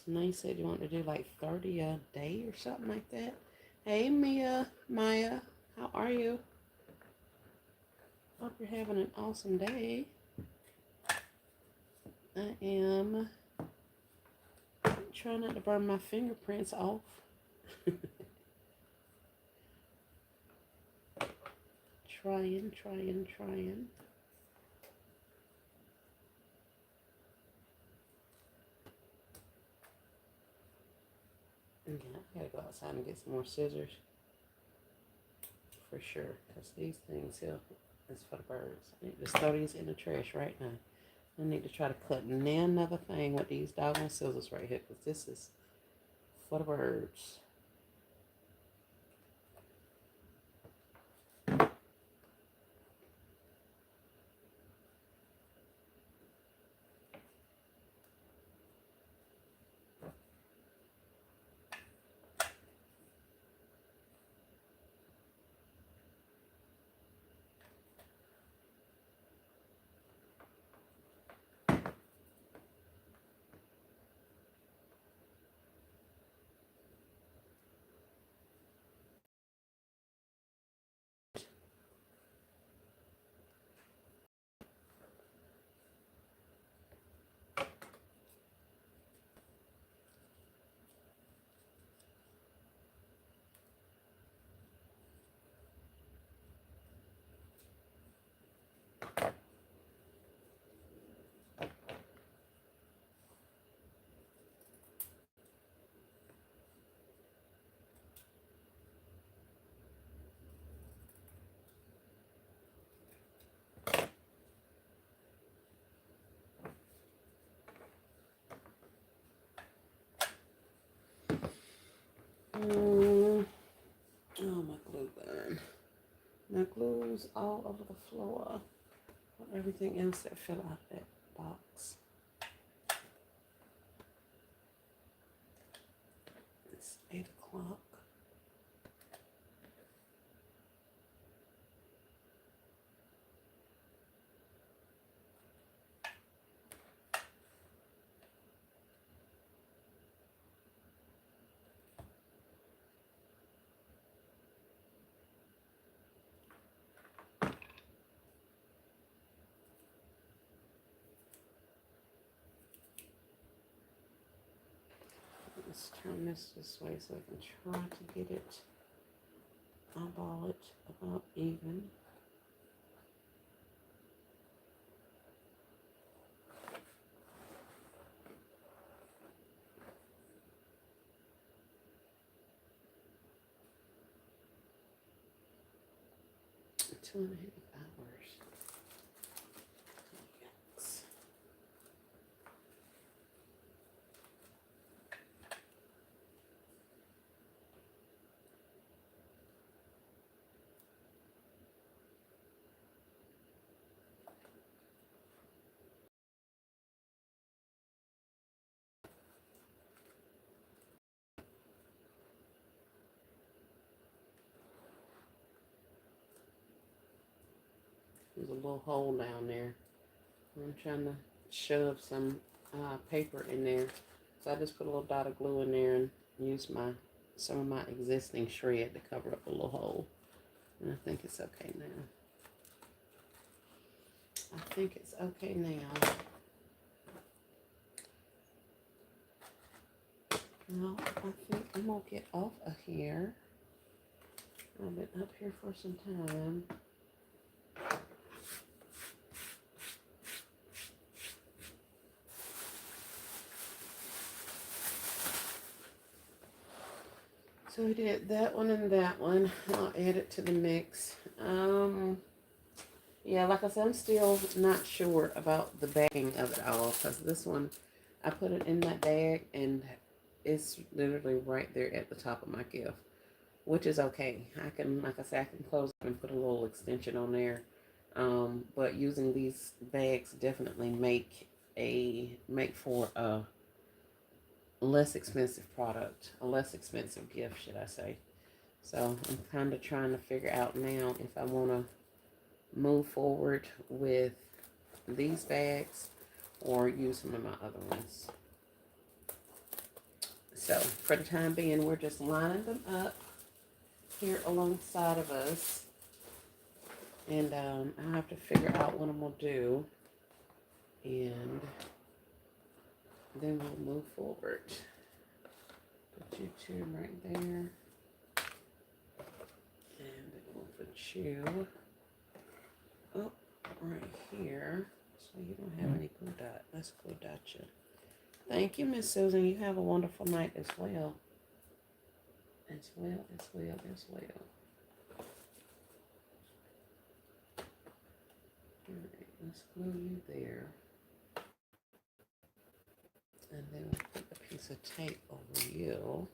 Now you said you want to do like 30 a day or something like that. Hey, Maya, how are you? Hope you're having an awesome day. I am Try not to burn my fingerprints off. Trying. Yeah, I gotta go outside and get some more scissors for sure, because these things here is for the birds. I need to throw these in the trash right now. I need to try to cut another thing with these doggone scissors right here, because this is for the birds. Oh, my glue gun. My glue's all over the floor. Everything else that fell out that box. It's 8 o'clock. Let's turn this way so I can try to get it, eyeball it about even. Two and a half hours. Yes. There's a little hole down there. I'm trying to shove some paper in there. So I just put a little dot of glue in there and use some of my existing shred to cover up a little hole. And I think it's okay now. I think it's okay now. Well, I think I'm going to get off of here. I've been up here for some time. So we did that one and that one. I'll add it to the mix. Yeah, like I said, I'm still not sure about the bagging of it all, because this one, I put it in that bag and it's literally right there at the top of my gift, which is okay. I can, like I said, I can close it and put a little extension on there. But using these bags definitely make for a less expensive product, a less expensive gift, should I say. So I'm kind of trying to figure out now if I want to move forward with these bags or use some of my other ones. So for the time being, we're just lining them up here alongside of us. And I have to figure out what I'm going to do. And then we'll move forward. Put you two right there. And we'll put you up right here. So you don't have any glue dot. Let's glue dot you. Thank you, Miss Susan. You have a wonderful night as well. As well. Alright, let's glue you there. And then we'll put a piece of tape over you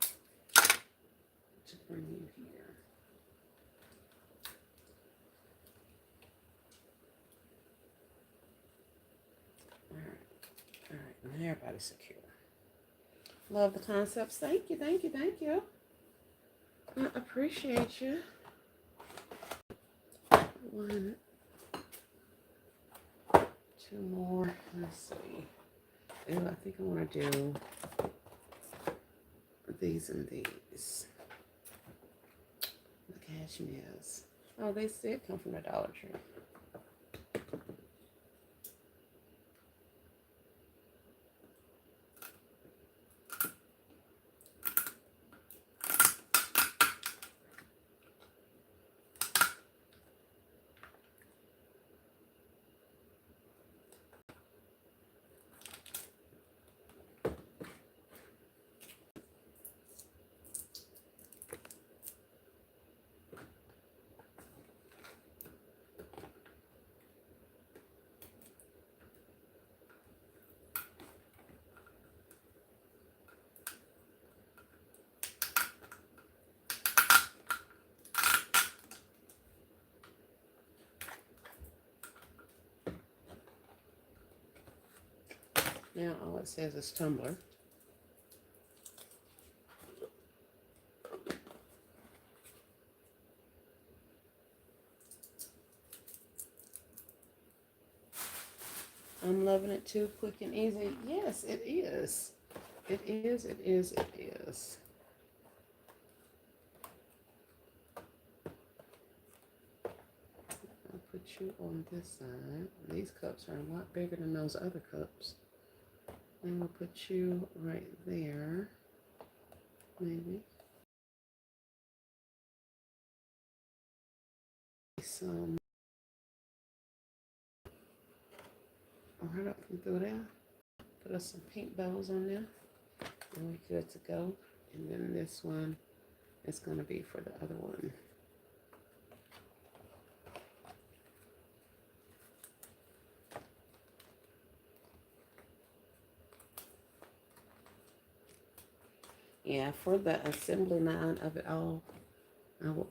to bring you here. Alright, and everybody's secure. Love the concepts. Thank you. I appreciate you. One, two more. Let's see. Ooh, I think I want to do these and these. The cashmeres. Oh, they did come from the Dollar Tree. Now all it says is tumbler. I'm loving it too, quick and easy. Yes, it is. It is. I'll put you on this side. These cups are a lot bigger than those other cups. And we'll put you right there, maybe. Some right up and through there. Put us some pink bows on there. And we're good to go. And then this one is going to be for the other one. Yeah, for the assembly line of it all, I will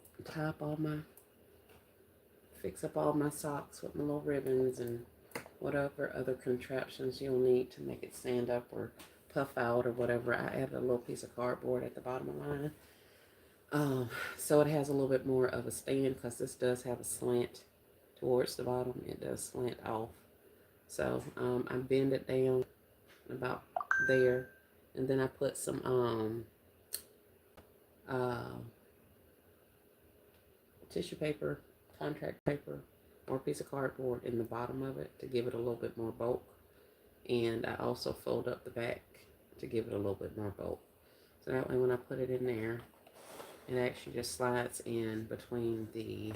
fix up all my socks with my little ribbons and whatever other contraptions you'll need to make it stand up or puff out or whatever. I added a little piece of cardboard at the bottom of mine. So it has a little bit more of a stand because this does have a slant towards the bottom. It does slant off. So I bend it down about there. And then I put some tissue paper, contract paper, or a piece of cardboard in the bottom of it to give it a little bit more bulk. And I also fold up the back to give it a little bit more bulk. So that way when I put it in there, it actually just slides in between the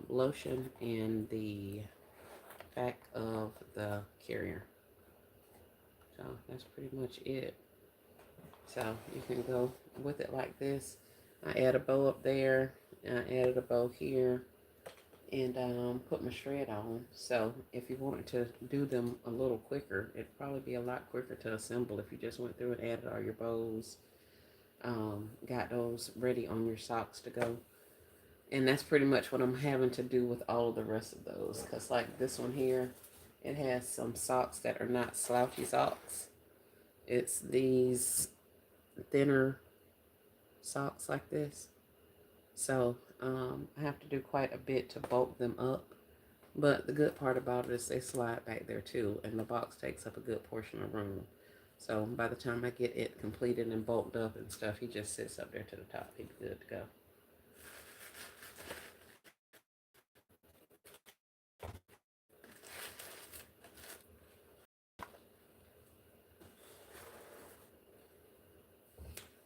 lotion and the back of the carrier. So that's pretty much it. So you can go with it like this. I add a bow up there. I added a bow here. And put my shred on. So if you wanted to do them a little quicker, it'd probably be a lot quicker to assemble if you just went through and added all your bows. Got those ready on your socks to go. And that's pretty much what I'm having to do with all of the rest of those. Because like this one here, it has some socks that are not slouchy socks. It's these thinner socks like this. So I have to do quite a bit to bulk them up. But the good part about it is they slide back there too. And the box takes up a good portion of room. So by the time I get it completed and bulked up and stuff, he just sits up there to the top. He'd be good to go.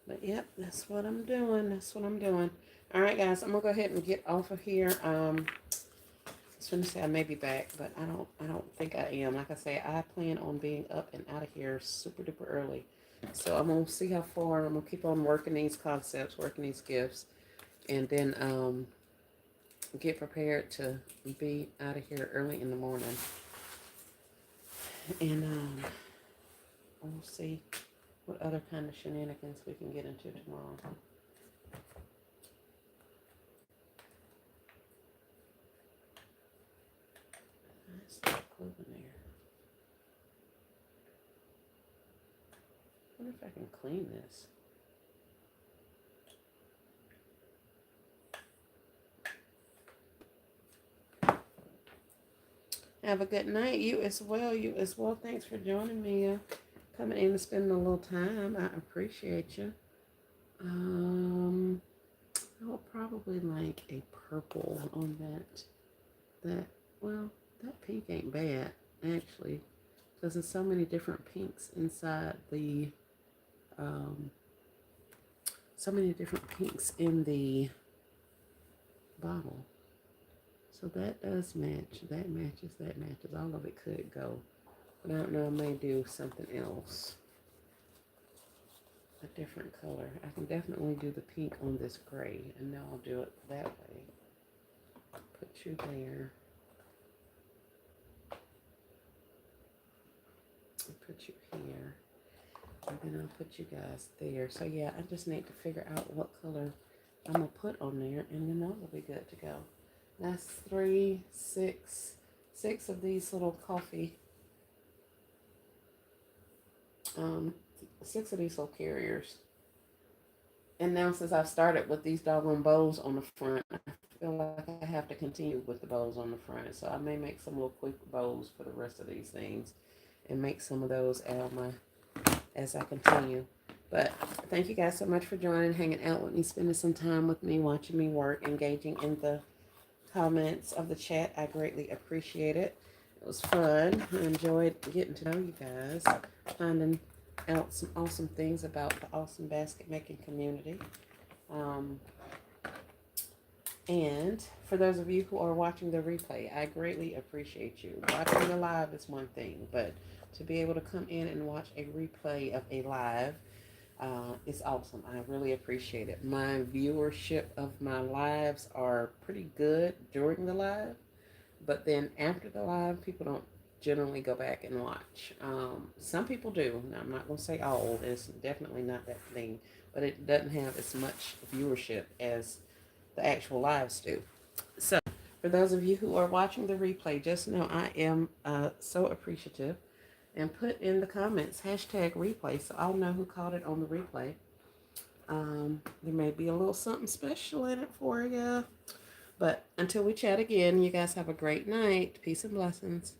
But yep, that's what I'm doing. That's what I'm doing. All right, guys, I'm gonna go ahead and get off of here. I was gonna say I may be back, but I don't think I am. Like I say, I plan on being up and out of here super duper early. So I'm gonna see how far. I'm gonna keep on working these concepts, working these gifts, and then get prepared to be out of here early in the morning. And we'll see what other kind of shenanigans we can get into tomorrow. Let's start gluing there. I wonder if I can clean this. Have a good night. You as well. You as well. Thanks for joining me. Coming in and spending a little time. I appreciate you. I will probably like a purple on that. Well, that pink ain't bad actually, because there's so many different pinks inside the so many different pinks in the bottle. So that does match. That matches. That matches. All of it could go. But I don't know. I may do something else. A different color. I can definitely do the pink on this gray. And now I'll do it that way. Put you there. I'll put you here. And then I'll put you guys there. So yeah, I just need to figure out what color I'm going to put on there. And then that will be good to go. That's 6 of these little coffee, 6 of these little carriers. And now since I've started with these doggone bows on the front, I feel like I have to continue with the bows on the front. So I may make some little quick bows for the rest of these things and make some of those as I continue. But thank you guys so much for joining, hanging out with me, spending some time with me, watching me work, engaging in the comments of the chat. I greatly appreciate it. It was fun. I enjoyed getting to know you guys, finding out some awesome things about the awesome basket making community. And for those of you who are watching the replay, I greatly appreciate you. Watching the live is one thing, but to be able to come in and watch a replay of a live is awesome. I really appreciate it. My viewership of my lives are pretty good during the live, but then after the live, people don't generally go back and watch. Some people do. Now, I'm not going to say all. It's definitely not that thing, but it doesn't have as much viewership as the actual lives do. So, for those of you who are watching the replay, just know I am so appreciative. And put in the comments #replay so I'll know who caught it on the replay. There may be a little something special in it for you. But until we chat again, you guys have a great night. Peace and blessings.